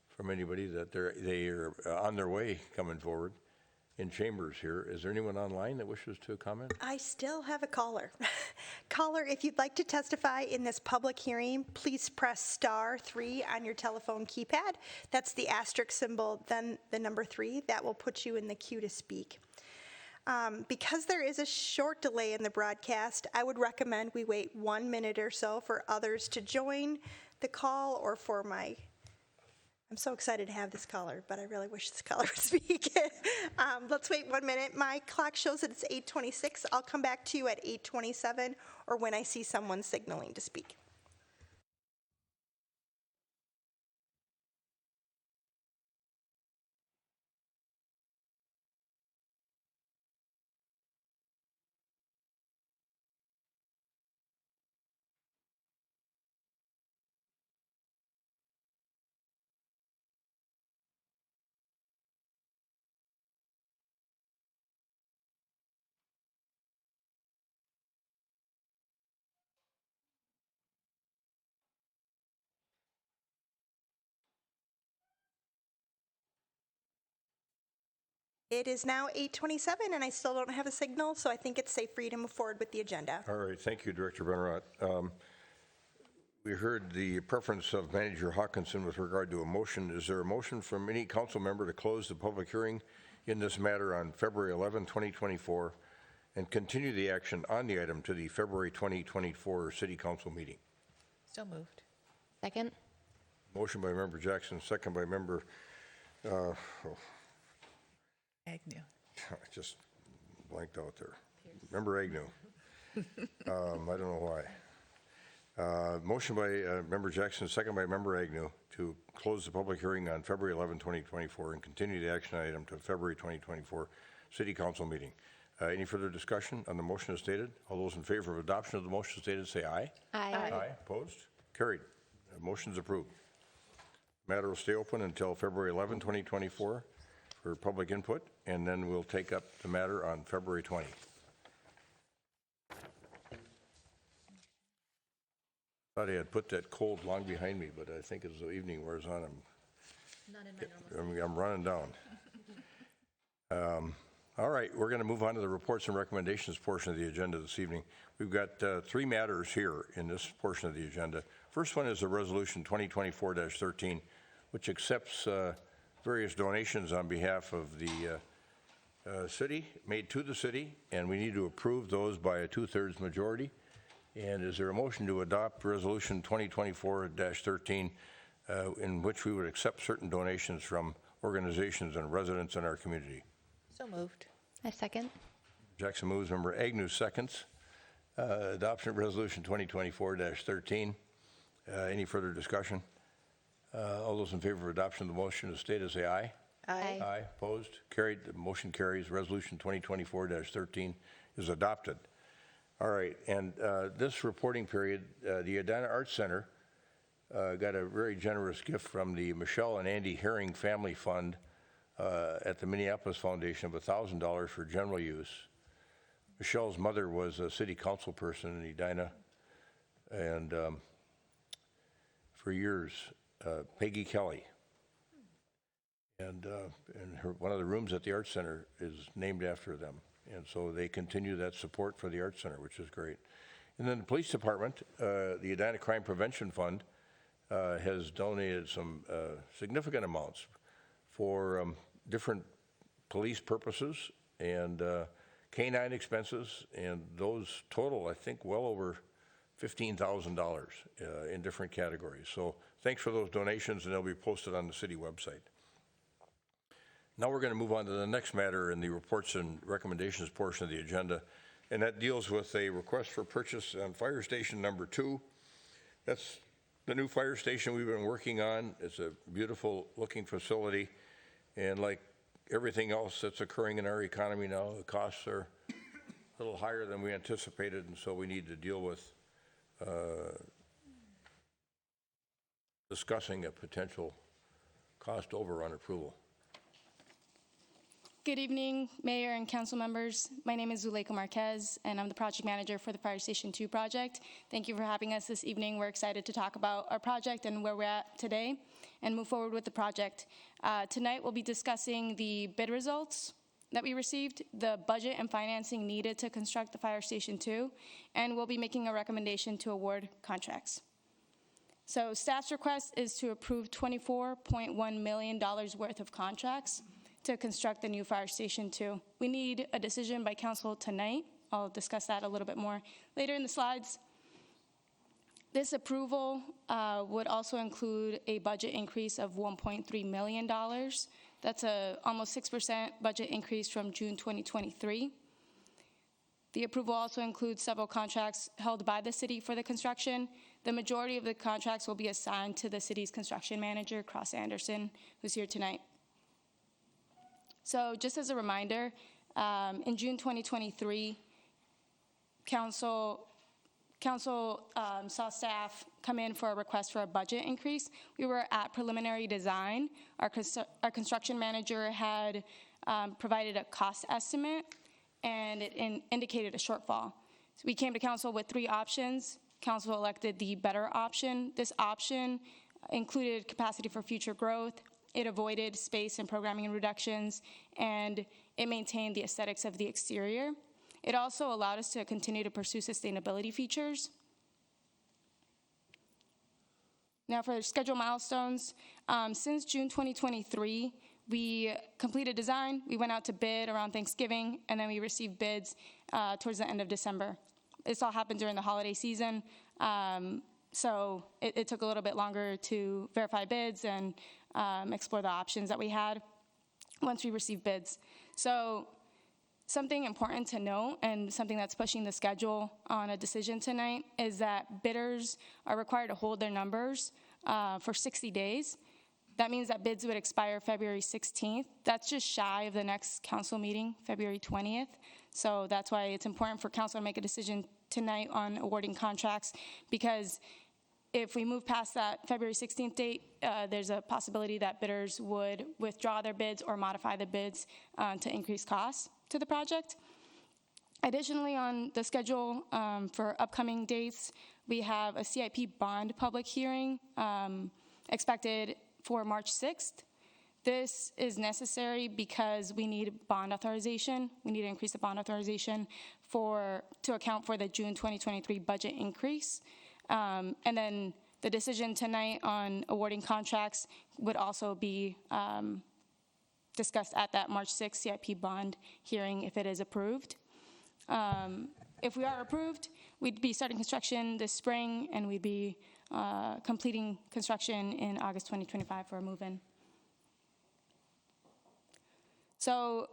from anybody that they are on their way coming forward. In chambers here. Is there anyone online that wishes to comment? I still have a caller. Caller, if you'd like to testify in this public hearing, please press *3 on your telephone keypad. That's the asterisk symbol, then the number 3. That will put you in the queue to speak. Because there is a short delay in the broadcast, I would recommend we wait 1 minute or so for others to join the call or for my I'm so excited to have this caller, but I really wish this caller would speak. Let's wait 1 minute. My clock shows that it's 8:26. I'll come back to you at 8:27 or when I see someone signaling to speak. It is now 8:27 and I still don't have a signal, so I think it's safe for you to move forward with the agenda. All right, thank you, Director Benrot. We heard the preference of Manager Hawkinson with regard to a motion. Is there a motion from any council member to close the public hearing in this matter on February 11, 2024, and continue the action on the item to the February 2024 City Council meeting? So moved. Second. Motion by Member Jackson, second by Member Agnew. I just blanked out there. Member Agnew. I don't know why. Motion by Member Jackson, second by Member Agnew, to close the public hearing on February 11, 2024, and continue the action item to February 2024 City Council meeting. Any further discussion on the motion as stated? All those in favor of adoption of the motion stated say aye. Aye. Aye. Opposed? Carried. Motion's approved. Matter will stay open until February 11, 2024 for public input, and then we'll take up the matter on February 20. Thought I had put that cold long behind me, but I think as the evening wears on, I'm running down. All right, we're going to move on to the reports and recommendations portion of the agenda this evening. We've got 3 matters here in this portion of the agenda. First one is a resolution 2024-13, which accepts various donations on behalf of the city, made to the city, and we need to approve those by a 2/3 majority. And is there a motion to adopt resolution 2024-13 in which we would accept certain donations from organizations and residents in our community? So moved. I second. Jackson moves, Member Agnew seconds. Adoption of resolution 2024-13. Any further discussion? All those in favor of adoption of the motion as stated say aye. Aye. Aye. Opposed? Carried. The motion carries. Resolution 2024-13 is adopted. All right, and this reporting period, the Edina Arts Center got a very generous gift from the Michelle and Andy Herring Family Fund at the Minneapolis Foundation of $1,000 for general use. Michelle's mother was a city council person in Edina, and for years, Peggy Kelly. And one of the rooms at the Arts Center is named after them. And so they continue that support for the Arts Center, which is great. And then the police department, the Edina Crime Prevention Fund, has donated some significant amounts for different police purposes and canine expenses, and those total, I think, well over $15,000 in different categories. So thanks for those donations, and they'll be posted on the city website. Now we're going to move on to the next matter in the reports and recommendations portion of the agenda, and that deals with a request for purchase on Fire Station number 2. That's the new fire station we've been working on. It's a beautiful looking facility, and like everything else that's occurring in our economy now, the costs are a little higher than we anticipated, and so we need to deal with discussing a potential cost overrun approval. Good evening, Mayor and council members. My name is Zuleika Marquez, and I'm the project manager for the Fire Station 2 project. Thank you for having us this evening. We're excited to talk about our project and where we're at today and move forward with the project. Tonight, we'll be discussing the bid results that we received, the budget and financing needed to construct the Fire Station 2, and we'll be making a recommendation to award contracts. So staff's request is to approve $24.1 million worth of contracts to construct the new Fire Station 2. We need a decision by council tonight. I'll discuss that a little bit more later in the slides. This approval would also include a budget increase of $1.3 million. That's a almost 6% budget increase from June 2023. The approval also includes several contracts held by the city for the construction. The majority of the contracts will be assigned to the city's construction manager, Cross Anderson, who's here tonight. So just as a reminder, in June 2023, council saw staff come in for a request for a budget increase. We were at preliminary design. Our construction manager had provided a cost estimate, and it indicated a shortfall. So we came to council with 3 options. Council elected the better option. This option included capacity for future growth. It avoided space and programming reductions, and it maintained the aesthetics of the exterior. It also allowed us to continue to pursue sustainability features. Now for schedule milestones, since June 2023, we completed design, we went out to bid around Thanksgiving, and then we received bids towards the end of December. This all happened during the holiday season, so it took a little bit longer to verify bids and explore the options that we had once we received bids. So something important to note, and something that's pushing the schedule on a decision tonight, is that bidders are required to hold their numbers for 60 days. That means that bids would expire February 16th. That's just shy of the next council meeting, February 20th. So that's why it's important for council to make a decision tonight on awarding contracts, because if we move past that February 16th date, there's a possibility that bidders would withdraw their bids or modify the bids to increase costs to the project. Additionally, on the schedule for upcoming dates, we have a CIP bond public hearing expected for March 6th. This is necessary because we need bond authorization. We need to increase the bond authorization to account for the June 2023 budget increase. And then the decision tonight on awarding contracts would also be discussed at that March 6th CIP bond hearing if it is approved. If we are approved, we'd be starting construction this spring, and we'd be completing construction in August 2025 for a move-in. So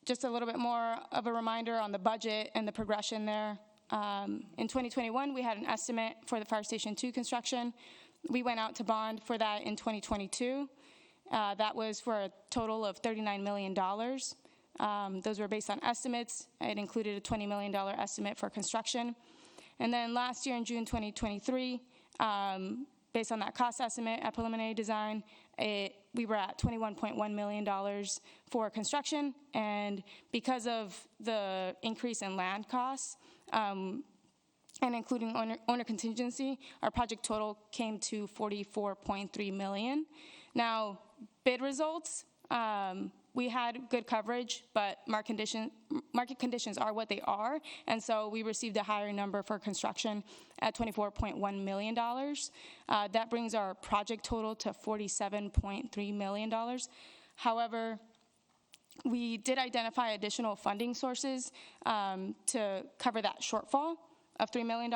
just a little bit more of a reminder on the budget and the progression there. In 2021, we had an estimate for the Fire Station 2 construction. We went out to bond for that in 2022. That was for a total of $39 million. Those were based on estimates. It included a $20 million estimate for construction. And then last year in June 2023, based on that cost estimate at preliminary design, we were at $21.1 million for construction. And because of the increase in land costs, and including owner contingency, our project total came to $44.3 million. Now, bid results, we had good coverage, but market conditions are what they are, and so we received a higher number for construction at $24.1 million. That brings our project total to $47.3 million. However, we did identify additional funding sources to cover that shortfall of $3 million.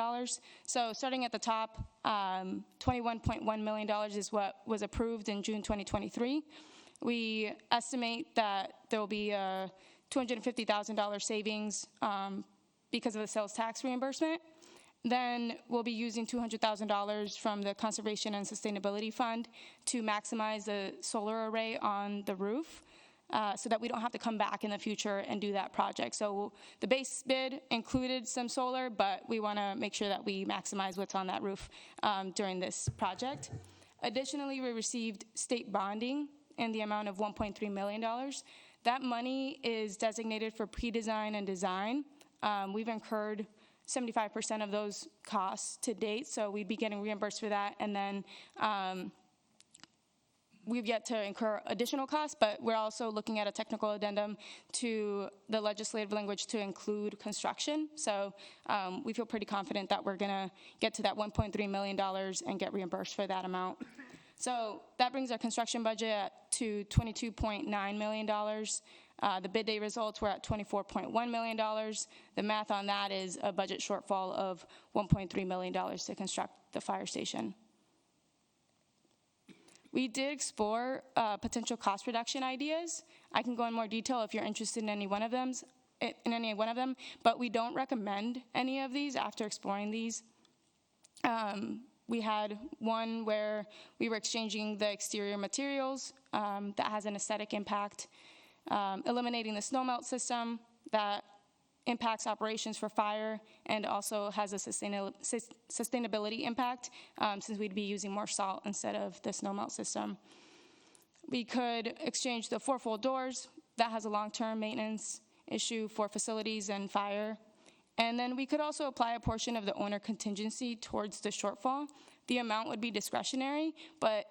So starting at the top, $21.1 million is what was approved in June 2023. We estimate that there will be a $250,000 savings because of the sales tax reimbursement. Then we'll be using $200,000 from the Conservation and Sustainability Fund to maximize the solar array on the roof, so that we don't have to come back in the future and do that project. So the base bid included some solar, but we want to make sure that we maximize what's on that roof during this project. Additionally, we received state bonding in the amount of $1.3 million. That money is designated for pre-design and design. We've incurred 75% of those costs to date, so we'd be getting reimbursed for that. And then we've yet to incur additional costs, but we're also looking at a technical addendum to the legislative language to include construction. So we feel pretty confident that we're gonna get to that $1.3 million and get reimbursed for that amount. So that brings our construction budget to $22.9 million. The bid day results were at $24.1 million. The math on that is a budget shortfall of $1.3 million to construct the fire station. We did explore potential cost reduction ideas. I can go in more detail if you're interested in any one of them, but we don't recommend any of these after exploring these. We had one where we were exchanging the exterior materials that has an aesthetic impact, eliminating the snowmelt system that impacts operations for fire and also has a sustainability impact since we'd be using more salt instead of the snowmelt system. We could exchange the 4-fold doors that has a long-term maintenance issue for facilities and fire. And then we could also apply a portion of the owner contingency towards the shortfall. The amount would be discretionary, but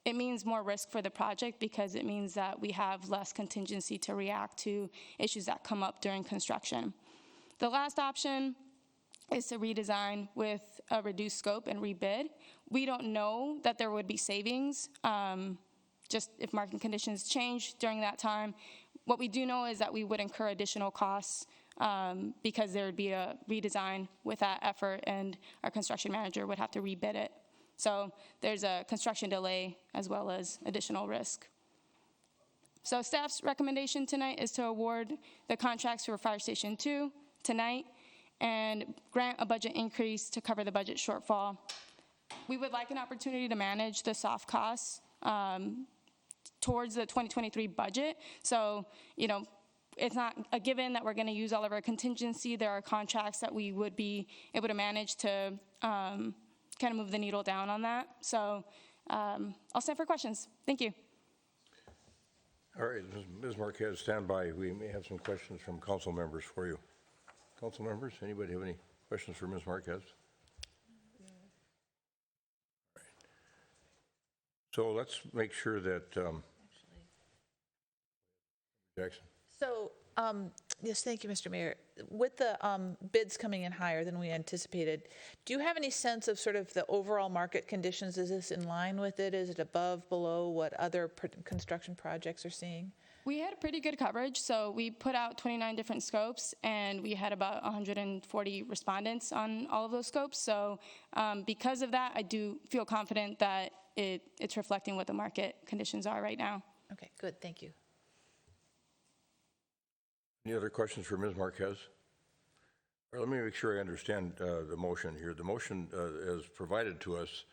it means more risk for the project because it means that we have less contingency to react to issues that come up during construction. The last option is to redesign with a reduced scope and rebid. We don't know that there would be savings, just if market conditions change during that time. What we do know is that we would incur additional costs because there would be a redesign with that effort and our construction manager would have to rebid it. So there's a construction delay as well as additional risk. So staff's recommendation tonight is to award the contracts for Fire Station 2 tonight and grant a budget increase to cover the budget shortfall. We would like an opportunity to manage the soft costs towards the 2023 budget. So, it's not a given that we're going to use all of our contingency. There are contracts that we would be able to manage to kind of move the needle down on that. So I'll stand for questions. Thank you. All right, Ms. Marquez, stand by. We may have some questions from council members for you. Council members, anybody have any questions for Ms. Marquez? Right. So let's make sure that, Jackson. So, yes, thank you, Mr. Mayor. With the bids coming in higher than we anticipated, do you have any sense of sort of the overall market conditions? Is this in line with it? Is it above, below what other construction projects are seeing? We had pretty good coverage, so we put out 29 different scopes, and we had about 140 respondents on all of those scopes. So because of that, I do feel confident that it's reflecting what the market conditions are right now. Okay, good, thank you. Any other questions for Ms. Marquez? Let me make sure I understand the motion here. The motion as provided to us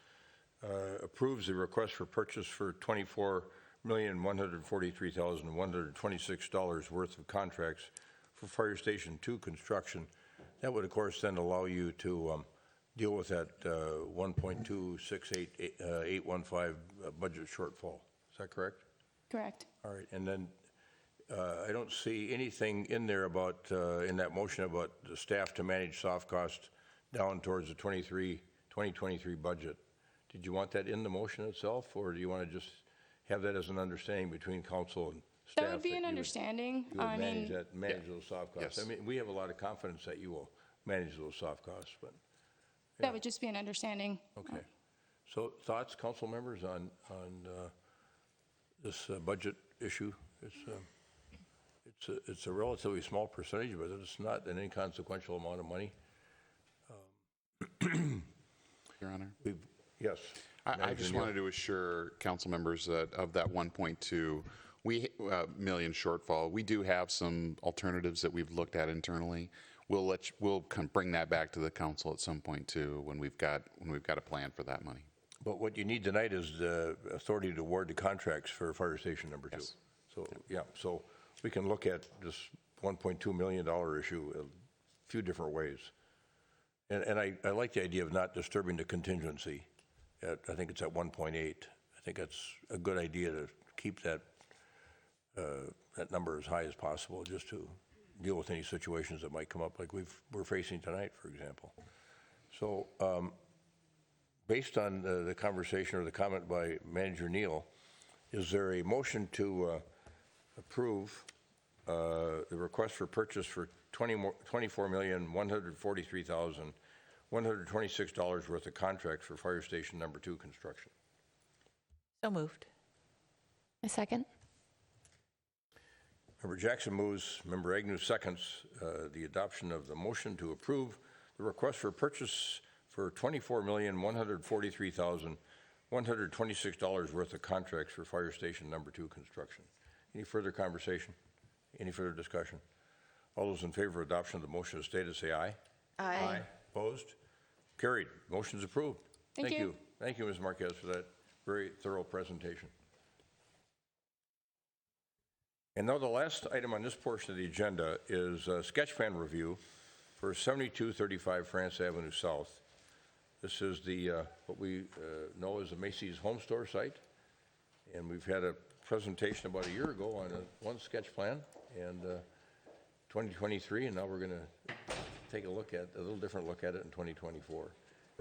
approves the request for purchase for $24,143,126 worth of contracts for Fire Station 2 construction. That would, of course, then allow you to deal with that 1.268815 budget shortfall. Is that correct? Correct. All right, and then I don't see anything in there about, in that motion about the staff to manage soft cost down towards the 2023 budget. Did you want that in the motion itself, or do you want to just have that as an understanding between council and staff? That would be an you would- understanding. You would I manage mean, that, manage those soft costs. Yes. I mean, we have a lot of confidence that you will manage those soft costs, but, that would just be an understanding. okay. So thoughts, council members, on this budget issue? It's a relatively small percentage, but it's not an inconsequential amount of money. Your Honor. Yes. I just wanted to assure council members that of that 1.2 million shortfall, we do have some alternatives that we've looked at internally. We'll bring that back to the council at some point too, when we've got a plan for that money. But what you need tonight is the authority to award the contracts for fire station number 2. Yes. So, yeah, so we can look at this $1.2 million issue a few different ways. And I like the idea of not disturbing the contingency. I think it's at 1.8. I think that's a good idea to keep that number as high as possible, just to deal with any situations that might come up like we're facing tonight, for example. So based on the conversation or the comment by Manager Neal, is there a motion to approve the request for purchase for $24,143,126 worth of contracts for fire station number 2 construction? So moved. A second. Member Jackson moves, Member Agnew seconds the adoption of the motion to approve the request for purchase for $24,143,126 worth of contracts for fire station number 2 construction. Any further conversation? Any further discussion? All those in favor of adoption of the motion as stated, say aye. Aye. Opposed? Carried. Motion's approved. Thank you. Thank you, Ms. Marquez, for that very thorough presentation. And now the last item on this portion of the agenda is a sketch plan review for 7235 France Avenue South. This is the what we know as the Macy's Home Store site, and we've had a presentation about a year ago on one sketch plan, and 2023, and now we're going to take a little different look at it in 2024.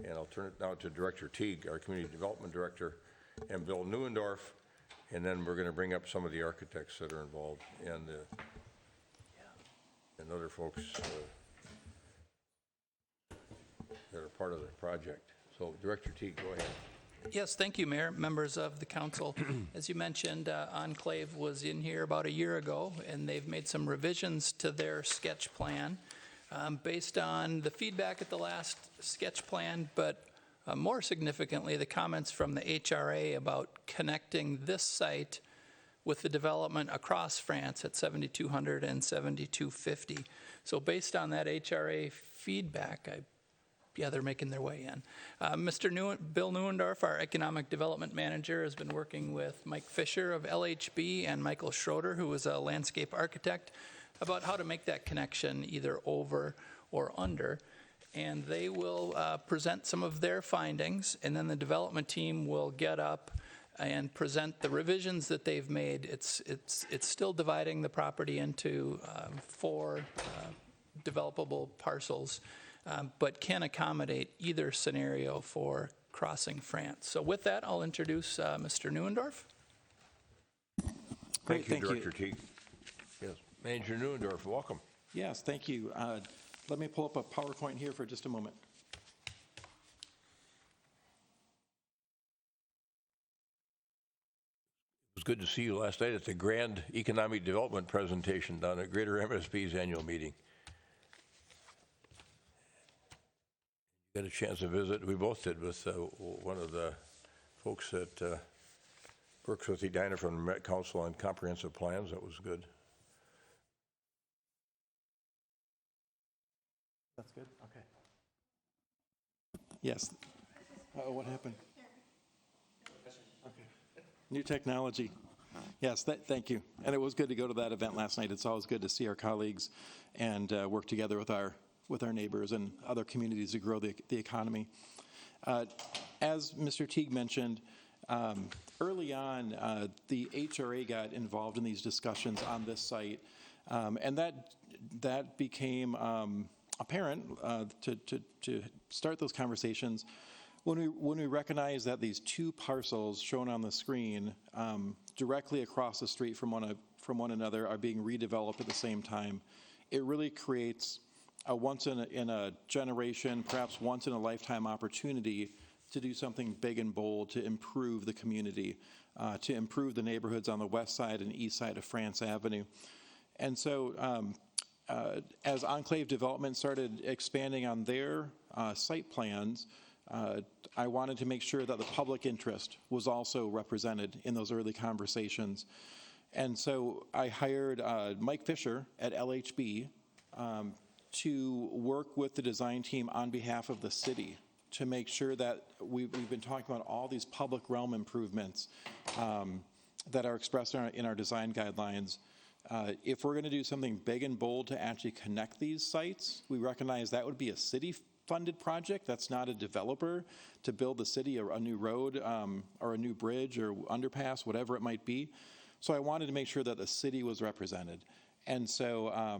And I'll turn it now to Director Teague, our Community Development Director, and Bill Neuendorf, and then we're going to bring up some of the architects that are involved and other folks that are part of the project. So Director Teague, go ahead. Yes, thank you, Mayor, members of the council. As you mentioned, Enclave was in here about a year ago, and they've made some revisions to their sketch plan based on the feedback at the last sketch plan, but more significantly, the comments from the HRA about connecting this site with the development across France at 7200 and 7250. So based on that HRA feedback, they're making their way in. Bill Neuendorf, our Economic Development Manager, has been working with Mike Fisher of LHB and Michael Schroeder, who is a landscape architect, about how to make that connection either over or under. And they will present some of their findings, and then the development team will get up and present the revisions that they've made. It's still dividing the property into 4 developable parcels, but can accommodate either scenario for crossing France. So with that, I'll introduce Mr. Neuendorf. Thank you, Great, Director Teague. Yes, Manager Neuendorf, welcome. Yes, thank you. Let me pull up a PowerPoint here for just a moment. It was good to see you last night at the Grand Economic Development presentation down at Greater MSP's annual meeting. You got a chance to visit. We both did with one of the folks that works with Edina from the Met Council on Comprehensive Plans. That was good. That's good? Okay. Yes. Uh-oh, what happened? Okay. New technology. Yes, thank you. And it was good to go to that event last night. It's always good to see our colleagues and work together with our neighbors and other communities to grow the economy. As Mr. Teague mentioned, early on, the HRA got involved in these discussions on this site, and that became apparent to start those conversations when we recognize that these two parcels shown on the screen directly across the street from one another are being redeveloped at the same time. It really creates a once in a generation, perhaps once in a lifetime opportunity to do something big and bold to improve the community, to improve the neighborhoods on the west side and east side of France Avenue. And so as Enclave Development started expanding on their site plans, I wanted to make sure that the public interest was also represented in those early conversations. And so I hired Mike Fisher at LHB to work with the design team on behalf of the city to make sure that we've been talking about all these public realm improvements that are expressed in our design guidelines. If we're going to do something big and bold to actually connect these sites, we recognize that would be a city-funded project. That's not a developer to build the city a new road or a new bridge or underpass, whatever it might be. So I wanted to make sure that the city was represented. And so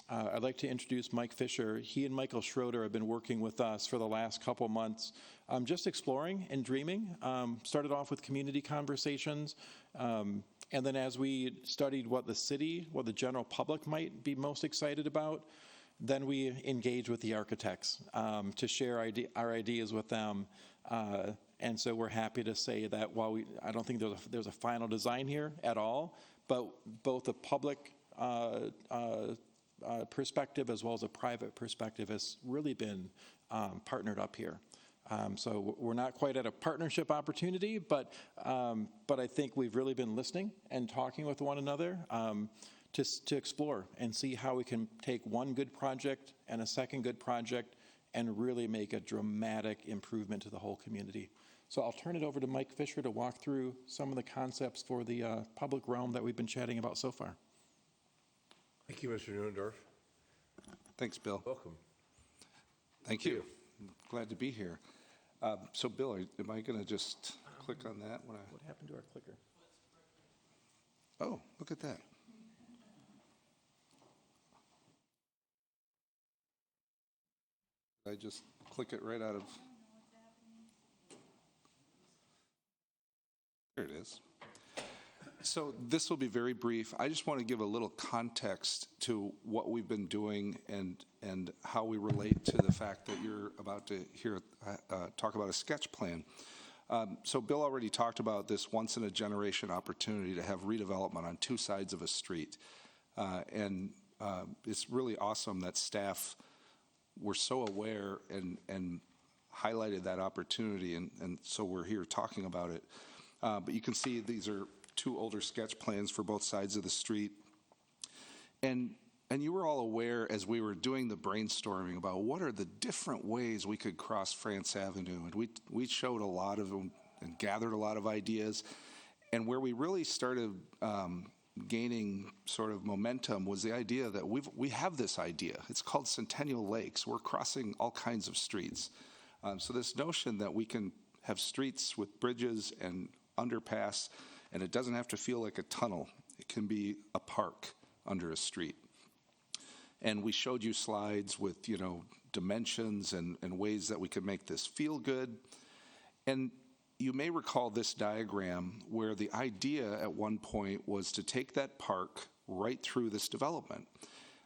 I'd like to introduce Mike Fisher. He and Michael Schroeder have been working with us for the last couple months, just exploring and dreaming. Started off with community conversations. And then as we studied what the city, what the general public might be most excited about, then we engaged with the architects to share our ideas with them. And so we're happy to say that while I don't think there's a final design here at all, but both the public perspective as well as a private perspective has really been partnered up here. So we're not quite at a partnership opportunity, but I think we've really been listening and talking with one another to explore and see how we can take one good project and a second good project and really make a dramatic improvement to the whole community. So I'll turn it over to Mike Fisher to walk through some of the concepts for the public realm that we've been chatting about so far. Thank you, Mr. Neuendorf. Thanks, Bill. Welcome. Thank you. Glad to be here. So, Bill, am I going to just click on that? What happened to our clicker? Oh, look at that. I just click it right out of... There it is. So this will be very brief. I just want to give a little context to what we've been doing and how we relate to the fact that you're about to hear talk about a sketch plan. So Bill already talked about this once-in-a-generation opportunity to have redevelopment on two sides of a street. And it's really awesome that staff were so aware and highlighted that opportunity, and so we're here talking about it. But you can see these are two older sketch plans for both sides of the street. And you were all aware as we were doing the brainstorming about what are the different ways we could cross France Avenue. And we showed a lot of them and gathered a lot of ideas. And where we really started gaining sort of momentum was the idea that we have this idea. It's called Centennial Lakes. We're crossing all kinds of streets. So this notion that we can have streets with bridges and underpass, and it doesn't have to feel like a tunnel. It can be a park under a street. And we showed you slides with, dimensions and ways that we could make this feel good. And you may recall this diagram where the idea at one point was to take that park right through this development.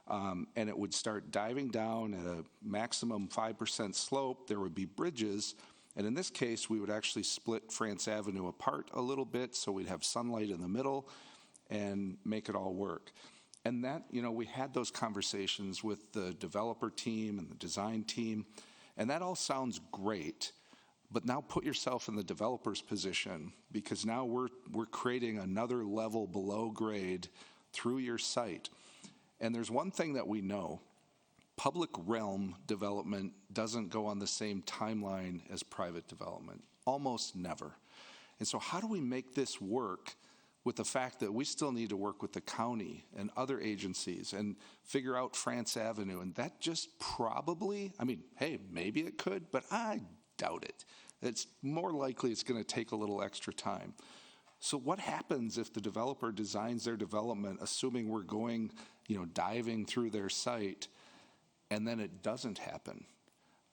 And it would start diving down at a maximum 5% slope. There would be bridges. And in this case, we would actually split France Avenue apart a little bit so we'd have sunlight in the middle and make it all work. And that, we had those conversations with the developer team and the design team, and that all sounds great. But now put yourself in the developer's position, because now we're creating another level below grade through your site. And there's one thing that we know. Public realm development doesn't go on the same timeline as private development, almost never. And so how do we make this work with the fact that we still need to work with the county and other agencies and figure out France Avenue? And that just probably, hey, maybe it could, but I doubt it. It's more likely it's going to take a little extra time. So what happens if the developer designs their development assuming we're going, diving through their site, and then it doesn't happen.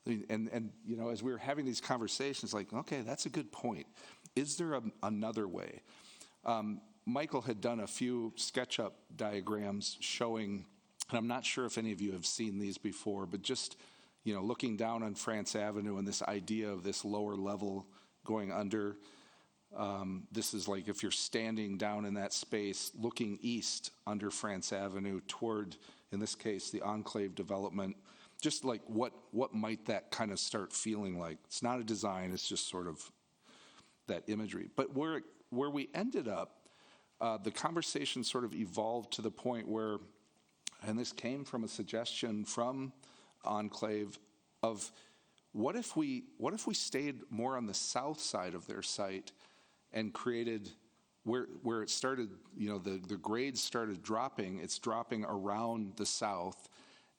And you know, as we were having these conversations, like, okay, that's a good point. Is there another way? Michael had done a few SketchUp diagrams showing, and I'm not sure if any of you have seen these before, but just, you know, looking down on France Avenue and this idea of this lower level going under. This is like if you're standing down in that space, looking east under France Avenue toward, in this case, the Enclave development. Just like what might that kind of start feeling like? It's not a design, it's just sort of that imagery. But where we ended up, the conversation sort of evolved to the point where, and this came from a suggestion from Enclave of, what if we stayed more on the south side of their site and created where it started, you know, the grades started dropping, it's dropping around the south,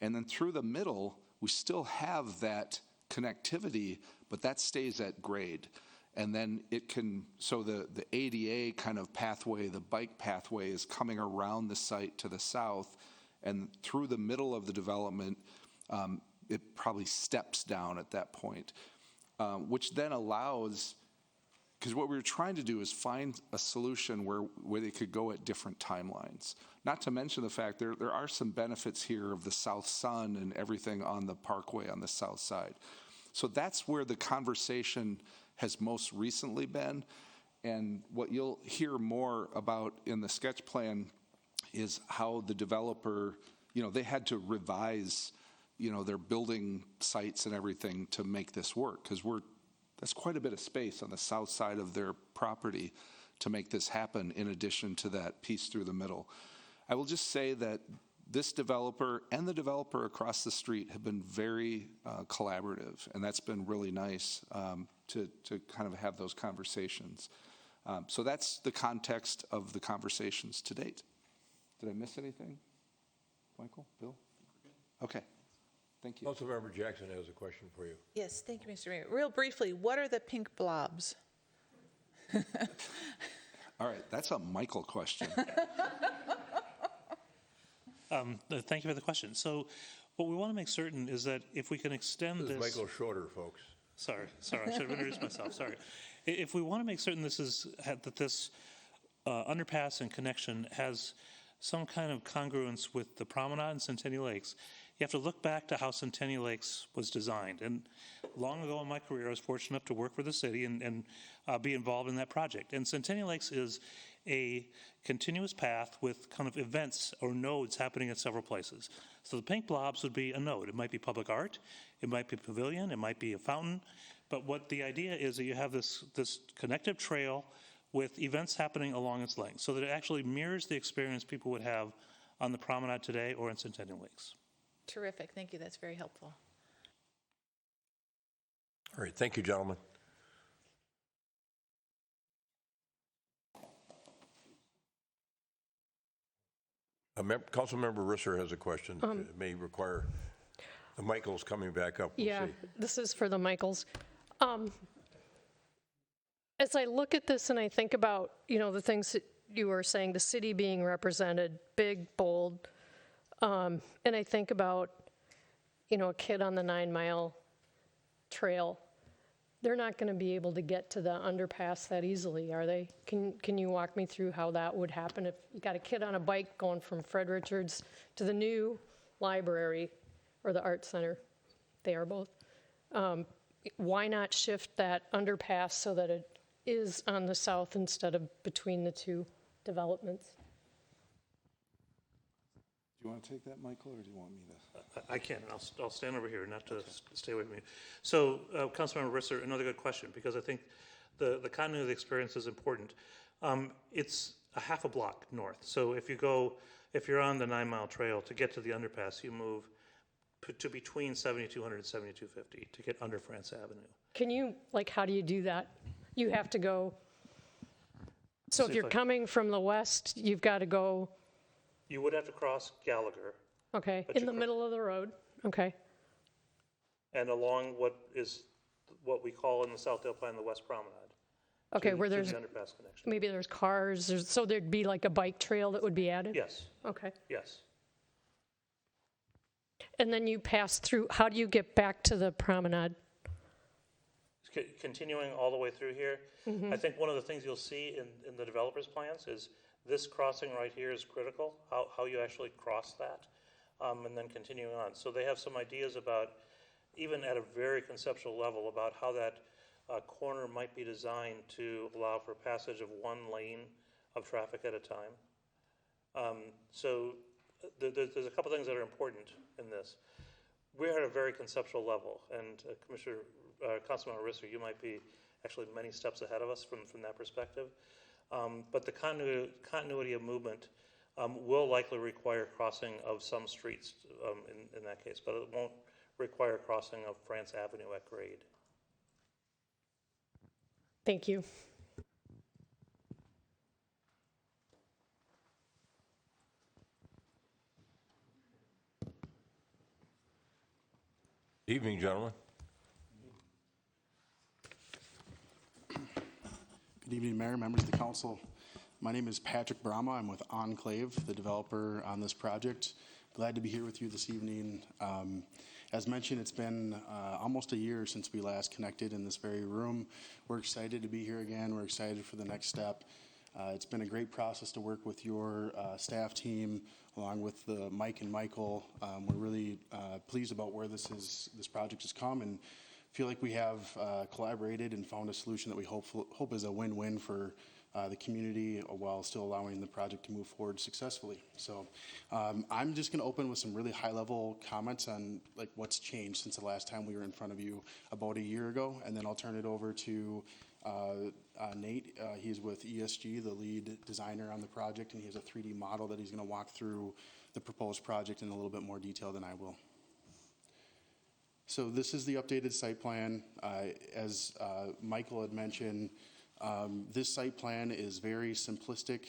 and then through the middle, we still have that connectivity, but that stays at grade. And then it can, so the ADA kind of pathway, the bike pathway is coming around the site to the south, and through the middle of the development, it probably steps down at that point, which then allows, because what we were trying to do is find a solution where they could go at different timelines. Not to mention the fact there are some benefits here of the south sun and everything on the parkway on the south side. So that's where the conversation has most recently been. And what you'll hear more about in the sketch plan is how the developer, you know, they had to revise, you know, their building sites and everything to make this work, because that's quite a bit of space on the south side of their property to make this happen, in addition to that piece through the middle. I will just say that this developer and the developer across the street have been very collaborative, and that's been really nice to kind of have those conversations. So that's the context of the conversations to date. Did I miss anything? Michael, Bill? Okay, thank you. Councilmember Jackson has a question for you. Yes, thank you, Mr. Mayor. Real briefly, what are the pink blobs? All right, that's a Michael question. Thank you for the question. So what we want to make certain is that if we can extend this... This is Michael Schroeder, folks. Sorry, I should have introduced myself, sorry. If we want to make certain that this underpass and connection has some kind of congruence with the promenade in Centennial Lakes, you have to look back to how Centennial Lakes was designed. And long ago in my career, I was fortunate enough to work for the city and be involved in that project. And Centennial Lakes is a continuous path with kind of events or nodes happening at several places. So the pink blobs would be a node. It might be public art, it might be a pavilion, it might be a fountain. But what the idea is that you have this connective trail with events happening along its length, so that it actually mirrors the experience people would have on the promenade today or in Centennial Lakes. Terrific, thank you, that's very helpful. All right, thank you, gentlemen. Councilmember Risser has a question. It may require the Michaels coming back up. We'll Yeah, see. this is for the Michaels. As I look at this and I think about, you know, the things that you were saying, the city being represented, big, bold, and I think about, you know, a kid on the 9 Mile trail, they're not going to be able to get to the underpass that easily, are they? Can you walk me through how that would happen if you got a kid on a bike going from Fred Richards to the new library or the art center? They are both. Why not shift that underpass so that it is on the south instead of between the two developments? Do you want to take that, Michael, or do you want me to? I can. I'll stand over here, not to stay away from you. So, Councilmember Risser, another good question, because I think the continuity of the experience is important. It's a half a block north. So if you're on the 9 Mile Trail, to get to the underpass, you move to between 7200 and 7250 to get under France Avenue. Can you, like, how do you do that? You have to go, so if you're coming from the west, you've got to go... You would have to cross Gallagher. Okay, in the middle of the road, okay. And along what we call in the Southdale Plan the West Promenade. Okay, where there's, the underpass connection. maybe there's cars, so there'd be like a bike trail that would be added? Yes. Okay. Yes. and then you pass through, how do you get back to the promenade? Continuing all the way through here, I think one of the things you'll see in the developer's plans is this crossing right here is critical, how you actually cross that, and then continuing on. So they have some ideas about, even at a very conceptual level, about how that corner might be designed to allow for passage of one lane of traffic at a time. So there's a couple things that are important in this. We're at a very conceptual level, and Councilman Risser, you might be actually many steps ahead of us from that perspective. But the continuity of movement will likely require crossing of some streets in that case, but it won't require crossing of France Avenue at grade. Thank you. Evening, gentlemen. Good evening, Mayor, members of the council. My name is Patrick Brahma. I'm with Enclave, the developer on this project. Glad to be here with you this evening. As mentioned, it's been almost a year since we last connected in this very room. We're excited to be here again. We're excited for the next step. It's been a great process to work with your staff team, along with Mike and Michael. We're really pleased about where this project has come, and feel like we have collaborated and found a solution that we hope is a win-win for the community while still allowing the project to move forward successfully. So I'm just going to open with some really high-level comments on like what's changed since the last time we were in front of you about a year ago, and then I'll turn it over to Nate. He's with ESG, the lead designer on the project, and he has a 3D model that he's going to walk through the proposed project in a little bit more detail than I will. So this is the updated site plan. As Michael had mentioned, this site plan is very simplistic,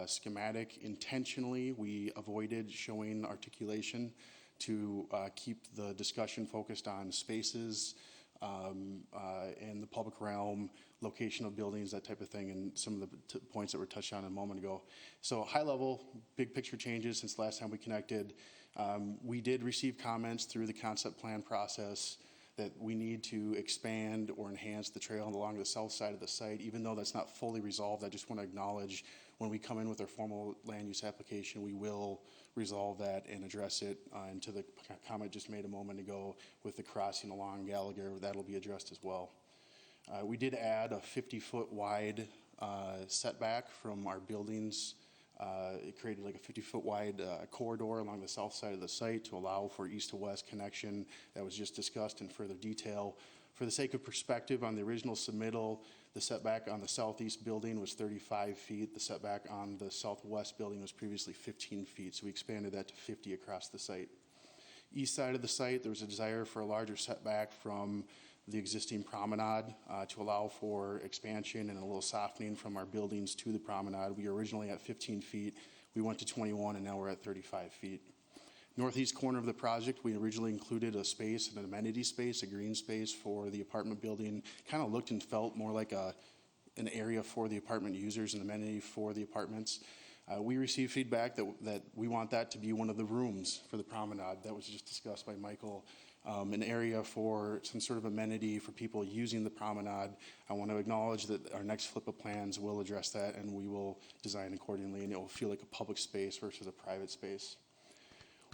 schematic. Intentionally, we avoided showing articulation to keep the discussion focused on spaces and the public realm, location of buildings, that type of thing, and some of the points that were touched on a moment ago. So high level, big picture changes since last time we connected. We did receive comments through the concept plan process that we need to expand or enhance the trail along the south side of the site. Even though that's not fully resolved, I just want to acknowledge when we come in with our formal land use application, we will resolve that and address it. And to the comment just made a moment ago with the crossing along Gallagher, that'll be addressed as well. We did add a 50-foot wide setback from our buildings. It created like a 50-foot wide corridor along the south side of the site to allow for east to west connection that was just discussed in further detail. For the sake of perspective, on the original submittal, the setback on the southeast building was 35 feet. The setback on the southwest building was previously 15 feet, so we expanded that to 50 across the site. East side of the site, there was a desire for a larger setback from the existing promenade to allow for expansion and a little softening from our buildings to the promenade. We were originally at 15 feet. We went to 21, and now we're at 35 feet. Northeast corner of the project, we originally included a space, an amenity space, a green space for the apartment building. Kind of looked and felt more like an area for the apartment users, an amenity for the apartments. We received feedback that we want that to be one of the rooms for the promenade. That was just discussed by Michael. An area for some sort of amenity for people using the promenade. I want to acknowledge that our next flip of plans will address that, and we will design accordingly, and it will feel like a public space versus a private space.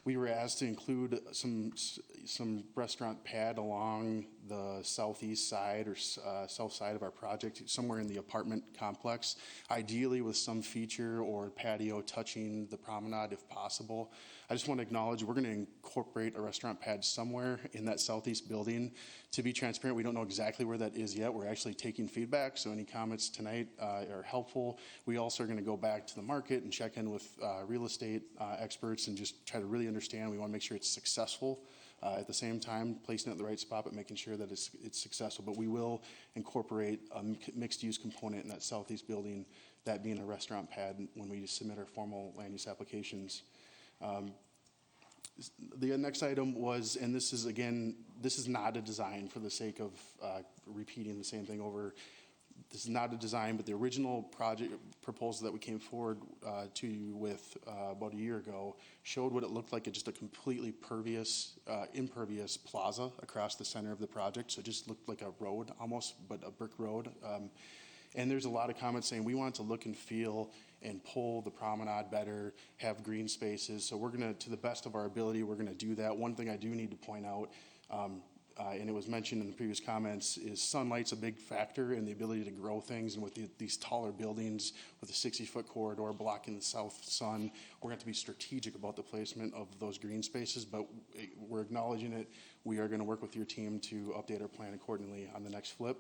We were asked to include some restaurant pad along the southeast side or south side of our project, somewhere in the apartment complex, ideally with some feature or patio touching the promenade if possible. I just want to acknowledge we're going to incorporate a restaurant pad somewhere in that southeast building. To be transparent, we don't know exactly where that is yet. We're actually taking feedback, so any comments tonight are helpful. We also are going to go back to the market and check in with real estate experts and just try to really understand. We want to make sure it's successful. At the same time, placing it in the right spot, but making sure that it's successful. But we will incorporate a mixed-use component in that southeast building, that being a restaurant pad, when we submit our formal land use applications. The next item was, and this is again, this is not a design for the sake of repeating the same thing over. this is not a design, but the original project proposal that we came forward to you with about a year ago showed what it looked like, just a completely impervious plaza across the center of the project. So it just looked like a road almost, but a brick road. And there's a lot of comments saying we want to look and feel and pull the promenade better, have green spaces. So we're going to the best of our ability, we're going to do that. One thing I do need to point out, and it was mentioned in the previous comments, is sunlight's a big factor in the ability to grow things. And with these taller buildings with a 60-foot corridor blocking the south sun, we're going to have to be strategic about the placement of those green spaces, but we're acknowledging it. We are going to work with your team to update our plan accordingly on the next flip.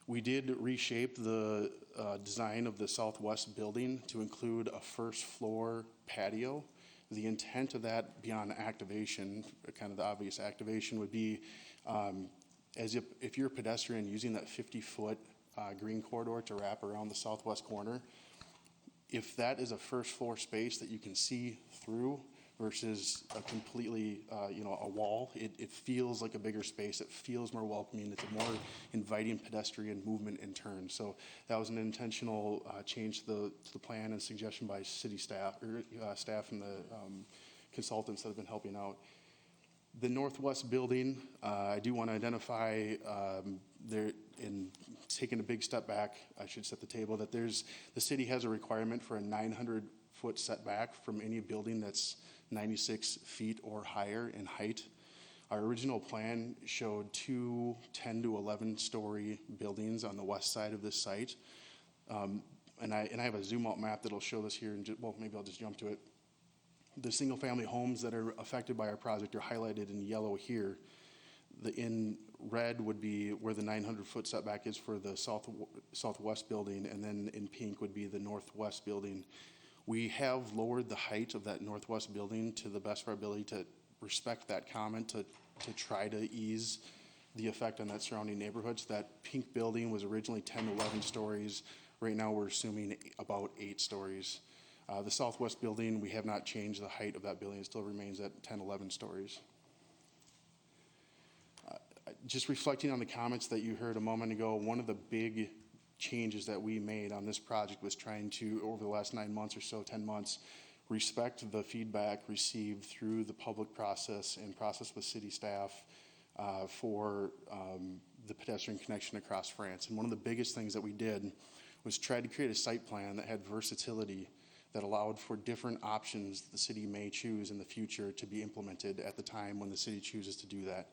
We did reshape the design of the southwest building to include a first floor patio. The intent of that beyond activation, kind of the obvious activation, would be as if you're a pedestrian using that 50-foot green corridor to wrap around the southwest corner, if that is a first floor space that you can see through versus a completely, a wall, it feels like a bigger space. It feels more welcoming. It's a more inviting pedestrian movement and turn. So that was an intentional change to the plan and suggestion by city staff or staff and the consultants that have been helping out. The northwest building, I do want to identify there in taking a big step back. I should set the table that the city has a requirement for a 900-foot setback from any building that's 96 feet or higher in height. Our original plan showed two 10 to 11-story buildings on the west side of this site. And I have a zoom out map that'll show this here. Well, maybe I'll just jump to it. The single-family homes that are affected by our project are highlighted in yellow here. In red would be where the 900-foot setback is for the southwest building, and then in pink would be the northwest building. We have lowered the height of that northwest building to the best of our ability to respect that comment, to try to ease the effect on that surrounding neighborhoods. That pink building was originally 10 to 11 stories. Right now we're assuming about 8 stories. The southwest building, we have not changed the height of that building. It still remains at 10, 11 stories. Just reflecting on the comments that you heard a moment ago, one of the big changes that we made on this project was trying to, over the last 9 months or so, 10 months, respect the feedback received through the public process and process with city staff for the pedestrian connection across France. And one of the biggest things that we did was try to create a site plan that had versatility, that allowed for different options the city may choose in the future to be implemented at the time when the city chooses to do that.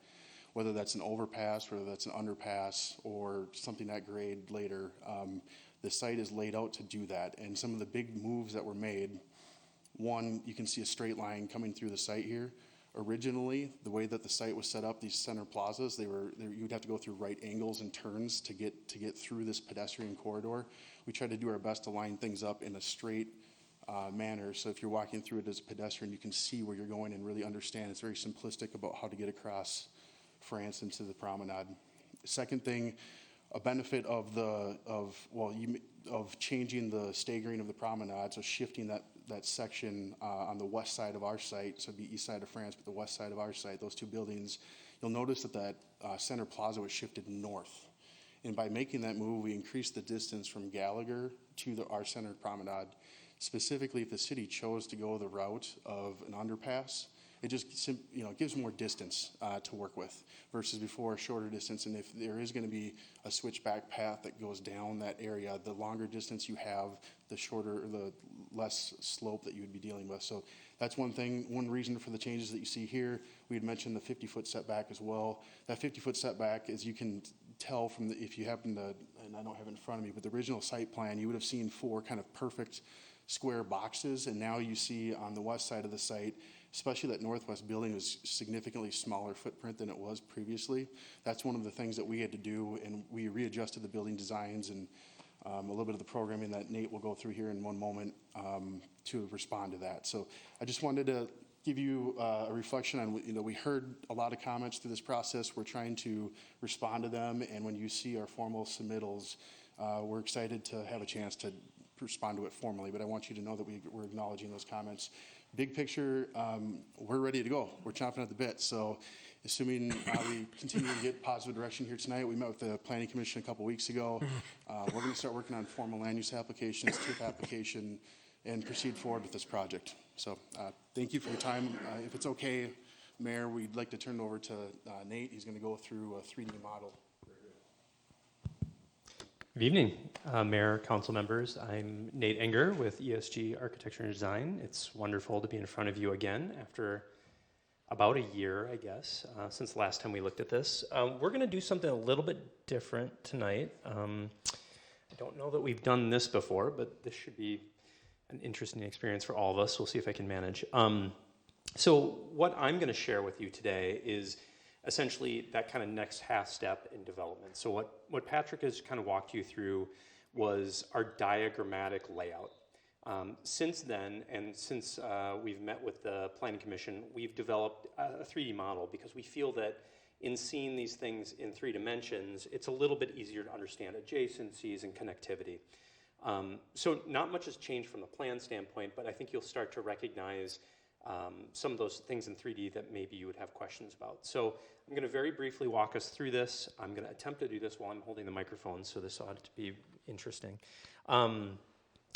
Whether that's an overpass, whether that's an underpass, or something that grade later, the site is laid out to do that. And some of the big moves that were made, one, you can see a straight line coming through the site here. Originally, the way that the site was set up, these center plazas, you'd have to go through right angles and turns to get through this pedestrian corridor. We tried to do our best to line things up in a straight manner, so if you're walking through it as a pedestrian, you can see where you're going and really understand. It's very simplistic about how to get across France into the promenade. Second thing, a benefit of changing the staggering of the promenade, so shifting that section on the west side of our site, so it'd be east side of France, but the west side of our site, those two buildings, you'll notice that center plaza was shifted north. And by making that move, we increased the distance from Gallagher to our center promenade. Specifically, if the city chose to go the route of an underpass, it just gives more distance to work with versus before a shorter distance. And if there is going to be a switchback path that goes down that area, the longer distance you have, the less slope that you would be dealing with. So that's one thing, one reason for the changes that you see here. We had mentioned the 50-foot setback as well. That 50-foot setback, as you can tell from if you happen to, and I don't have it in front of me, but the original site plan, you would have seen 4 kind of perfect square boxes, and now you see on the west side of the site, especially that northwest building, was significantly smaller footprint than it was previously. That's one of the things that we had to do, and we readjusted the building designs and a little bit of the programming that Nate will go through here in one moment to respond to that. So I just wanted to give you a reflection on, we heard a lot of comments through this process. We're trying to respond to them, and when you see our formal submittals, we're excited to have a chance to respond to it formally, but I want you to know that we're acknowledging those comments. Big picture, we're ready to go. We're chomping at the bit. So Assuming we continue to get positive direction here tonight, we met with the Planning Commission a couple weeks ago. We're going to start working on formal land use applications, TIF application, and proceed forward with this project. So thank you for your time. If it's okay, Mayor, we'd like to turn it over to Nate. He's going to go through a 3D model. Good evening, Mayor, council members. I'm Nate Enger with ESG Architecture and Design. It's wonderful to be in front of you again after about a year, I guess, since the last time we looked at this. We're going to do something a little bit different tonight. I don't know that we've done this before, but this should be an interesting experience for all of us. We'll see if I can manage. So what I'm going to share with you today is essentially that kind of next half step in development. So what Patrick has kind of walked you through was our diagrammatic layout. Since then, and since we've met with the Planning Commission, we've developed a 3D model because we feel that in seeing these things in 3 dimensions, it's a little bit easier to understand adjacencies and connectivity. So not much has changed from the plan standpoint, but I think you'll start to recognize some of those things in 3D that maybe you would have questions about. So I'm going to very briefly walk us through this. I'm going to attempt to do this while I'm holding the microphone, so this ought to be interesting.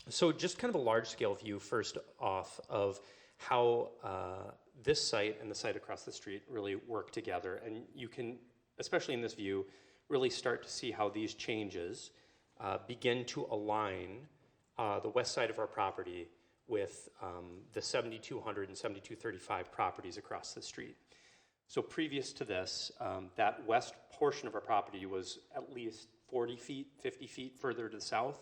So just kind of a large scale view first off of how this site and the site across the street really work together. And you can, especially in this view, really start to see how these changes begin to align the west side of our property with the 7,200 and 7,235 properties across the street. So previous to this, that west portion of our property was at least 40 feet, 50 feet further to the south.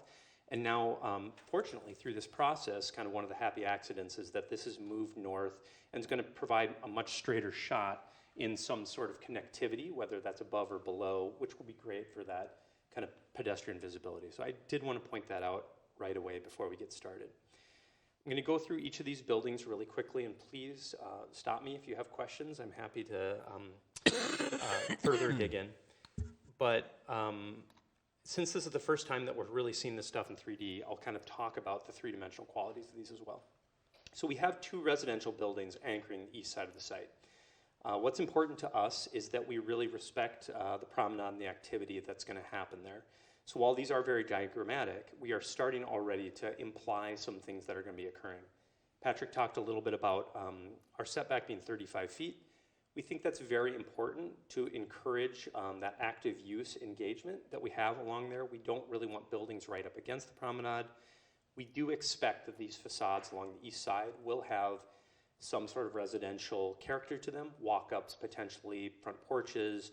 And now, fortunately, through this process, kind of one of the happy accidents is that this has moved north and is going to provide a much straighter shot in some sort of connectivity, whether that's above or below, which will be great for that kind of pedestrian visibility. So I did want to point that out right away before we get started. I'm going to go through each of these buildings really quickly, and please stop me if you have questions. I'm happy to further dig in. But since this is the first time that we're really seeing this stuff in 3D, I'll kind of talk about the three-dimensional qualities of these as well. So we have 2 residential buildings anchoring the east side of the site. What's important to us is that we really respect the promenade and the activity that's going to happen there. So while these are very diagrammatic, we are starting already to imply some things that are going to be occurring. Patrick talked a little bit about our setback being 35 feet. We think that's very important to encourage that active use engagement that we have along there. We don't really want buildings right up against the promenade. We do expect that these facades along the east side will have some sort of residential character to them, walk-ups potentially, front porches,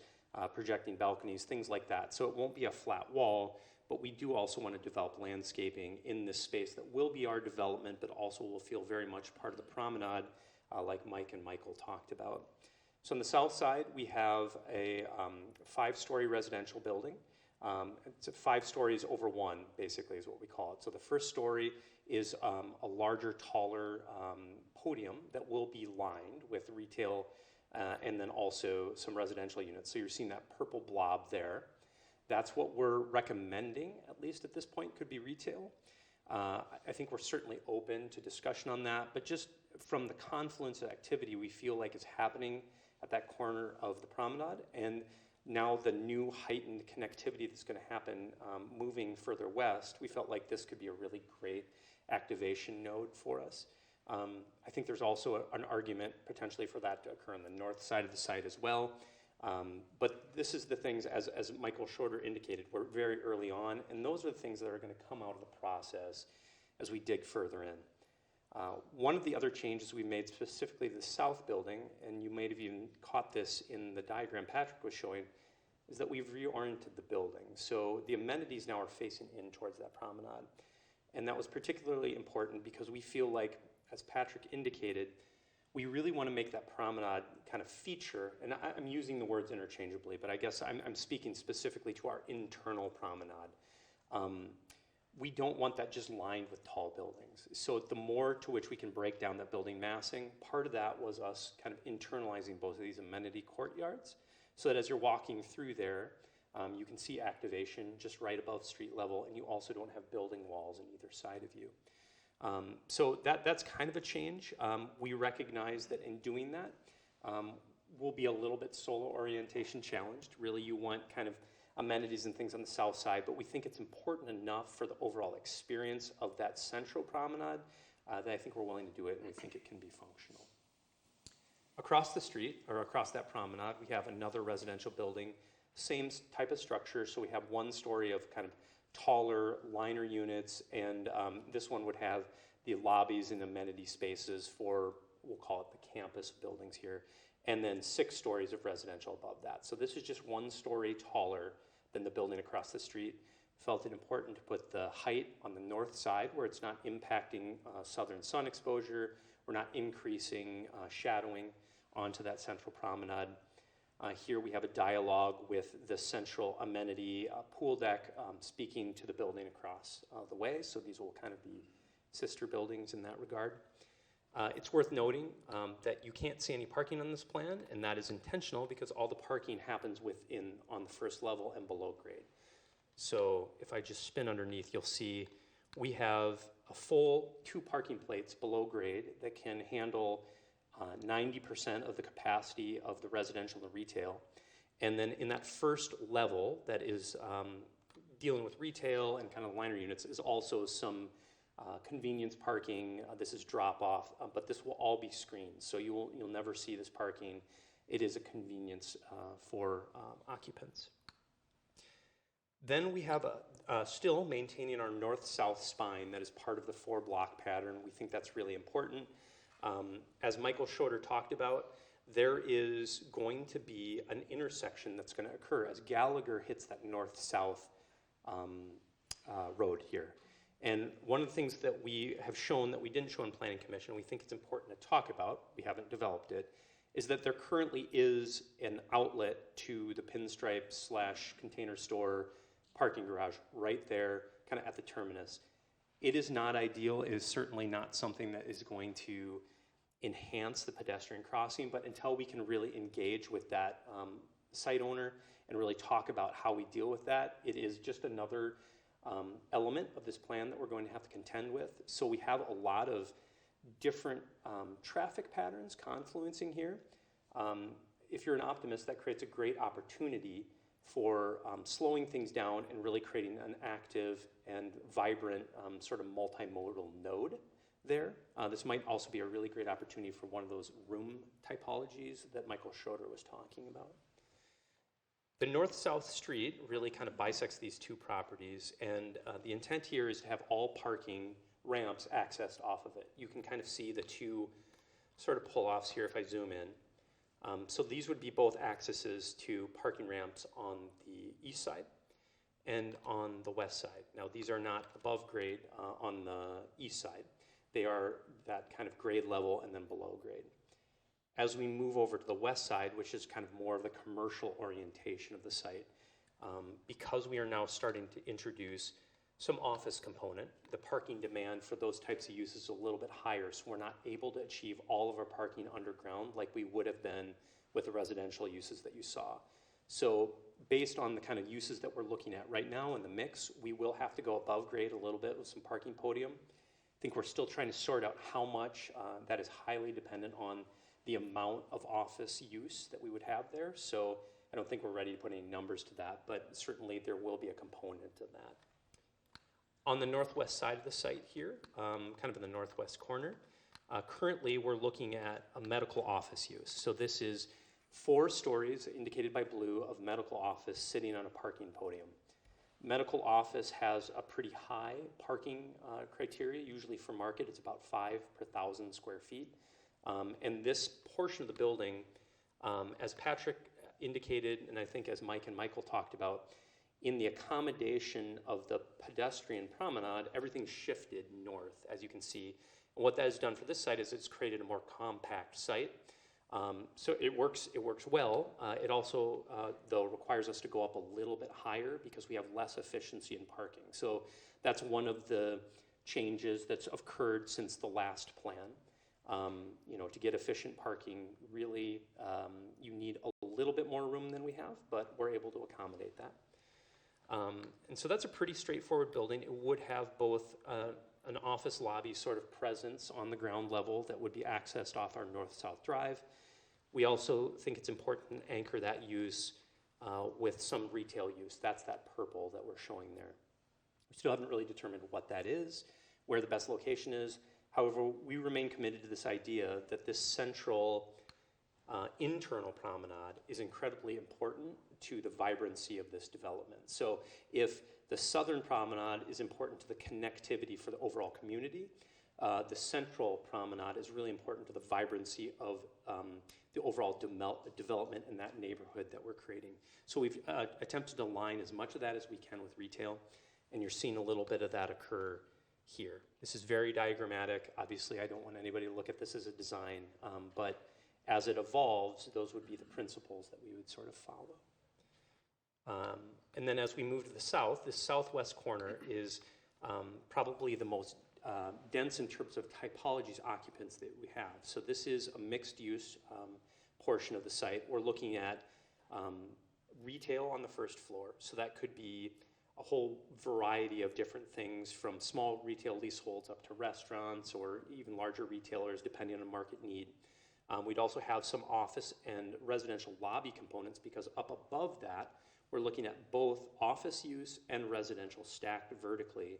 projecting balconies, things like that. So it won't be a flat wall, but we do also want to develop landscaping in this space that will be our development, but also will feel very much part of the promenade, like Mike and Michael talked about. So on the south side, we have a 5-story residential building. It's 5 stories over 1, basically, is what we call it. So the first story is a larger, taller podium that will be lined with retail and then also some residential units. So you're seeing that purple blob there. That's what we're recommending, at least at this point, could be retail. I think we're certainly open to discussion on that, but just from the confluence of activity we feel like is happening at that corner of the promenade, and now the new heightened connectivity that's going to happen moving further west, we felt like this could be a really great activation node for us. I think there's also an argument potentially for that to occur on the north side of the site as well. But this is the things, as Michael Schroeder indicated, we're very early on, and those are the things that are going to come out of the process as we dig further in. One of the other changes we made specifically to the south building, and you might have even caught this in the diagram Patrick was showing, is that we've reoriented the building. So the amenities now are facing in towards that promenade. And that was particularly important because we feel like, as Patrick indicated, we really want to make that promenade kind of feature, and I'm using the words interchangeably, but I guess I'm speaking specifically to our internal promenade. We don't want that just lined with tall buildings. So the more to which we can break down that building massing, part of that was us kind of internalizing both of these amenity courtyards, so that as you're walking through there, you can see activation just right above street level, and you also don't have building walls on either side of you. So that's kind of a change. We recognize that in doing that, will be a little bit solo orientation challenged. Really, you want kind of amenities and things on the south side, but we think it's important enough for the overall experience of that central promenade that I think we're willing to do it, and we think it can be functional. Across the street, or across that promenade, we have another residential building, same type of structure, so we have one story of kind of taller liner units, and this one would have the lobbies and amenity spaces for, we'll call it the campus buildings here, and then 6 stories of residential above that. So this is just 1 story taller than the building across the street. Felt it important to put the height on the north side where it's not impacting southern sun exposure. We're not increasing shadowing onto that central promenade. Here we have a dialogue with the central amenity pool deck speaking to the building across the way. So these will kind of be sister buildings in that regard. It's worth noting that you can't see any parking on this plan, and that is intentional because all the parking happens within on the first level and below grade. So if I just spin underneath, you'll see we have a full 2 parking plates below grade that can handle 90% of the capacity of the residential and retail. And then in that first level that is dealing with retail and kind of liner units is also some convenience parking. This is drop off, but this will all be screened. So you'll never see this parking. It is a convenience for occupants. Then we have still maintaining our north-south spine that is part of the 4-block pattern. We think that's really important. As Michael Schroeder talked about, there is going to be an intersection that's going to occur as Gallagher hits that north-south road here. And one of the things that we have shown that we didn't show in Planning Commission, we think it's important to talk about, we haven't developed it, is that there currently is an outlet to the pinstripe/container store parking garage right there, kind of at the terminus. It is not ideal. It is certainly not something that is going to enhance the pedestrian crossing, but until we can really engage with that site owner and really talk about how we deal with that, it is just another element of this plan that we're going to have to contend with. So we have a lot of different traffic patterns confluencing here. If you're an optimist, that creates a great opportunity for slowing things down and really creating an active and vibrant sort of multimodal node there. This might also be a really great opportunity for one of those room typologies that Michael Schroeder was talking about. The north-south street really kind of bisects these 2 properties, and the intent here is to have all parking ramps accessed off of it. You can kind of see the 2 sort of pull-offs here if I zoom in. So these would be both accesses to parking ramps on the east side and on the west side. Now these are not above grade on the east side. They are that kind of grade level and then below grade. As we move over to the west side, which is kind of more of the commercial orientation of the site, because we are now starting to introduce some office component, the parking demand for those types of uses is a little bit higher, so we're not able to achieve all of our parking underground like we would have been with the residential uses that you saw. So based on the kind of uses that we're looking at right now in the mix, we will have to go above grade a little bit with some parking podium. I think we're still trying to sort out how much that is highly dependent on the amount of office use that we would have there. So I don't think we're ready to put any numbers to that, but certainly there will be a component of that. On the northwest side of the site here, kind of in the northwest corner, currently we're looking at a medical office use. So this is 4 stories indicated by blue of medical office sitting on a parking podium. Medical office has a pretty high parking criteria. Usually for market, it's about 5 per 1,000 square feet. And this portion of the building, as Patrick indicated, and I think as Mike and Michael talked about, in the accommodation of the pedestrian promenade, everything's shifted north, as you can see. And what that has done for this site is it's created a more compact site. So it works well. It also, though, requires us to go up a little bit higher because we have less efficiency in parking. So that's one of the changes that's occurred since the last plan. To get efficient parking, really, you need a little bit more room than we have, but we're able to accommodate that. And so that's a pretty straightforward building. It would have both an office lobby sort of presence on the ground level that would be accessed off our north-south drive. We also think it's important to anchor that use with some retail use. That's that purple that we're showing there. We still haven't really determined what that is, where the best location is. However, we remain committed to this idea that this central internal promenade is incredibly important to the vibrancy of this development. So if the southern promenade is important to the connectivity for the overall community, the central promenade is really important to the vibrancy of the overall development in that neighborhood that we're creating. So we've attempted to align as much of that as we can with retail, and you're seeing a little bit of that occur here. This is very diagrammatic. Obviously, I don't want anybody to look at this as a design, but as it evolves, those would be the principles that we would sort of follow. And then as we move to the south, this southwest corner is probably the most dense in terms of typologies, occupants that we have. So this is a mixed use portion of the site. We're looking at retail on the first floor. So that could be a whole variety of different things, from small retail leaseholds up to restaurants or even larger retailers depending on market need. We'd also have some office and residential lobby components, because up above that, we're looking at both office use and residential stacked vertically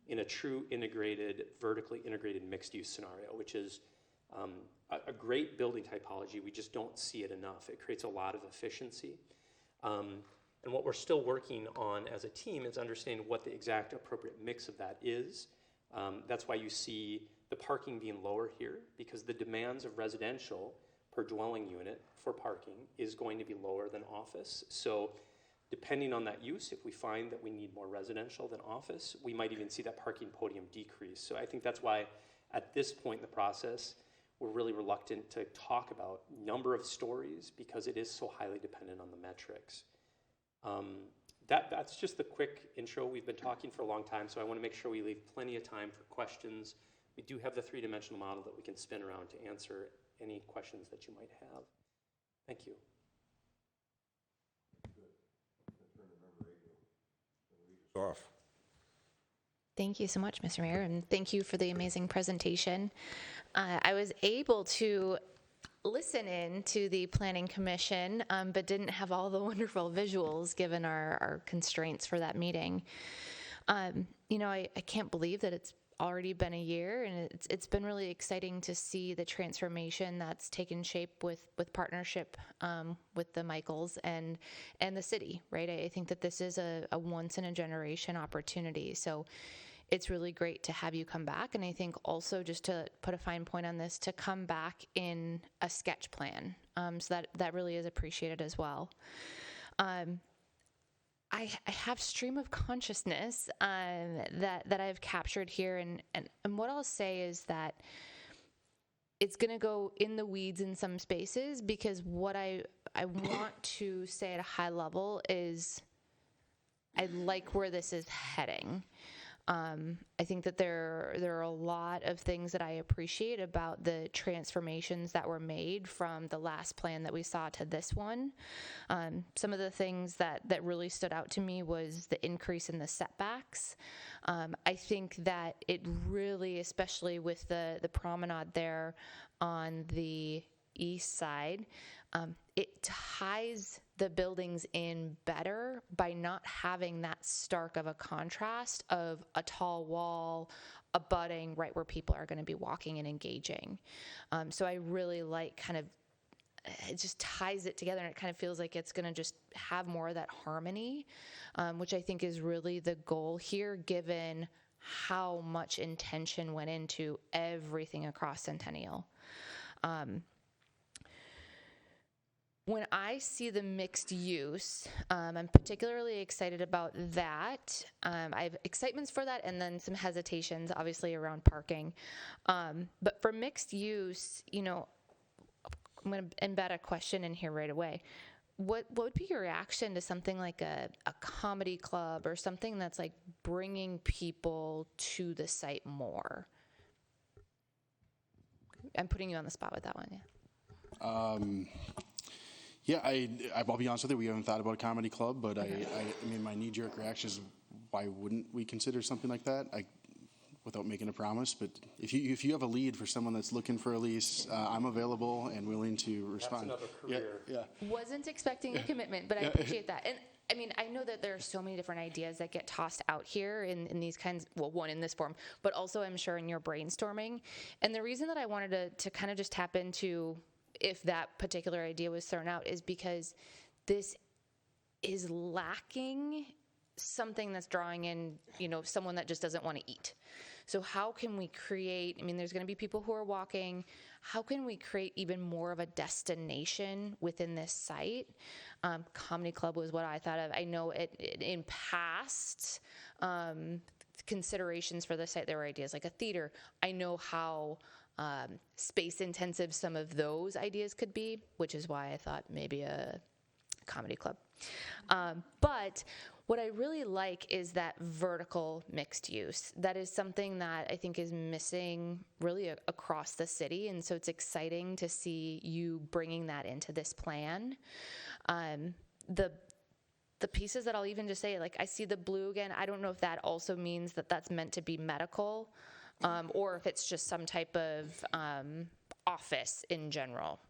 in a true integrated, vertically integrated mixed use scenario, which is a great building typology. We just don't see it enough. It creates a lot of efficiency. And what we're still working on as a team is understanding what the exact appropriate mix of that is. That's why you see the parking being lower here, because the demands of residential per dwelling unit for parking is going to be lower than office. So depending on that use, if we find that we need more residential than office, we might even see that parking podium decrease. So I think that's why at this point in the process, we're really reluctant to talk about number of stories, because it is so highly dependent on the metrics. That's just the quick intro. We've been talking for a long time, so I want to make sure we leave plenty of time for questions. We do have the three-dimensional model that we can spin around to answer any questions that you might have. Thank you. Off. Thank you so much, Mr. Mayor, and thank you for the amazing presentation. I was able to listen in to the Planning Commission, but didn't have all the wonderful visuals given our constraints for that meeting. You know, I can't believe that it's already been a year, and it's been really exciting to see the transformation that's taken shape with partnership with the Michaels and the city, right? I think that this is a once in a generation opportunity. So it's really great to have you come back. And I think also, just to put a fine point on this, to come back in a sketch plan. So that really is appreciated as well. I have stream of consciousness that I've captured here, and what I'll say is that it's going to go in the weeds in some spaces, because what I want to say at a high level is I like where this is heading. I think that there are a lot of things that I appreciate about the transformations that were made from the last plan that we saw to this one. Some of the things that really stood out to me was the increase in the setbacks. I think that it really, especially with the promenade there on the east side, it ties the buildings in better by not having that stark of a contrast of a tall wall abutting right where people are going to be walking and engaging. So I really like it just ties it together, and it kind of feels like it's going to just have more of that harmony, which I think is really the goal here, given how much intention went into everything across Centennial. When I see the mixed use, I'm particularly excited about that. I have excitements for that, and then some hesitations, obviously, around parking. But for mixed use, you know, I'm going to embed a question in here right away. What would be your reaction to something like a comedy club, or something that's like bringing people to the site more? I'm putting you on the spot with that one, yeah. Yeah, I'll be honest with you, we haven't thought about a comedy club, but I mean, my knee-jerk reaction is, why wouldn't we consider something like that? without making a promise, but if you have a lead for someone that's looking for a lease, I'm available and willing to respond. That's another career. Yeah. Wasn't expecting a commitment, but I Yeah. appreciate that. And I mean, I know that there are so many different ideas that get tossed out here in these kinds, well, one in this form, but also I'm sure in your brainstorming. And the reason that I wanted to kind of just tap into if that particular idea was thrown out is because this is lacking something that's drawing in, someone that just doesn't want to eat. So how can we create, there's going to be people who are walking. How can we create even more of a destination within this site? Comedy Club was what I thought of. I know in past considerations for the site, there were ideas like a theater. I know how space intensive some of those ideas could be, which is why I thought maybe a comedy club. But what I really like is that vertical mixed use. That is something that I think is missing really across the city, and so it's exciting to see you bringing that into this plan. The pieces that I'll even just say, like I see the blue again, I don't know if that also means that that's meant to be medical, or if it's just some type of office in general.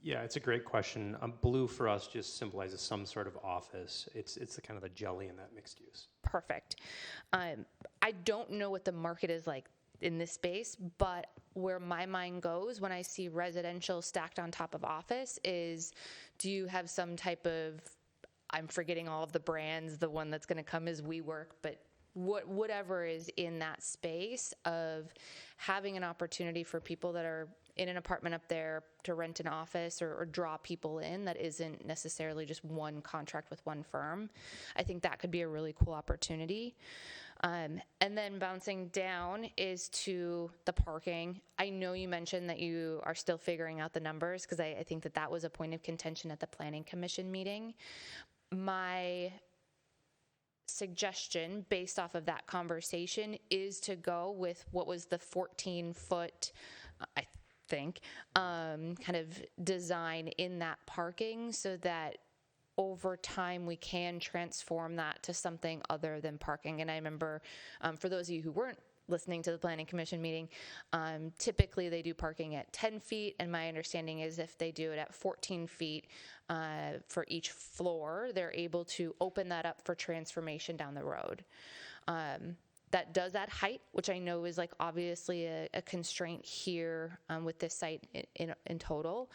Yeah, it's a great question. Blue for us just symbolizes some sort of office. It's the kind of the jelly in that mixed use. Perfect. I don't know what the market is like in this space, but where my mind goes when I see residential stacked on top of office is, do you have some type of, I'm forgetting all of the brands, the one that's going to come is WeWork, but whatever is in that space of having an opportunity for people that are in an apartment up there to rent an office or draw people in that isn't necessarily just one contract with one firm. I think that could be a really cool opportunity. And then bouncing down is to the parking. I know you mentioned that you are still figuring out the numbers because I think that was a point of contention at the Planning Commission meeting. My suggestion based off of that conversation is to go with what was the 14-foot, I think, kind of design in that parking so that over time we can transform that to something other than parking. And I remember, for those of you who weren't listening to the Planning Commission meeting, typically they do parking at 10 feet, and my understanding is if they do it at 14 feet for each floor, they're able to open that up for transformation down the road. That does add height, which I know is like obviously a constraint here with this site in total.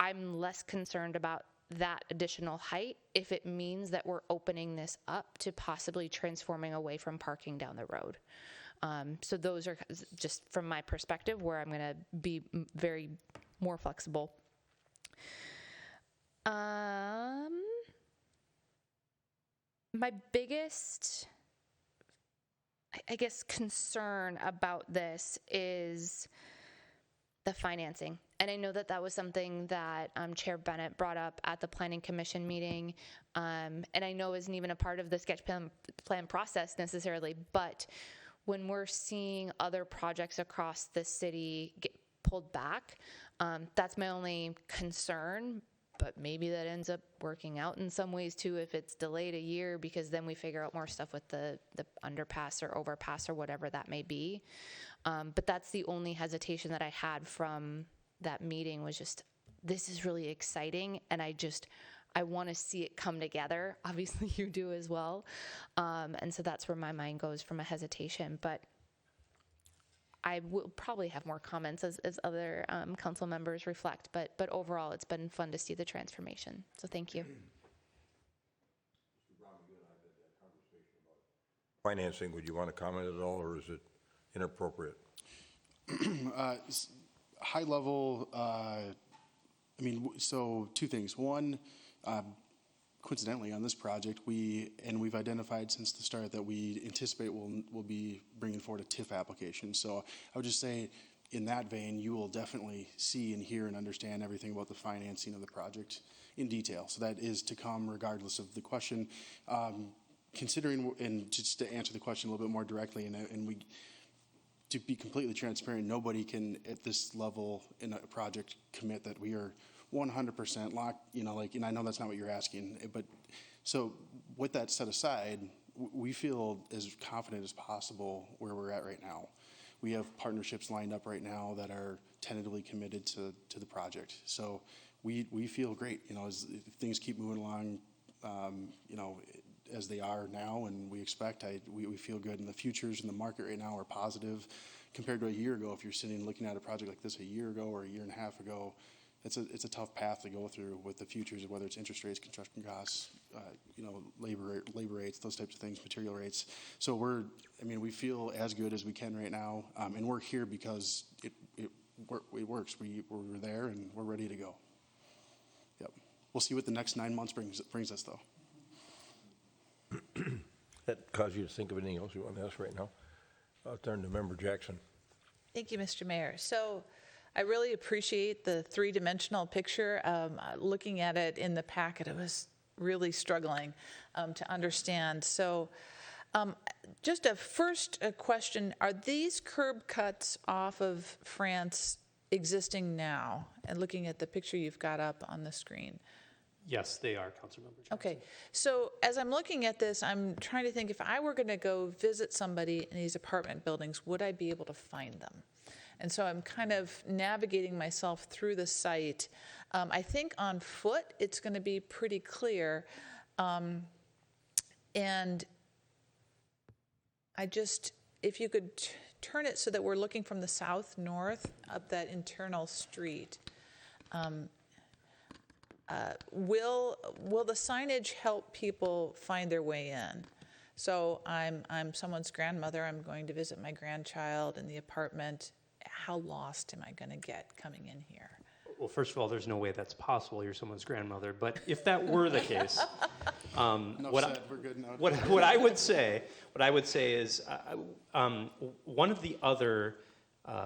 I'm less concerned about that additional height if it means that we're opening this up to possibly transforming away from parking down the road. So those are just from my perspective where I'm going to be very more flexible. My biggest, I guess, concern about this is the financing. And I know that was something that Chair Bennett brought up at the Planning Commission meeting, and I know isn't even a part of the sketch plan process necessarily, but when we're seeing other projects across the city get pulled back, that's my only concern. But maybe that ends up working out in some ways too if it's delayed a year, because then we figure out more stuff with the underpass or overpass or whatever that may be. But that's the only hesitation that I had from that meeting was just, this is really exciting, and I want to see it come together. Obviously you do as well. And so that's where my mind goes from a hesitation. But I will probably have more comments as other council members reflect, but overall it's been fun to see the transformation. So thank you. Financing, would you want to comment at all, or is it inappropriate? High level, so two things. One, coincidentally, on this project, we've identified since the start that we anticipate we'll be bringing forward a TIF application. So I would just say, in that vein, you will definitely see and hear and understand everything about the financing of the project in detail. So that is to come regardless of the question. Considering, and just to answer the question a little bit more directly, to be completely transparent, nobody can at this level in a project commit that we are 100% locked, and I know that's not what you're asking, but so with that set aside, we feel as confident as possible where we're at right now. We have partnerships lined up right now that are tentatively committed to the project. So we feel great, as if things keep moving along, as they are now, and we expect, we feel good. And the futures in the market right now are positive compared to a year ago. If you're sitting looking at a project like this a year ago or a year and a half ago, it's a tough path to go through with the futures, whether it's interest rates, construction costs, labor rates, those types of things, material rates. So we feel as good as we can right now, and we're here because it works. We're there and we're ready to go. Yep. We'll see what the next 9 months brings us, though. That caused you to think of anything else you want to ask right now? I'll turn to Member Jackson. Thank you, Mr. Mayor. So I really appreciate the three-dimensional picture. Looking at it in the packet, I was really struggling to understand. So just a question, are these curb cuts off of France existing now? And looking at the picture you've got up on the screen. Yes, they are, Councilmember Johnson. Okay, so as I'm looking at this, I'm trying to think, if I were going to go visit somebody in these apartment buildings, would I be able to find them? And so I'm kind of navigating myself through the site. I think on foot, it's going to be pretty clear. And if you could turn it so that we're looking from the south north up that internal street. Will the signage help people find their way in? So I'm someone's grandmother. I'm going to visit my grandchild in the apartment. How lost am I going to get coming in here? Well, first of all, there's no way that's possible. You're someone's grandmother. But if that were the case, what I would say is one of the other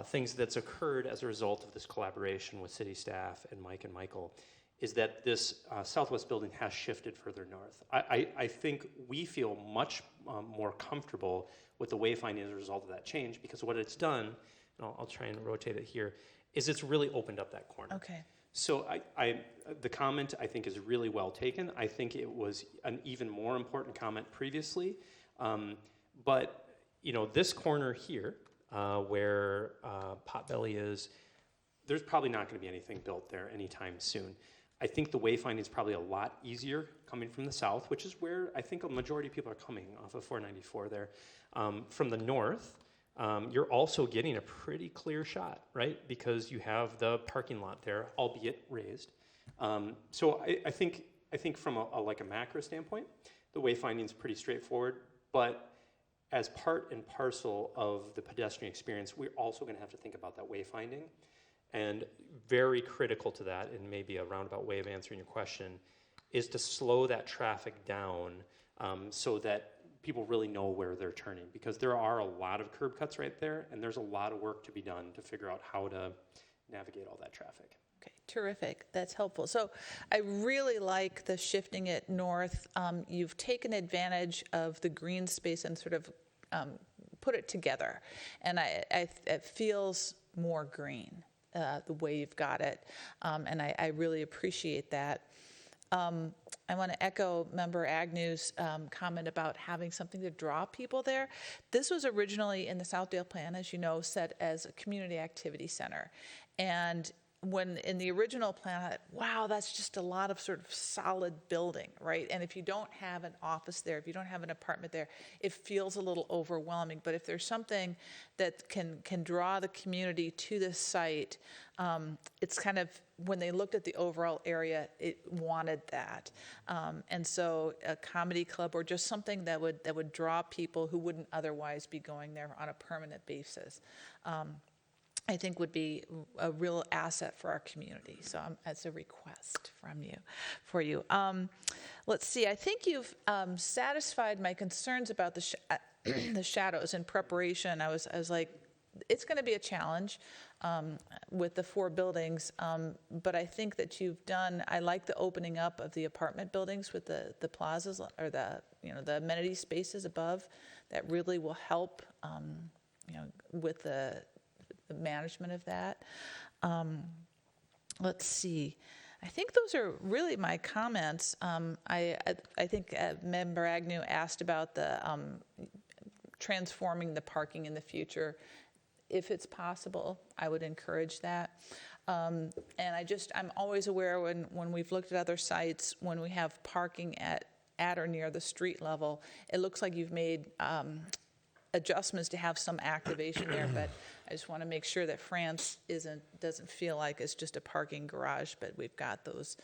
things that's occurred as a result of this collaboration with city staff and Mike and Michael is that this southwest building has shifted further north. I think we feel much more comfortable with the wayfinding as a result of that change, because what it's done, and I'll try and rotate it here, is it's really opened up that corner. Okay. So the comment, I think, is really well taken. I think it was an even more important comment previously. But, this corner here, where Potbelly is, there's probably not going to be anything built there anytime soon. I think the wayfinding is probably a lot easier coming from the south, which is where I think a majority of people are coming off of 494 there. From the north, you're also getting a pretty clear shot, right? Because you have the parking lot there, albeit raised. So I think from a macro standpoint, the wayfinding is pretty straightforward, but as part and parcel of the pedestrian experience, we're also going to have to think about that wayfinding. And very critical to that, and maybe a roundabout way of answering your question, is to slow that traffic down so that people really know where they're turning, because there are a lot of curb cuts right there, and there's a lot of work to be done to figure out how to navigate all that traffic. Okay, terrific. That's helpful. So I really like the shifting it north. You've taken advantage of the green space and sort of put it together, and it feels more green. The way you've got it, and I really appreciate that. I want to echo Member Agnew's comment about having something to draw people there. This was originally in the Southdale plan, as you know, set as a community activity center. And when in the original plan, I thought, wow, that's just a lot of sort of solid building, right? And if you don't have an office there, if you don't have an apartment there, it feels a little overwhelming. But if there's something that can draw the community to this site, it's kind of, when they looked at the overall area, it wanted that. And so a comedy club or just something that would draw people who wouldn't otherwise be going there on a permanent basis, I think would be a real asset for our community. So that's a request for you. Let's see, I think you've satisfied my concerns about the shadows in preparation. I was like, it's going to be a challenge with the 4 buildings, but I think that I like the opening up of the apartment buildings with the plazas or the amenity spaces above. That really will help with the management of that. Let's see. I think those are really my comments. I think Member Agnew asked about the transforming the parking in the future. If it's possible, I would encourage that. And I'm always aware when we've looked at other sites, when we have parking at or near the street level, it looks like you've made adjustments to have some activation there, but I just want to make sure that France doesn't feel like it's just a parking garage, but we've got those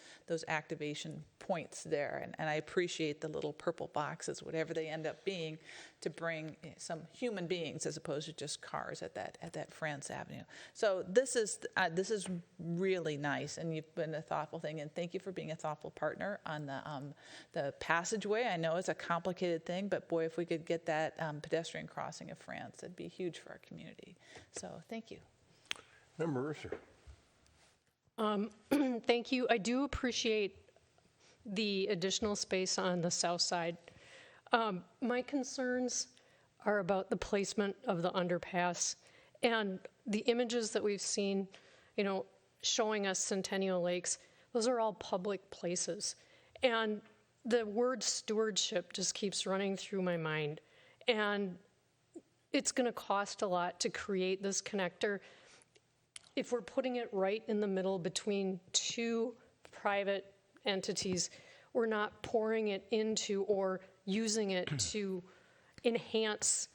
activation points there, and I appreciate the little purple boxes, whatever they end up being, to bring some human beings as opposed to just cars at that France Avenue. So this is really nice, and you've been a thoughtful thing, and thank you for being a thoughtful partner on the passageway. I know it's a complicated thing, but boy, if we could get that pedestrian crossing of France, it'd be huge for our community. So thank you. Member Risser. Thank you. I do appreciate the additional space on the south side. My concerns are about the placement of the underpass and the images that we've seen, showing us Centennial Lakes. Those are all public places. And the word stewardship just keeps running through my mind. And it's going to cost a lot to create this connector. If we're putting it right in the middle between two private entities, we're not pouring it into or using it to enhance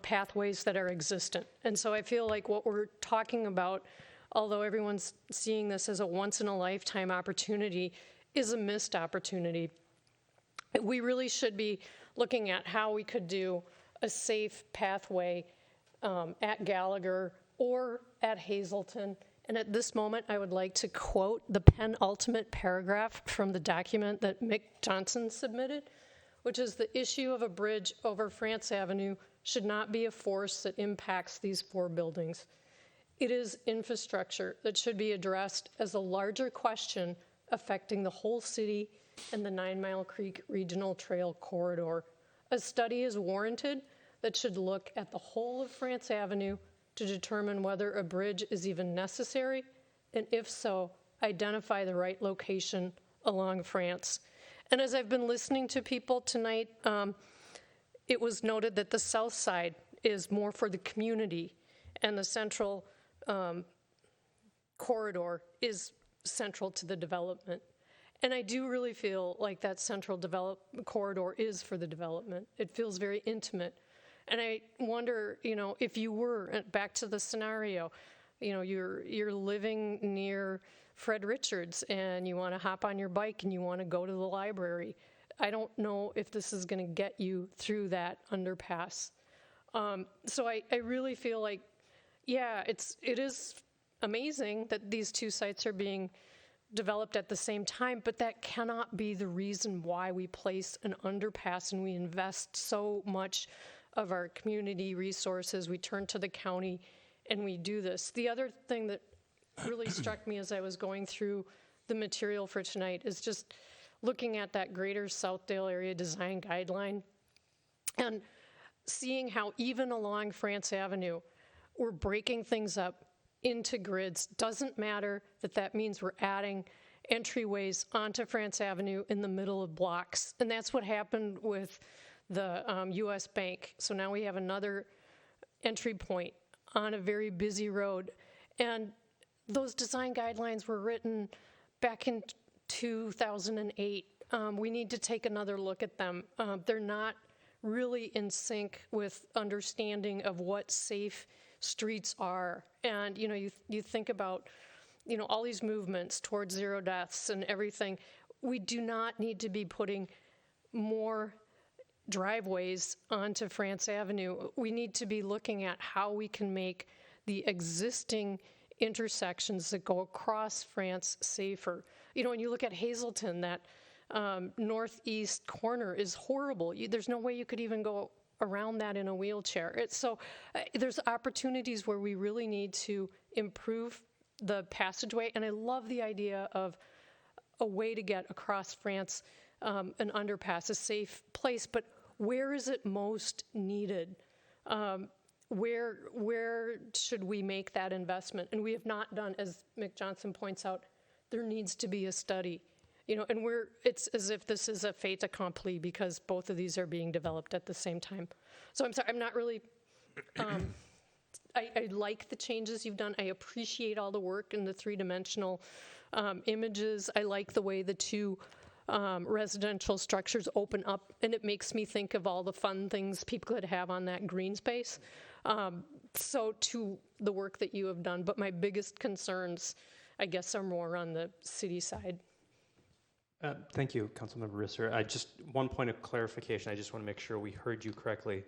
pathways that are existent. And so I feel like what we're talking about, although everyone's seeing this as a once-in-a-lifetime opportunity, is a missed opportunity. We really should be looking at how we could do a safe pathway at Gallagher or at Hazelton. And at this moment, I would like to quote the penultimate paragraph from the document that Mick Johnson submitted, which is the issue of a bridge over France Avenue should not be a force that impacts these four buildings. It is infrastructure that should be addressed as a larger question affecting the whole city and the 9 Mile Creek Regional Trail Corridor. A study is warranted that should look at the whole of France Avenue to determine whether a bridge is even necessary, and if so, identify the right location along France. And as I've been listening to people tonight, it was noted that the south side is more for the community, and the central corridor is central to the development. And I do really feel like that central corridor is for the development. It feels very intimate. And I wonder, if you were, back to the scenario, you're living near Fred Richards and you want to hop on your bike and you want to go to the library. I don't know if this is going to get you through that underpass. So I really feel like, yeah, it is amazing that these two sites are being developed at the same time, but that cannot be the reason why we place an underpass and we invest so much of our community resources. We turn to the county and we do this. The other thing that really struck me as I was going through the material for tonight is just looking at that Greater Southdale Area Design Guideline and seeing how even along France Avenue, we're breaking things up into grids. Doesn't matter that means we're adding entryways onto France Avenue in the middle of blocks. And that's what happened with the US Bank. So now we have another entry point on a very busy road. And those design guidelines were written back in 2008. We need to take another look at them. They're not really in sync with understanding of what safe streets are. And you think about all these movements towards zero deaths and everything. We do not need to be putting more driveways onto France Avenue. We need to be looking at how we can make the existing intersections that go across France safer. When you look at Hazelton, that northeast corner is horrible. There's no way you could even go around that in a wheelchair. There's opportunities where we really need to improve the passageway, and I love the idea of a way to get across France, an underpass, a safe place, but where is it most needed? Where should we make that investment? And we have not done, as Mick Johnson points out, there needs to be a study. You know, and it's as if this is a fait accompli because both of these are being developed at the same time. So I'm sorry, I'm not really, I like the changes you've done. I appreciate all the work in the three-dimensional images. I like the way the two residential structures open up, and it makes me think of all the fun things people could have on that green space. So to the work that you have done, but my biggest concerns, I guess, are more on the city side. Thank you, Councilmember Risser. Just one point of clarification. I just want to make sure we heard you correctly.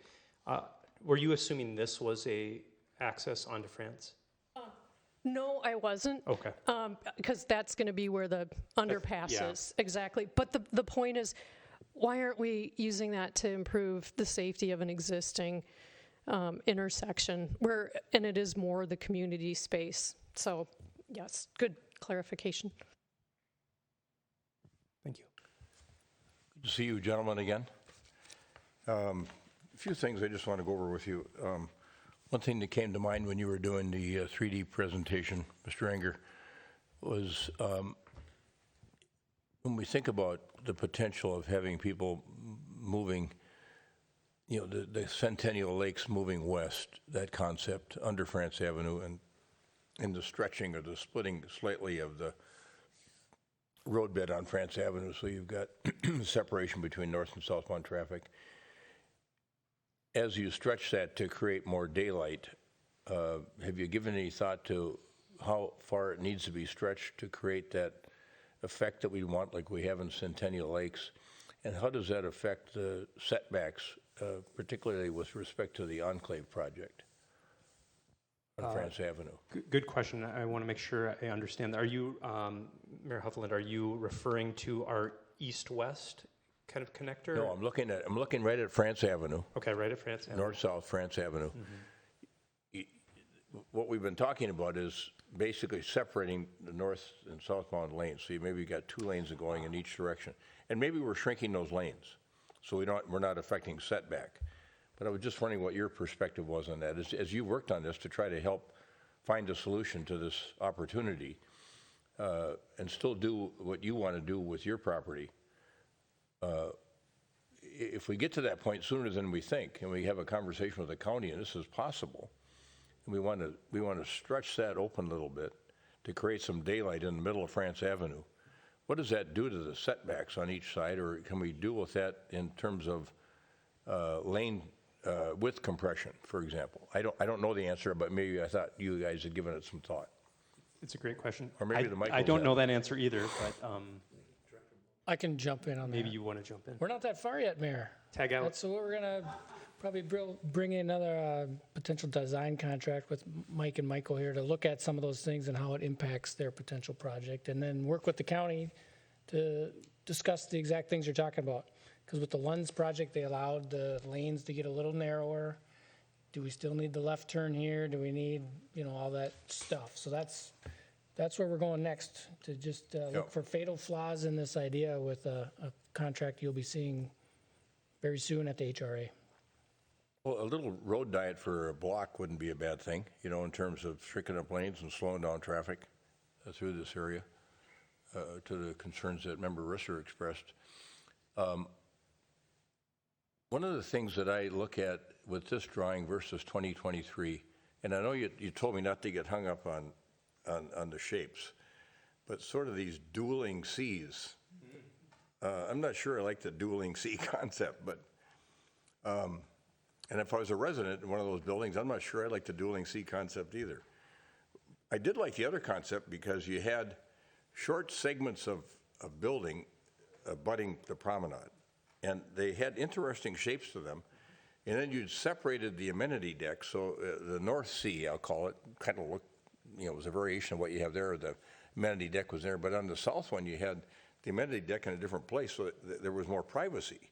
Were you assuming this was a access onto France? No, I wasn't. Okay. Because that's going to be where the underpass yeah. is. Exactly. But the point is, why aren't we using that to improve the safety of an existing intersection and it is more the community space. So yes, good clarification. Thank you. Good to see you gentlemen again. A few things I just want to go over with you. One thing that came to mind when you were doing the 3D presentation, Mr. Enger, was when we think about the potential of having people moving, you know, the Centennial Lakes moving west, that concept under France Avenue and the stretching or the splitting slightly of the roadbed on France Avenue, so you've got separation between north and southbound traffic. As you stretch that to create more daylight, have you given any thought to how far it needs to be stretched to create that effect that we want, like we have in Centennial Lakes? And how does that affect the setbacks, particularly with respect to the Enclave project on France Avenue? Good question. I want to make sure I understand. Are you, Mayor Huffland, are you referring to our east-west kind of connector? No, I'm looking right at France Avenue. Okay, right at France Avenue. North-south France Avenue. Mm-hmm. What we've been talking about is basically separating the north and southbound lanes. So you maybe got 2 lanes going in each direction. And maybe we're shrinking those lanes, so we're not affecting setback. But I was just wondering what your perspective was on that. As you worked on this to try to help find a solution to this opportunity and still do what you want to do with your property, if we get to that point sooner than we think, and we have a conversation with the county, and this is possible, and we want to stretch that open a little bit to create some daylight in the middle of France Avenue, what does that do to the setbacks on each side, or can we deal with that in terms of lane width compression, for example? I don't know the answer, but maybe I thought you guys had given it some thought. It's a great question. Or maybe the I don't know that answer either, but I can jump in on that. maybe you want to jump in. We're not that far yet, Mayor. Tag out. That's what we're going to probably bring in another potential design contract with Mike and Michael here to look at some of those things and how it impacts their potential project, and then work with the county to discuss the exact things you're talking about. Because with the Lunds project, they allowed the lanes to get a little narrower. Do we still need the left turn here? Do we need, all that stuff? So that's where we're going next, to just look for fatal flaws in this idea with a contract you'll be seeing very soon at the HRA. Well, a little road diet for a block wouldn't be a bad thing, in terms of shrinking up lanes and slowing down traffic through this area, to the concerns that Member Risser expressed. One of the things that I look at with this drawing versus 2023, and I know you told me not to get hung up on the shapes, but sort of these dueling Cs. I'm not sure I like the dueling C concept, but and if I was a resident in one of those buildings, I'm not sure I like the dueling C concept either. I did like the other concept because you had short segments of building abutting the promenade, and they had interesting shapes to them. And then you'd separated the amenity deck, so the North C, I'll call it, kind of looked, it was a variation of what you have there. The amenity deck was there, but on the south one, you had the amenity deck in a different place, so there was more privacy.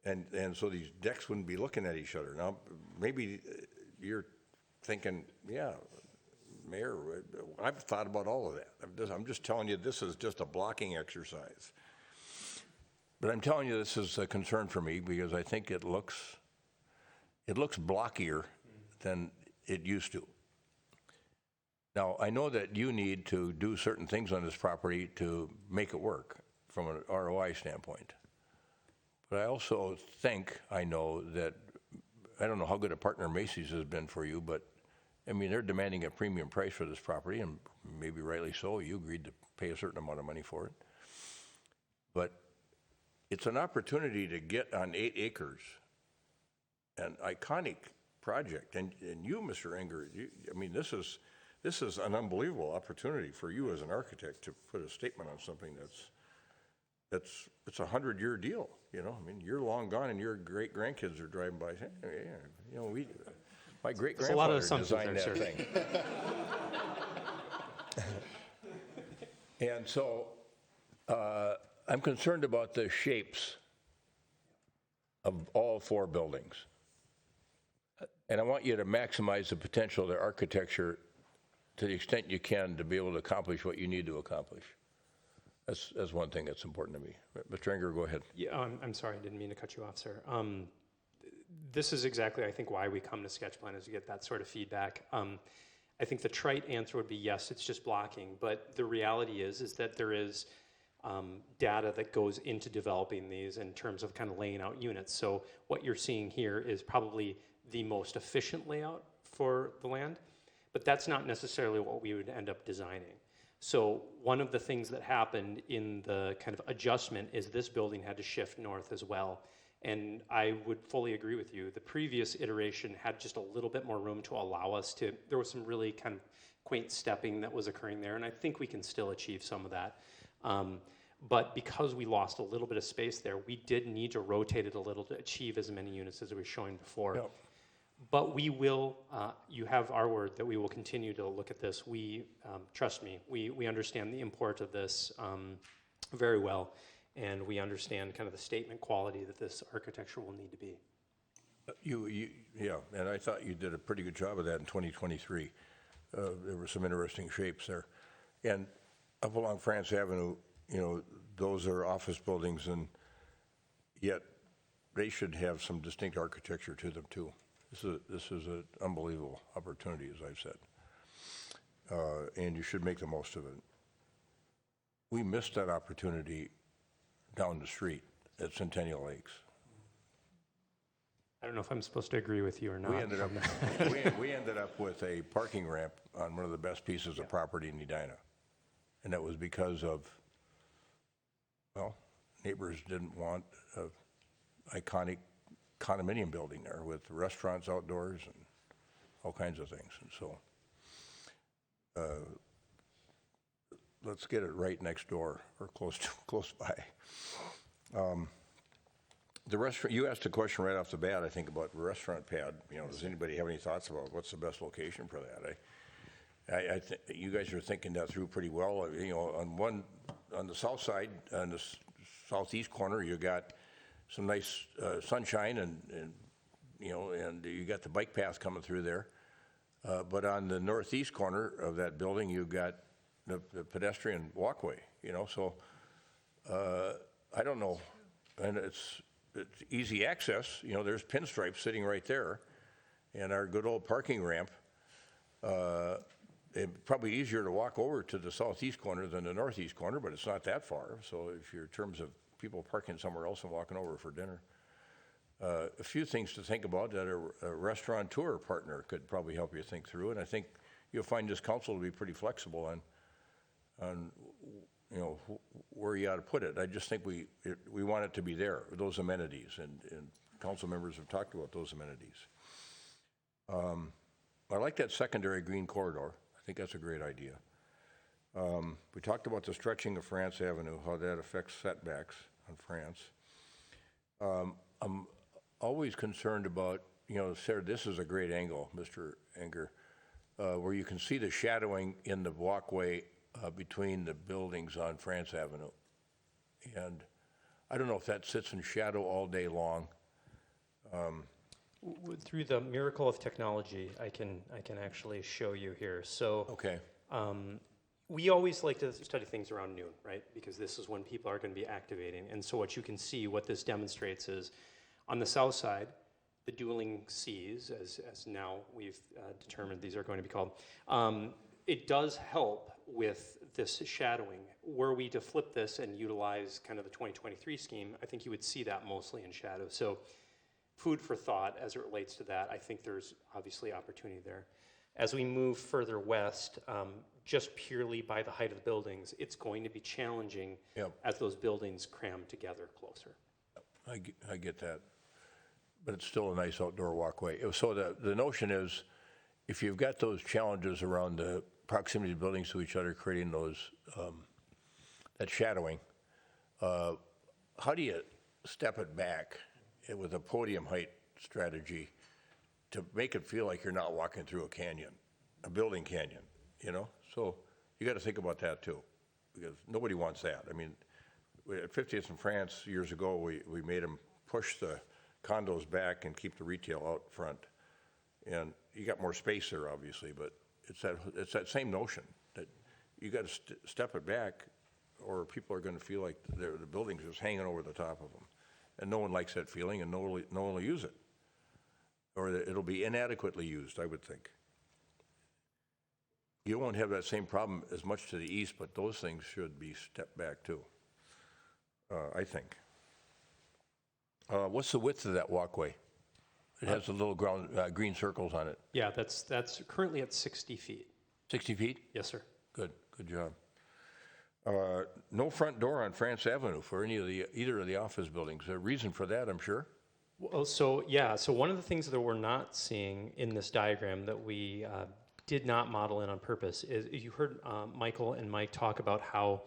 And so these decks wouldn't be looking at each other. Now, maybe you're thinking, yeah, Mayor, I've thought about all of that. I'm just telling you, this is just a blocking exercise. But I'm telling you, this is a concern for me because I think it looks blockier than it used to. Now, I know that you need to do certain things on this property to make it work from an ROI standpoint. But I also think I know that, I don't know how good a partner Macy's has been for you, but I mean, they're demanding a premium price for this property, and maybe rightly so. You agreed to pay a certain amount of money for it. But it's an opportunity to get on 8 acres, an iconic project. And you, Mr. Enger, I mean, this is an unbelievable opportunity for you as an architect to put a statement on something it's a 100-year deal, you know? I mean, you're long gone and your great-grandkids are driving by saying, hey, yeah, you know, my great-grandfather designed that thing. And so I'm concerned about the shapes of all 4 buildings. And I want you to maximize the potential of the architecture to the extent you can to be able to accomplish what you need to accomplish. That's one thing that's important to me. Mr. Enger, go ahead. Yeah, I'm sorry, I didn't mean to cut you off, sir. This is exactly, I think, why we come to sketch plan, is to get that sort of feedback. I think the trite answer would be yes, it's just blocking, but the reality is that there is data that goes into developing these in terms of kind of laying out units. So what you're seeing here is probably the most efficient layout for the land, but that's not necessarily what we would end up designing. So one of the things that happened in the kind of adjustment is this building had to shift north as well. And I would fully agree with you. The previous iteration had just a little bit more room to allow us to, there was some really kind of quaint stepping that was occurring there, and I think we can still achieve some of that. But because we lost a little bit of space there, we did need to rotate it a little to achieve as many units as we were showing before. Yep. But we will, you have our word that we will continue to look at this. We, trust me, we understand the import of this very well, and we understand kind of the statement quality that this architecture will need to be. Yeah, and I thought you did a pretty good job of that in 2023. There were some interesting shapes there. And up along France Avenue, you know, those are office buildings, and yet they should have some distinct architecture to them too. This is an unbelievable opportunity, as I've said, and you should make the most of it. We missed that opportunity down the street at Centennial Lakes. I don't know if I'm supposed to agree with you or not. We ended up with a parking ramp on one of the best pieces of property in Edina, and that was because of, well, neighbors didn't want an iconic condominium building there with restaurants outdoors and all kinds of things. And so let's get it right next door or close by. The restaurant, you asked a question right off the bat, I think, about the restaurant pad. You know, does anybody have any thoughts about what's the best location for that? I think you guys are thinking that through pretty well. You know, on the south side, on the southeast corner, you got some nice sunshine and you know, and you got the bike path coming through there. But on the northeast corner of that building, you've got the pedestrian walkway, you know, so I don't know. And it's easy access, you know, there's pinstripes sitting right there, and our good old parking ramp. It's probably easier to walk over to the southeast corner than the northeast corner, but it's not that far. So if you're in terms of people parking somewhere else and walking over for dinner. A few things to think about that a restaurateur partner could probably help you think through, and I think you'll find this council to be pretty flexible on you know, where you ought to put it. I just think we want it to be there, those amenities, and council members have talked about those amenities. I like that secondary green corridor. I think that's a great idea. We talked about the stretching of France Avenue, how that affects setbacks on France. I'm always concerned about, you know, Sarah, this is a great angle, Mr. Enger, where you can see the shadowing in the walkway between the buildings on France Avenue. And I don't know if that sits in shadow all day long. Through the miracle of technology, I can actually show you here. So, okay. We always like to study things around noon, right? Because this is when people are going to be activating. And so what you can see, what this demonstrates is, on the south side, the dueling Cs, as now we've determined these are going to be called, it does help with this shadowing. Were we to flip this and utilize kind of the 2023 scheme, I think you would see that mostly in shadow. So food for thought as it relates to that. I think there's obviously opportunity there. As we move further west, just purely by the height of the buildings, it's going to be challenging as those buildings cram together closer. I get that, but it's still a nice outdoor walkway. So the notion is, if you've got those challenges around the proximity of buildings to each other, creating those, that shadowing, how do you step it back with a podium height strategy to make it feel like you're not walking through a canyon, a building canyon, you know? So you got to think about that too, because nobody wants that. I mean, at 50th in France years ago, we made them push the condos back and keep the retail out front. And you got more space there, obviously, but it's that same notion that you got to step it back, or people are going to feel like the building's just hanging over the top of them. And no one likes that feeling, and no one will use it. Or it'll be inadequately used, I would think. You won't have that same problem as much to the east, but those things should be stepped back too, I think. What's the width of that walkway? It has the little green circles on it. Yeah, that's currently at 60 feet. 60 feet? Yes, sir. Good job. No front door on France Avenue for either of the office buildings. A reason for that, I'm sure. Well, so one of the things that we're not seeing in this diagram that we did not model in on purpose is you heard Michael and Mike talk about how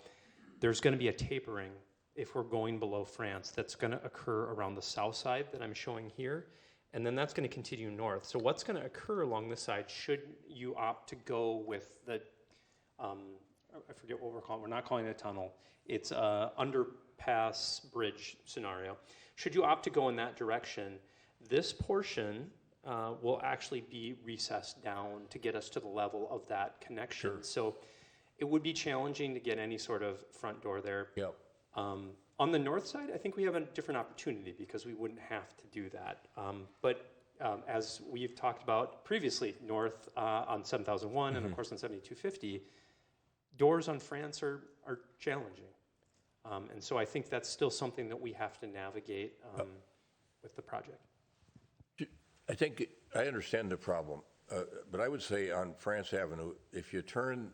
there's going to be a tapering if we're going below France that's going to occur around the south side that I'm showing here, and then that's going to continue north. So what's going to occur along this side should you opt to go with the I forget what we're calling. We're not calling it a tunnel. It's a underpass bridge scenario. Should you opt to go in that direction, this portion will actually be recessed down to get us to the level of that connection. Sure. So it would be challenging to get any sort of front door there. Yep. On the north side, I think we have a different opportunity because we wouldn't have to do that. But as we've talked about previously, north on 7001 and of course on 7250, doors on France are challenging. And so I think that's still something that we have to navigate with the project. I think I understand the problem, but I would say on France Avenue, if you turn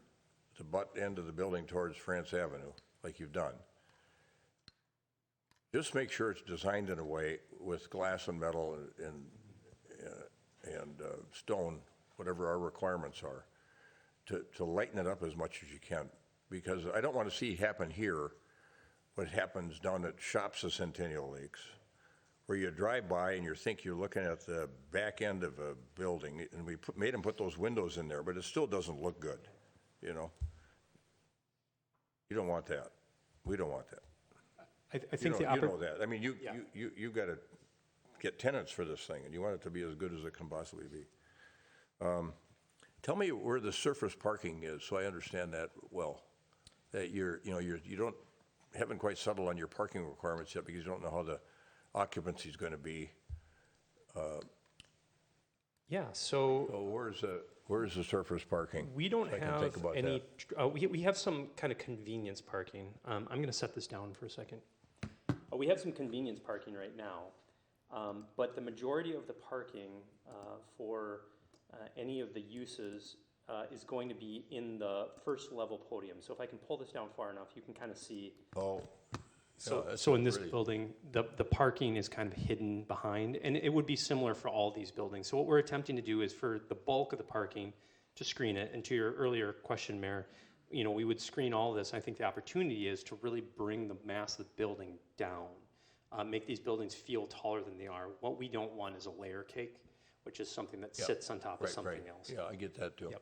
the butt end of the building towards France Avenue, like you've done, just make sure it's designed in a way with glass and metal and stone, whatever our requirements are, to lighten it up as much as you can. Because I don't want to see happen here what happens down at Shops of Centennial Lakes, where you drive by and you think you're looking at the back end of a building, and we made them put those windows in there, but it still doesn't look good, you know? You don't want that. We don't want that. I think you know that. I mean, you got to get tenants for this thing, and you want it to be as good as it can possibly be. Tell me where the surface parking is, so I understand that well. That you haven't quite settled on your parking requirements yet because you don't know how the occupancy is going to be. So where's the surface parking? We don't I can have think about any. that. We have some kind of convenience parking. I'm going to set this down for a second. We have some convenience parking right now, but the majority of the parking for any of the uses is going to be in the first level podium. So if I can pull this down far enough, you can kind of see. Oh. So in this building, the parking is kind of hidden behind, and it would be similar for all these buildings. So what we're attempting to do is for the bulk of the parking to screen it. And to your earlier question, Mayor, we would screen all this. I think the opportunity is to really bring the mass of the building down, make these buildings feel taller than they are. What we don't want is a layer cake, which is something that sits on top of something else. Yeah, I get that too. Yep.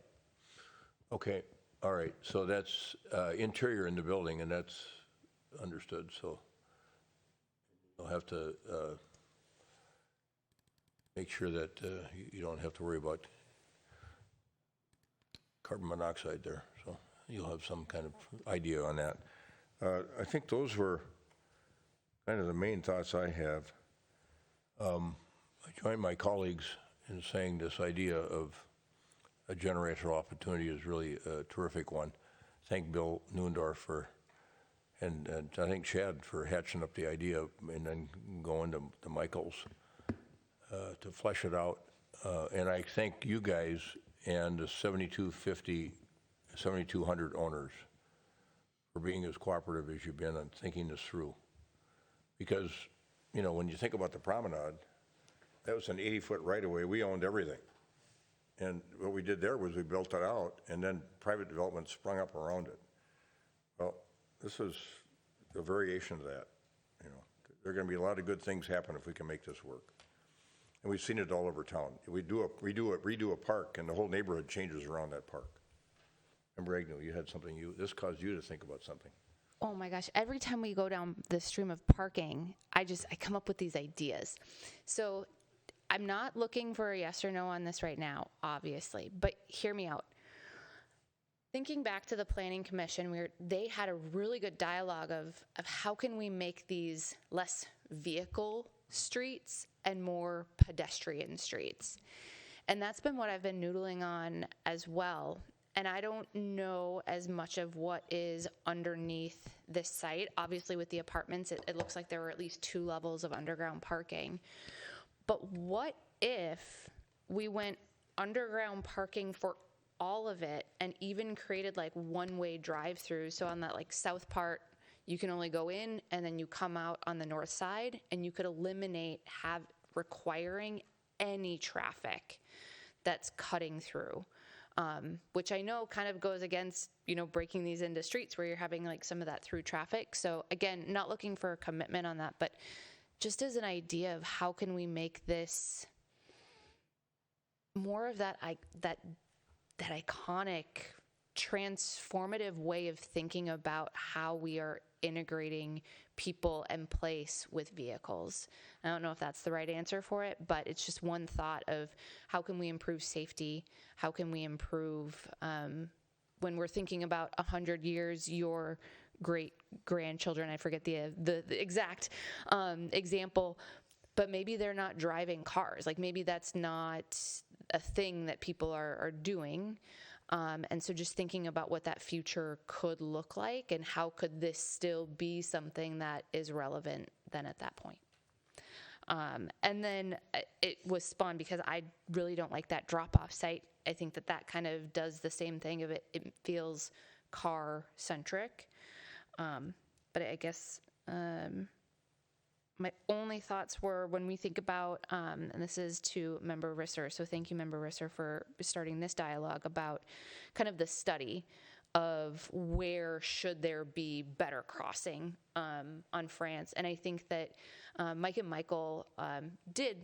Okay, all right. So that's interior in the building, and that's understood. So you'll have to make sure that you don't have to worry about carbon monoxide there. So you'll have some kind of idea on that. I think those were kind of the main thoughts I have. I join my colleagues in saying this idea of a generational opportunity is really a terrific one. Thank Bill Neuendorf and I think Chad for hatching up the idea and then going to Michael's to flesh it out. And I thank you guys and the 7,200 owners for being as cooperative as you've been on thinking this through. Because, you know, when you think about the promenade, that was an 80-foot right-of-way. We owned everything. And what we did there was we built it out, and then private development sprung up around it. Well, this is a variation of that. You know, there are going to be a lot of good things happen if we can make this work. And we've seen it all over town. We redo a park, and the whole neighborhood changes around that park. Remember, Agnew, you had something. This caused you to think about something. Oh my gosh, every time we go down the stream of parking, I come up with these ideas. So I'm not looking for a yes or no on this right now, obviously, but hear me out. Thinking back to the Planning Commission, they had a really good dialogue of how can we make these less vehicle streets and more pedestrian streets. And that's been what I've been noodling on as well. And I don't know as much of what is underneath this site. Obviously, with the apartments, it looks like there were at least 2 levels of underground parking. But what if we went underground parking for all of it and even created like one-way drive-through? So on that like south part, you can only go in and then you come out on the north side, and you could eliminate requiring any traffic that's cutting through. Which I know kind of goes against, you know, breaking these into streets where you're having like some of that through traffic. So again, not looking for a commitment on that, but just as an idea of how can we make this more of that iconic, transformative way of thinking about how we are integrating people and place with vehicles. I don't know if that's the right answer for it, but it's just one thought of how can we improve safety? How can we improve, when we're thinking about 100 years, your great grandchildren, I forget the exact example, but maybe they're not driving cars. Like maybe that's not a thing that people are doing. And so just thinking about what that future could look like and how could this still be something that is relevant then at that point. And then it was spun because I really don't like that drop-off site. I think that kind of does the same thing of it feels car-centric. But I guess my only thoughts were when we think about, and this is to Member Risser, so thank you, Member Risser, for starting this dialogue about kind of the study of where should there be better crossing on France. And I think that Mike and Michael did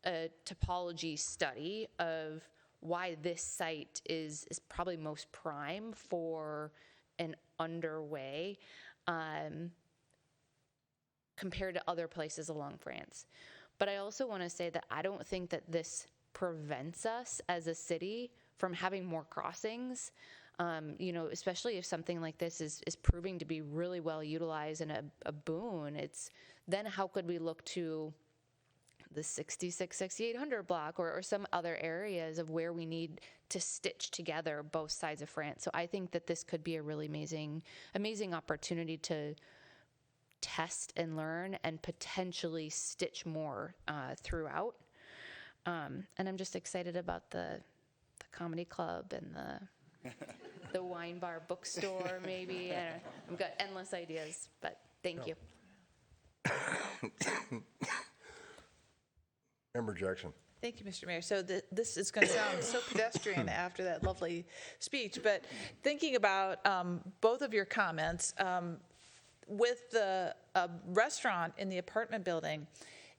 a topology study of why this site is probably most prime for an underway compared to other places along France. But I also want to say that I don't think that this prevents us as a city from having more crossings, you know, especially if something like this is proving to be really well utilized and a boon. It's then how could we look to the 66, 6800 block or some other areas of where we need to stitch together both sides of France. So I think that this could be a really amazing opportunity to test and learn and potentially stitch more throughout. And I'm just excited about the comedy club and the wine bar bookstore maybe. I've got endless ideas, but thank you. Member Jackson. Thank you, Mr. Mayor. So this is going to sound so pedestrian after that lovely speech, but thinking about both of your comments, with the restaurant in the apartment building,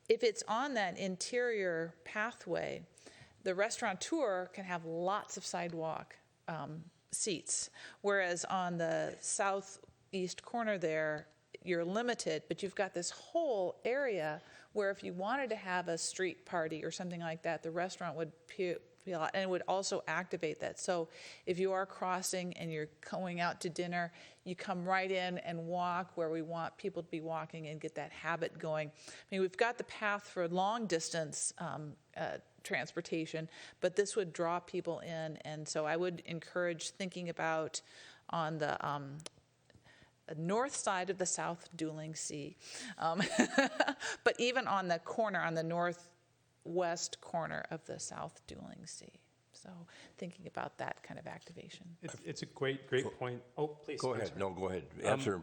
if it's on that interior pathway, the restaurateur can have lots of sidewalk seats, whereas on the southeast corner there, you're limited, but you've got this whole area where if you wanted to have a street party or something like that, the restaurant would be a lot, and it would also activate that. So if you are crossing and you're going out to dinner, you come right in and walk where we want people to be walking and get that habit going. I mean, we've got the path for long distance transportation, but this would draw people in, and so I would encourage thinking about on the north side of the South Dueling Sea, but even on the corner, on the northwest corner of the South Dueling Sea. So thinking about that kind of activation. It's a great point. Oh, please. Go ahead. No, go ahead. Answer,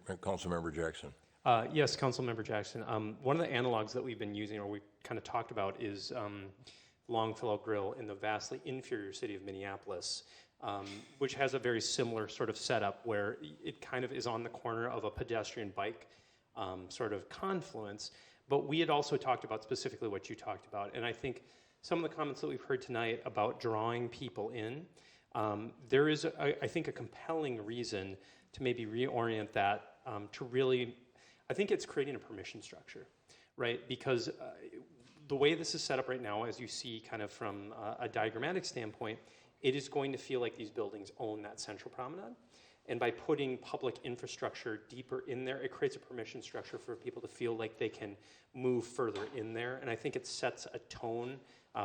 Councilmember Jackson. Yes, Councilmember Jackson. One of the analogs that we've been using, or we kind of talked about, is Longfellow Grill in the vastly inferior city of Minneapolis, which has a very similar sort of setup where it kind of is on the corner of a pedestrian bike sort of confluence. But we had also talked about specifically what you talked about, and I think some of the comments that we've heard tonight about drawing people in, there is, I think, a compelling reason to maybe reorient that to really, I think it's creating a permission structure, right? Because the way this is set up right now, as you see kind of from a diagrammatic standpoint, it is going to feel like these buildings own that central promenade. And by putting public infrastructure deeper in there, it creates a permission structure for people to feel like they can move further in there. And I think it sets a tone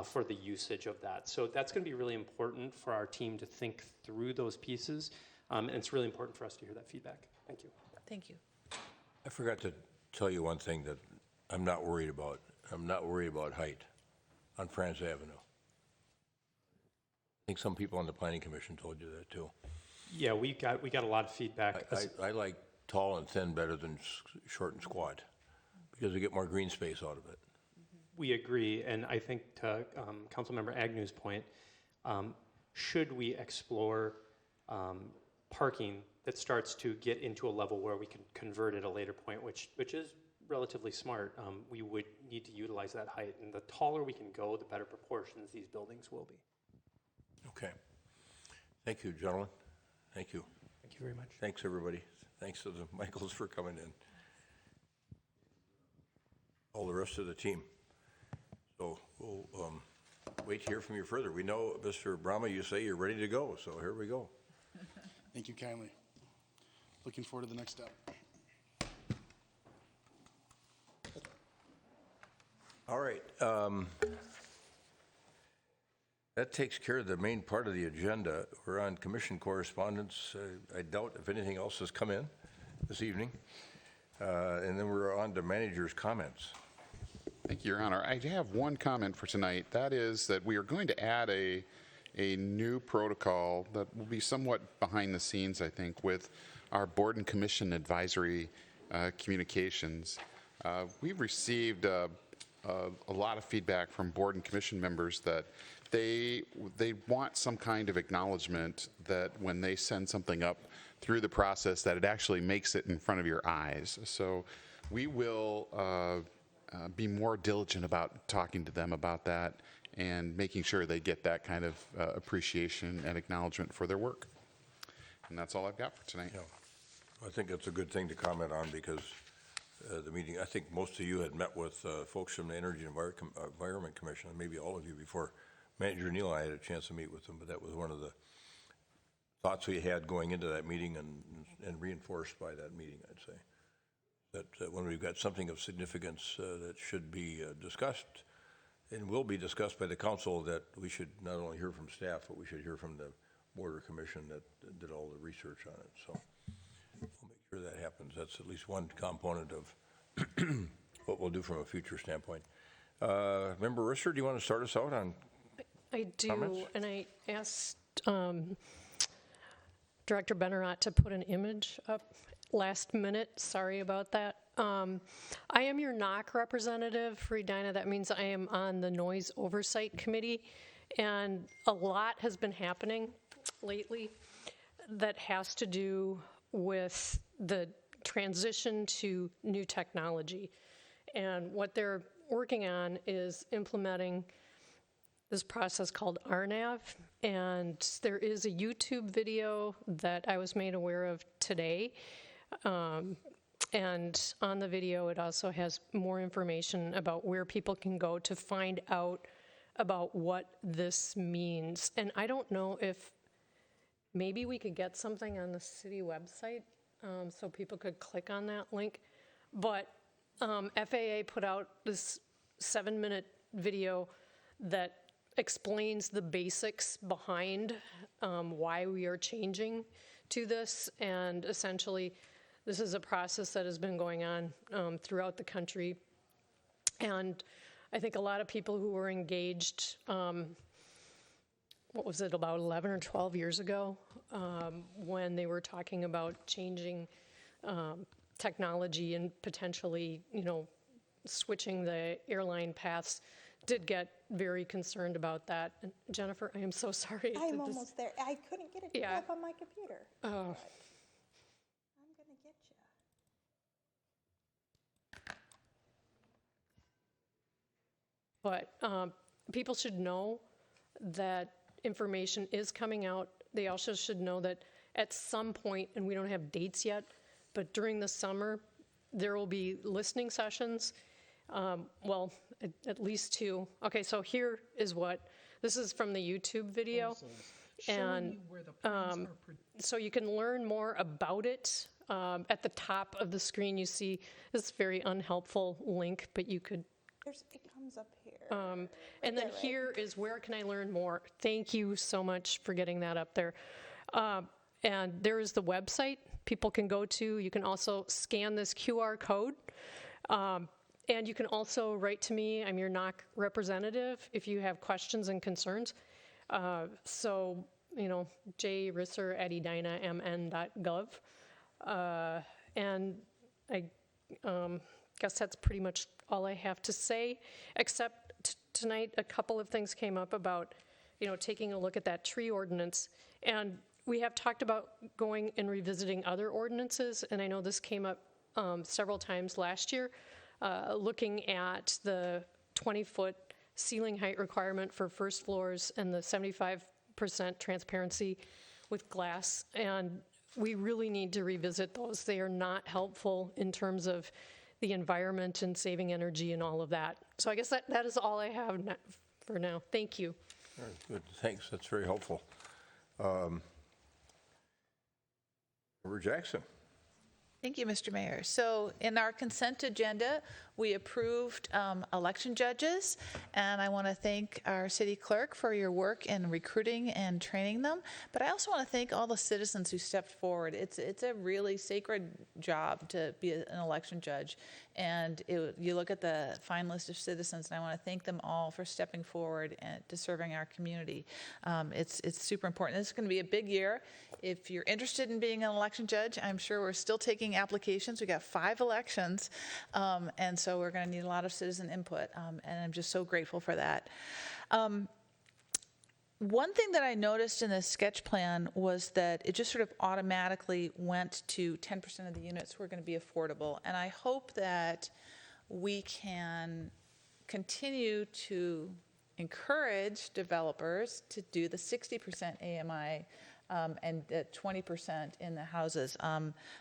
for the usage of that. So that's going to be really important for our team to think through those pieces. And it's really important for us to hear that feedback. Thank you. Thank you. I forgot to tell you one thing that I'm not worried about. I'm not worried about height on France Avenue. I think some people on the Planning Commission told you that too. Yeah, we got a lot of feedback. I like tall and thin better than short and squat because we get more green space out of it. We agree, and I think to Councilmember Agnew's point, should we explore parking that starts to get into a level where we can convert at a later point, which is relatively smart, we would need to utilize that height, and the taller we can go, the better proportions these buildings will be. Okay. Thank you, gentlemen. Thank you. Thank you very much. Thanks, everybody. Thanks to the Michaels for coming in. All the rest of the team. So we'll wait to hear from you further. We know, Mr. Brahma, you say you're ready to go, so here we go. Thank you kindly. Looking forward to the next step. All right. That takes care of the main part of the agenda. We're on commission correspondence. I doubt if anything else has come in this evening. And then we're on to manager's comments. Thank you, Your Honor. I have one comment for tonight. That is that we are going to add a new protocol that will be somewhat behind the scenes, I think, with our board and commission advisory communications. We've received a lot of feedback from board and commission members that they want some kind of acknowledgement that when they send something up through the process that it actually makes it in front of your eyes. So we will be more diligent about talking to them about that and making sure they get that kind of appreciation and acknowledgement for their work. And that's all I've got for tonight. Yeah. I think that's a good thing to comment on because the meeting, I think most of you had met with folks from the Energy and Environment Commission, and maybe all of you before Manager Neal and I had a chance to meet with them, but that was one of the thoughts we had going into that meeting and reinforced by that meeting, I'd say. That when we've got something of significance that should be discussed and will be discussed by the council, that we should not only hear from staff, but we should hear from the board or commission that did all the research on it. So we'll make sure that happens. That's at least one component of what we'll do from a future standpoint. Member Risser, do you want to start us out on I do, comments? and I asked Director Benarott to put an image up last minute. Sorry about that. I am your NOC representative for Edina. That means I am on the Noise Oversight Committee, and a lot has been happening lately that has to do with the transition to new technology. And what they're working on is implementing this process called RNAV, and there is a YouTube video that I was made aware of today. And on the video, it also has more information about where people can go to find out about what this means. And I don't know if maybe we could get something on the city website so people could click on that link. But FAA put out this 7-minute video that explains the basics behind why we are changing to this. And essentially, this is a process that has been going on throughout the country. And I think a lot of people who were engaged, what was it, about 11 or 12 years ago, when they were talking about changing technology and potentially, switching the airline paths, did get very concerned about that. And Jennifer, I am so sorry. I'm almost there. I couldn't get it to pull up on my computer. Oh. I'm going to get you. But people should know that information is coming out. They also should know that at some point, and we don't have dates yet, but during the summer, there will be listening sessions. Well, at least 2. Okay, so here is this is from the YouTube video. And so you can learn more about it. At the top of the screen, you see this very unhelpful link, but you could. It comes up here. And then here is where can I learn more. Thank you so much for getting that up there. And there is the website people can go to. You can also scan this QR code. And you can also write to me. I'm your NOC representative if you have questions and concerns. So, jrisser@edinamn.gov. And I guess that's pretty much all I have to say, except tonight a couple of things came up about, taking a look at that tree ordinance. And we have talked about going and revisiting other ordinances, and I know this came up several times last year. Looking at the 20-foot ceiling height requirement for first floors and the 75% transparency with glass. And we really need to revisit those. They are not helpful in terms of the environment and saving energy and all of that. So I guess that is all I have for now. Thank you. All right, good, thanks. That's very helpful. Member Jackson. Thank you, Mr. Mayor. So in our consent agenda, we approved election judges, and I want to thank our city clerk for your work in recruiting and training them. But I also want to thank all the citizens who stepped forward. It's a really sacred job to be an election judge. And you look at the fine list of citizens, and I want to thank them all for stepping forward and to serving our community. It's super important. This is going to be a big year. If you're interested in being an election judge, I'm sure we're still taking applications. We got 5 elections, and so we're going to need a lot of citizen input, and I'm just so grateful for that. One thing that I noticed in the sketch plan was that it just sort of automatically went to 10% of the units were going to be affordable, and I hope that we can continue to encourage developers to do the 60% AMI and 20% in the houses.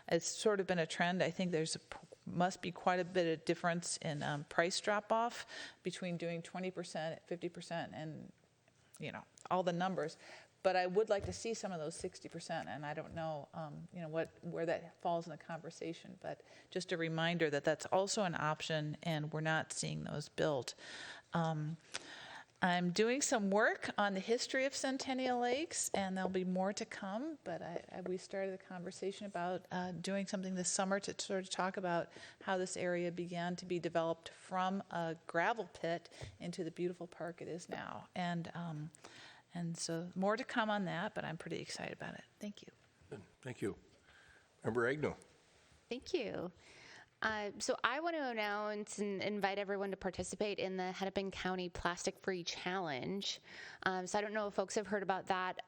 It's sort of been a trend. I think must be quite a bit of difference in price drop-off between doing 20% at 50% and, all the numbers. But I would like to see some of those 60%, and I don't know, where that falls in the conversation. But just a reminder that that's also an option, and we're not seeing those built. I'm doing some work on the history of Centennial Lakes, and there'll be more to come, but we started a conversation about doing something this summer to sort of talk about how this area began to be developed from a gravel pit into the beautiful park it is now. And so more to come on that, but I'm pretty excited about it. Thank you. Good. Thank you. Member Agnew. Thank you. So I want to announce and invite everyone to participate in the Hennepin County Plastic Free Challenge. So I don't know if folks have heard about that.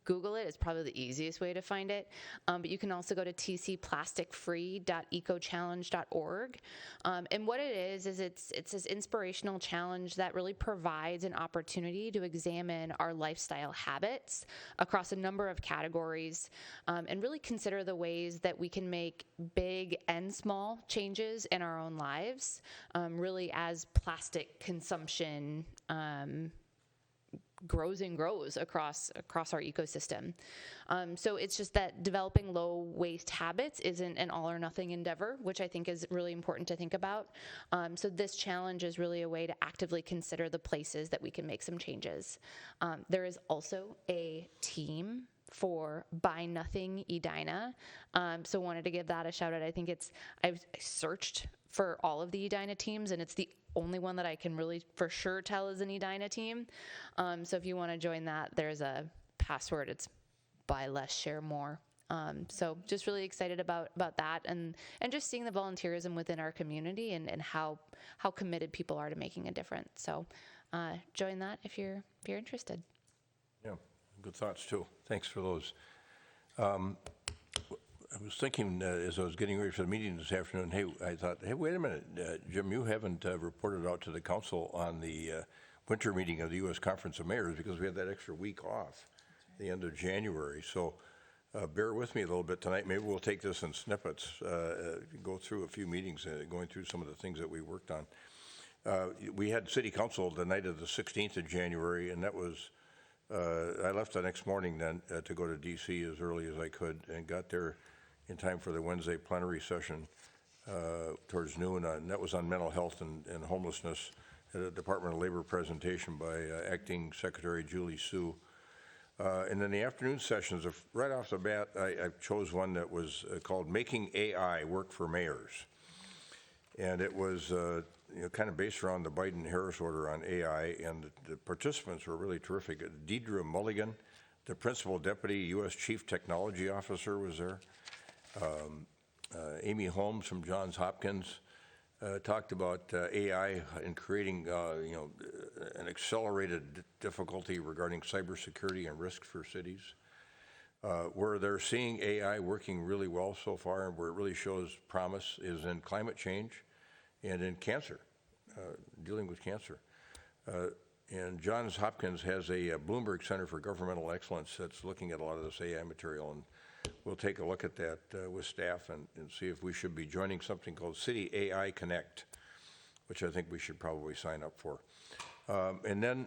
Google it. It's probably the easiest way to find it. But you can also go to tcplasticfree.ecochallenge.org. And what it is it's this inspirational challenge that really provides an opportunity to examine our lifestyle habits across a number of categories, and really consider the ways that we can make big and small changes in our own lives, really as plastic consumption grows and grows across our ecosystem. So it's just that developing low waste habits isn't an all or nothing endeavor, which I think is really important to think about. So this challenge is really a way to actively consider the places that we can make some changes. There is also a team for Buy Nothing Edina. So wanted to give that a shout out. I think I've searched for all of the Edina teams, and it's the only one that I can really for sure tell is an Edina team. So if you want to join that, there's a password. It's buy less, share more. So just really excited about that, and just seeing the volunteerism within our community and how committed people are to making a difference. So join that if you're interested. Yeah, good thoughts too. Thanks for those. I was thinking as I was getting ready for the meeting this afternoon, I thought, wait a minute, Jim, you haven't reported out to the council on the winter meeting of the U.S. Conference of Mayors, because we had that extra week off at the end of January. So bear with me a little bit tonight. Maybe we'll take this in snippets, go through a few meetings, going through some of the things that we worked on. We had city council the night of the 16th of January, and that was, I left the next morning then to go to D.C. as early as I could, and got there in time for the Wednesday plenary session towards noon, and that was on mental health and homelessness at a Department of Labor presentation by Acting Secretary Julie Sue. And then the afternoon sessions, right off the bat, I chose one that was called Making AI Work for Mayors. And it was kind of based around the Biden-Harris order on AI, and the participants were really terrific. Deidre Mulligan, the Principal Deputy U.S. Chief Technology Officer, was there. Amy Holmes from Johns Hopkins talked about AI and creating an accelerated difficulty regarding cybersecurity and risk for cities. Where they're seeing AI working really well so far, and where it really shows promise, is in climate change and in cancer, dealing with cancer. And Johns Hopkins has a Bloomberg Center for Governmental Excellence that's looking at a lot of this AI material, and we'll take a look at that with staff and see if we should be joining something called City AI Connect, which I think we should probably sign up for. And then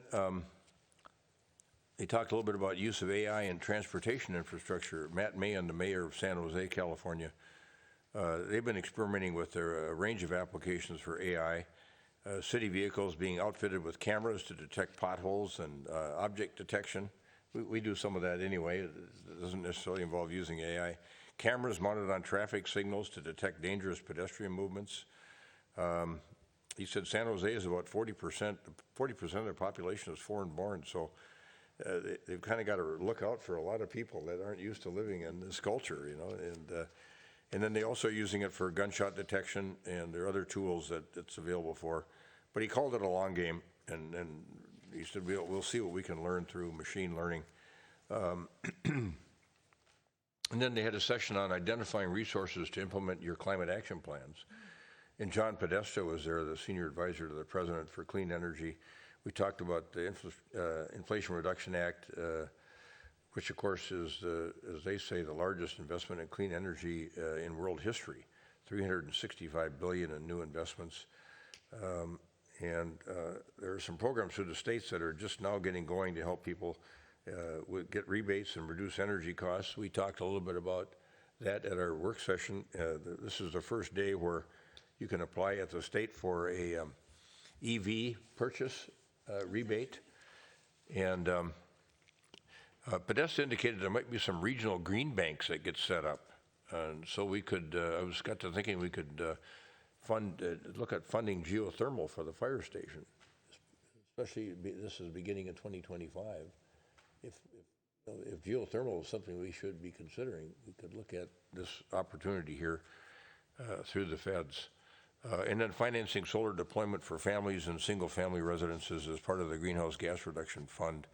they talked a little bit about use of AI in transportation infrastructure. Matt Mahan, the mayor of San Jose, California, they've been experimenting with a range of applications for AI. City vehicles being outfitted with cameras to detect potholes and object detection. We do some of that anyway. It doesn't necessarily involve using AI. Cameras mounted on traffic signals to detect dangerous pedestrian movements. He said San Jose is about 40% of their population is foreign born, so they've kind of got to look out for a lot of people that aren't used to living in this culture, and then they're also using it for gunshot detection, and there are other tools that it's available for. But he called it a long game, and he said we'll see what we can learn through machine learning. And then they had a session on identifying resources to implement your climate action plans. And John Podesta was there, the senior advisor to the president for clean energy. We talked about the Inflation Reduction Act, which of course is, as they say, the largest investment in clean energy in world history, $365 billion in new investments. And there are some programs through the states that are just now getting going to help people get rebates and reduce energy costs. We talked a little bit about that at our work session. This is the first day where you can apply at the state for a EV purchase rebate. And Podesta indicated there might be some regional green banks that get set up. And so we could, got to thinking we could look at funding geothermal for the fire station, especially this is beginning in 2025. If geothermal is something we should be considering, we could look at this opportunity here through the feds. And then financing solar deployment for families and single-family residences as part of the Greenhouse Gas Reduction Fund.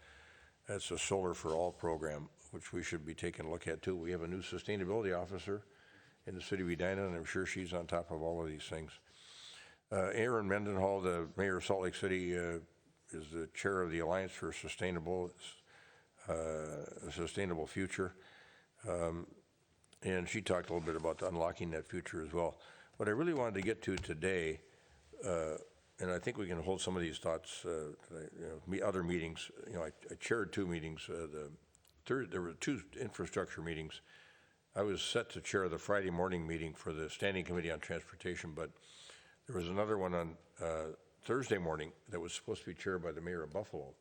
That's a Solar for All program, which we should be taking a look at too. We have a new sustainability officer in the city of Edina, and I'm sure she's on top of all of these things. Aaron Mendenhall, the mayor of Salt Lake City, is the chair of the Alliance for a Sustainable Future. And she talked a little bit about unlocking that future as well. What I really wanted to get to today, and I think we can hold some of these thoughts, other meetings. I chaired 2 meetings. There were 2 infrastructure meetings. I was set to chair the Friday morning meeting for the Standing Committee on Transportation, but there was another one on Thursday morning that was supposed to be chaired by the mayor of Buffalo,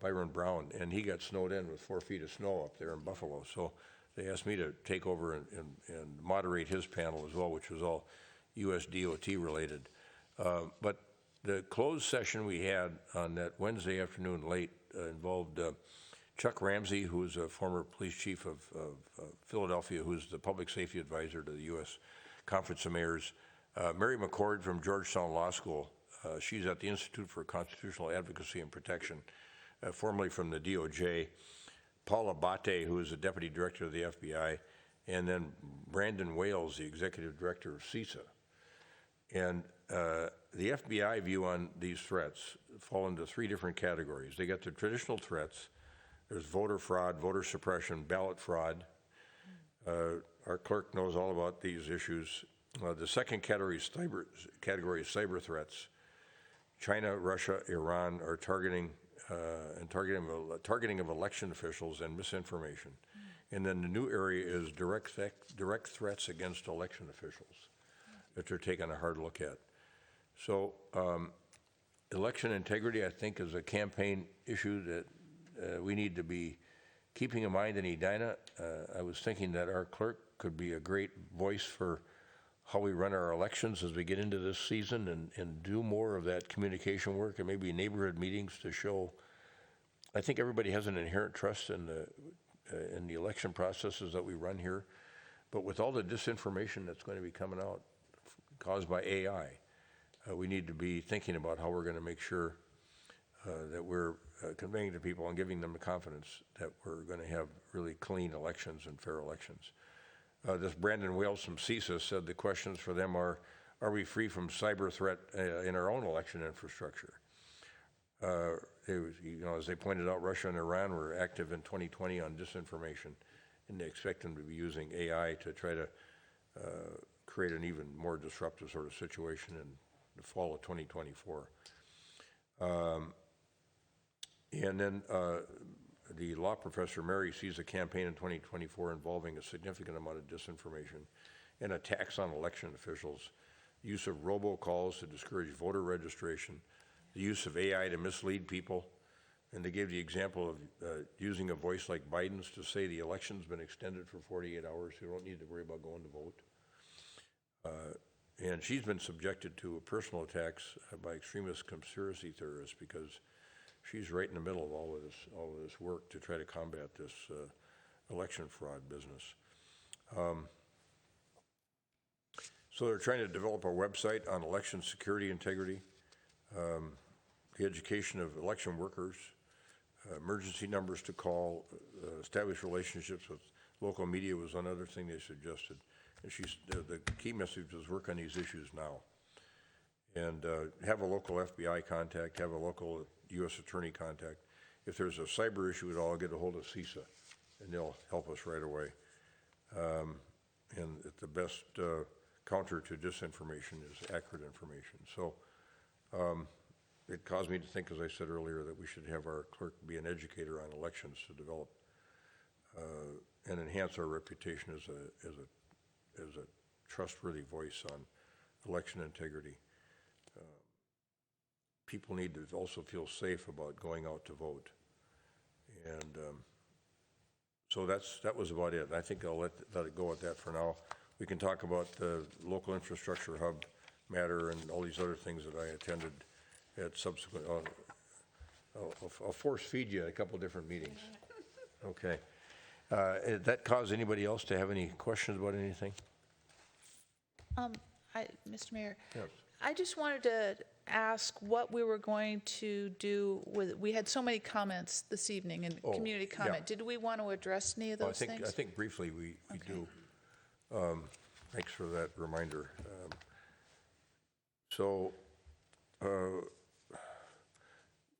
Byron Brown, and he got snowed in with 4 feet of snow up there in Buffalo. So they asked me to take over and moderate his panel as well, which was all US DOT related. But the closed session we had on that Wednesday afternoon late involved Chuck Ramsey, who's a former police chief of Philadelphia, who's the public safety advisor to the U.S. Conference of Mayors, Mary McCord from Georgetown Law School. She's at the Institute for Constitutional Advocacy and Protection, formerly from the DOJ. Paula Bate, who is the deputy director of the FBI, and then Brandon Wales, the executive director of CISA. And the FBI view on these threats fall into 3 different categories. They got the traditional threats. There's voter fraud, voter suppression, ballot fraud. Our clerk knows all about these issues. The second category is cyber threats. China, Russia, Iran are targeting of election officials and misinformation. And then the new area is direct threats against election officials that they're taking a hard look at. So election integrity, I think, is a campaign issue that we need to be keeping in mind in Edina. I was thinking that our clerk could be a great voice for how we run our elections as we get into this season and do more of that communication work and maybe neighborhood meetings to show. I think everybody has an inherent trust in the election processes that we run here, but with all the disinformation that's going to be coming out caused by AI, we need to be thinking about how we're going to make sure that we're conveying to people and giving them the confidence that we're going to have really clean elections and fair elections. This Brandon Wales from CISA said the questions for them are we free from cyber threat in our own election infrastructure? As they pointed out, Russia and Iran were active in 2020 on disinformation, and they expect them to be using AI to try to create an even more disruptive sort of situation in the fall of 2024. And then the law professor, Mary, sees a campaign in 2024 involving a significant amount of disinformation and attacks on election officials, use of robocalls to discourage voter registration, the use of AI to mislead people. And they gave the example of using a voice like Biden's to say the election's been extended for 48 hours, so you don't need to worry about going to vote. And she's been subjected to personal attacks by extremist conspiracy theorists because she's right in the middle of all of this work to try to combat this election fraud business. So they're trying to develop a website on election security integrity, the education of election workers, emergency numbers to call, establish relationships with local media was another thing they suggested. And the key message was work on these issues now. And have a local FBI contact, have a local U.S. attorney contact. If there's a cyber issue at all, get a hold of CISA, and they'll help us right away. And the best counter to disinformation is accurate information. So it caused me to think, as I said earlier, that we should have our clerk be an educator on elections to develop and enhance our reputation as a trustworthy voice on election integrity. People need to also feel safe about going out to vote. And so that was about it. I think I'll let it go at that for now. We can talk about the local infrastructure hub matter and all these other things that I attended at subsequent. I'll force feed you a couple different meetings. Okay. Did that cause anybody else to have any questions about anything? Mr. Mayor, Yes. I just wanted to ask what we were going to do with, we had so many comments this evening and community yeah. comment. Did we want to address any of those I things? think briefly we do. Thanks for that reminder.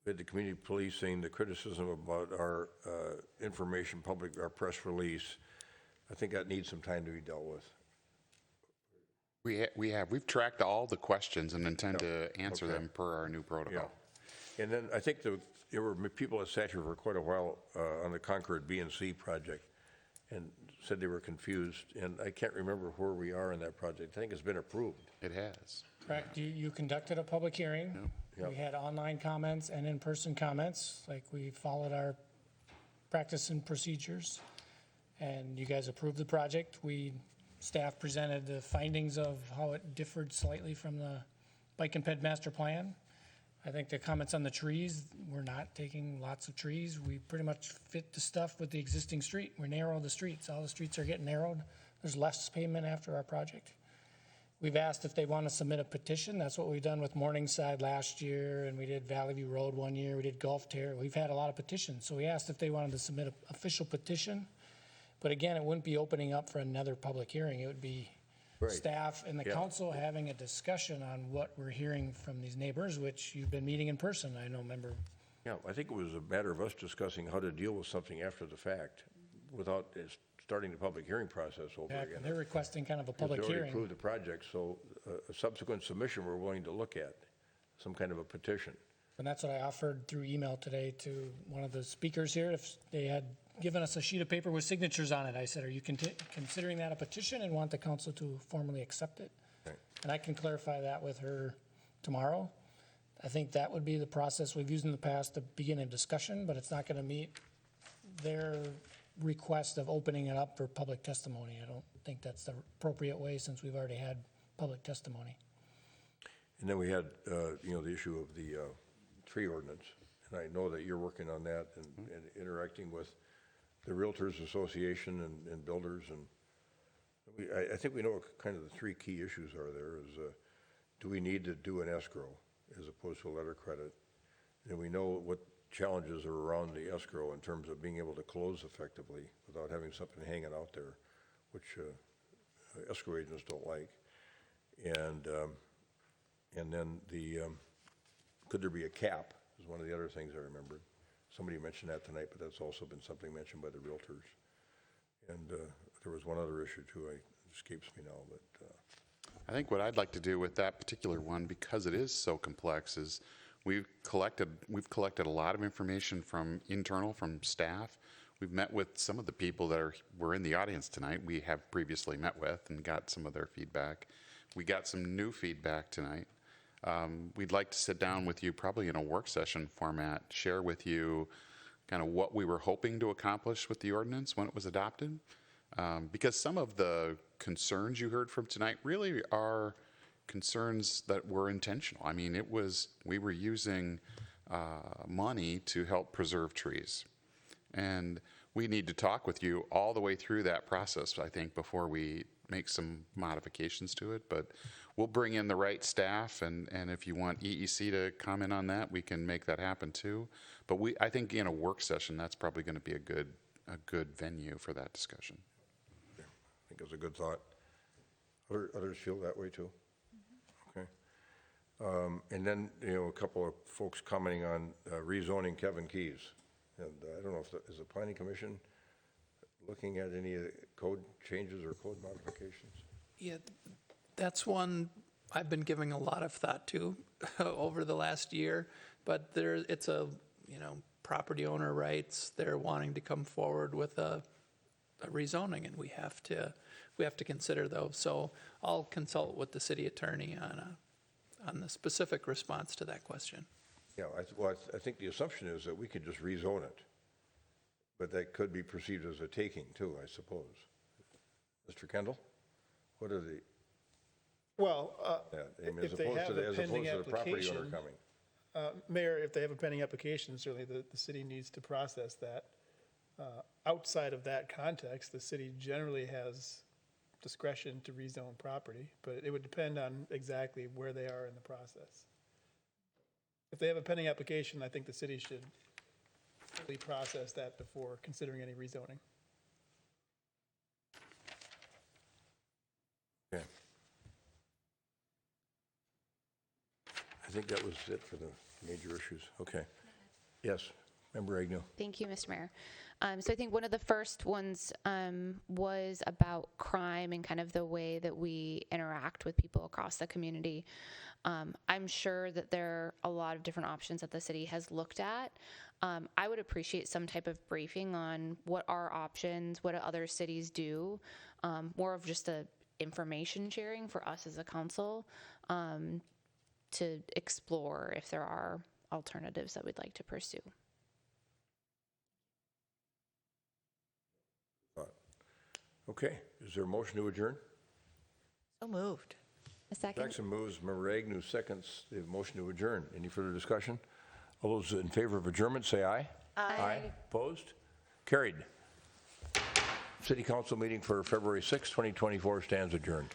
We had the community policing, the criticism about our information, our press release. I think that needs some time to be dealt with. We've tracked all the questions and intend to answer them per our new protocol. Yeah. And then I think there were people that sat here for quite a while on the Concord B and C project and said they were confused. And I can't remember where we are in that project. I think it's been approved. It has. Correct. You conducted a public hearing. Yep. We had online comments and in-person comments, like we followed our practice and procedures. And you guys approved the project. Staff presented the findings of how it differed slightly from the Bike and Ped Master Plan. I think the comments on the trees, we're not taking lots of trees. We pretty much fit the stuff with the existing street. We narrow the streets. All the streets are getting narrowed. There's less pavement after our project. We've asked if they want to submit a petition. That's what we've done with Morningside last year, and we did Valley View Road one year. We did Gulf Terrace. We've had a lot of petitions. So we asked if they wanted to submit an official petition. But again, it wouldn't be opening up for another public hearing. It would be staff and the council having a discussion on what we're hearing from these neighbors, which you've been meeting in person, I know, member. Yeah, I think it was a matter of us discussing how to deal with something after the fact without starting the public hearing process over again. They're requesting kind of a public They hearing. already approved the project, so a subsequent submission we're willing to look at, some kind of a petition. And that's what I offered through email today to one of the speakers here. If they had given us a sheet of paper with signatures on it, I said, are you considering that a petition and want the council to formally accept it? Okay. And I can clarify that with her tomorrow. I think that would be the process we've used in the past to begin a discussion, but it's not going to meet their request of opening it up for public testimony. I don't think that's the appropriate way since we've already had public testimony. And then we had, the issue of the tree ordinance. And I know that you're working on that and interacting with the Realtors Association and builders. And I think we know what kind of the three key issues are there is, do we need to do an escrow as opposed to a letter of credit? And we know what challenges are around the escrow in terms of being able to close effectively without having something hanging out there, which escrow agents don't like. And then could there be a cap is one of the other things I remembered. Somebody mentioned that tonight, but that's also been something mentioned by the realtors. And there was one other issue too, it escapes me now, but. I think what I'd like to do with that particular one, because it is so complex, is we've collected a lot of information from staff. We've met with some of the people that were in the audience tonight. We have previously met with and got some of their feedback. We got some new feedback tonight. We'd like to sit down with you probably in a work session format, share with you kind of what we were hoping to accomplish with the ordinance when it was adopted. Because some of the concerns you heard from tonight really are concerns that were intentional. I mean, we were using money to help preserve trees. And we need to talk with you all the way through that process, I think, before we make some modifications to it. But we'll bring in the right staff, and if you want EEC to comment on that, we can make that happen too. But I think in a work session, that's probably going to be a good venue for that discussion. I think it's a good thought. Others feel that way too? Okay. And then, a couple of folks commenting on rezoning Kevin Keys. And I don't know if is the Planning Commission looking at any code changes or code modifications? Yeah, that's one I've been giving a lot of thought to over the last year, but it's property owner rights. They're wanting to come forward with a rezoning, and we have to consider those. So I'll consult with the city attorney on the specific response to that question. Yeah, I think the assumption is that we could just rezone it, but that could be perceived as a taking too, I suppose. Mr. Kendall, what are the? Well, as opposed to the property owner coming. Mayor, if they have a pending application, certainly the city needs to process that. Outside of that context, the city generally has discretion to rezone property, but it would depend on exactly where they are in the process. if they have a pending application, I think the city should fully process that before considering any rezoning. Okay. I think that was it for the major issues. Okay. Yes, Member Agnew. Thank you, Mr. Mayor. So I think one of the first ones was about crime and kind of the way that we interact with people across the community. I'm sure that there are a lot of different options that the city has looked at. I would appreciate some type of briefing on what are options, what do other cities do, more of just a information sharing for us as a council to explore if there are alternatives that we'd like to pursue. Okay, is there a motion to adjourn? So moved. A second. Jackson moves, Member Agnew seconds the motion to adjourn. Any further discussion? All those in favor of adjournment, say aye. Aye. Opposed? Carried. City Council meeting for February 6, 2024 stands adjourned.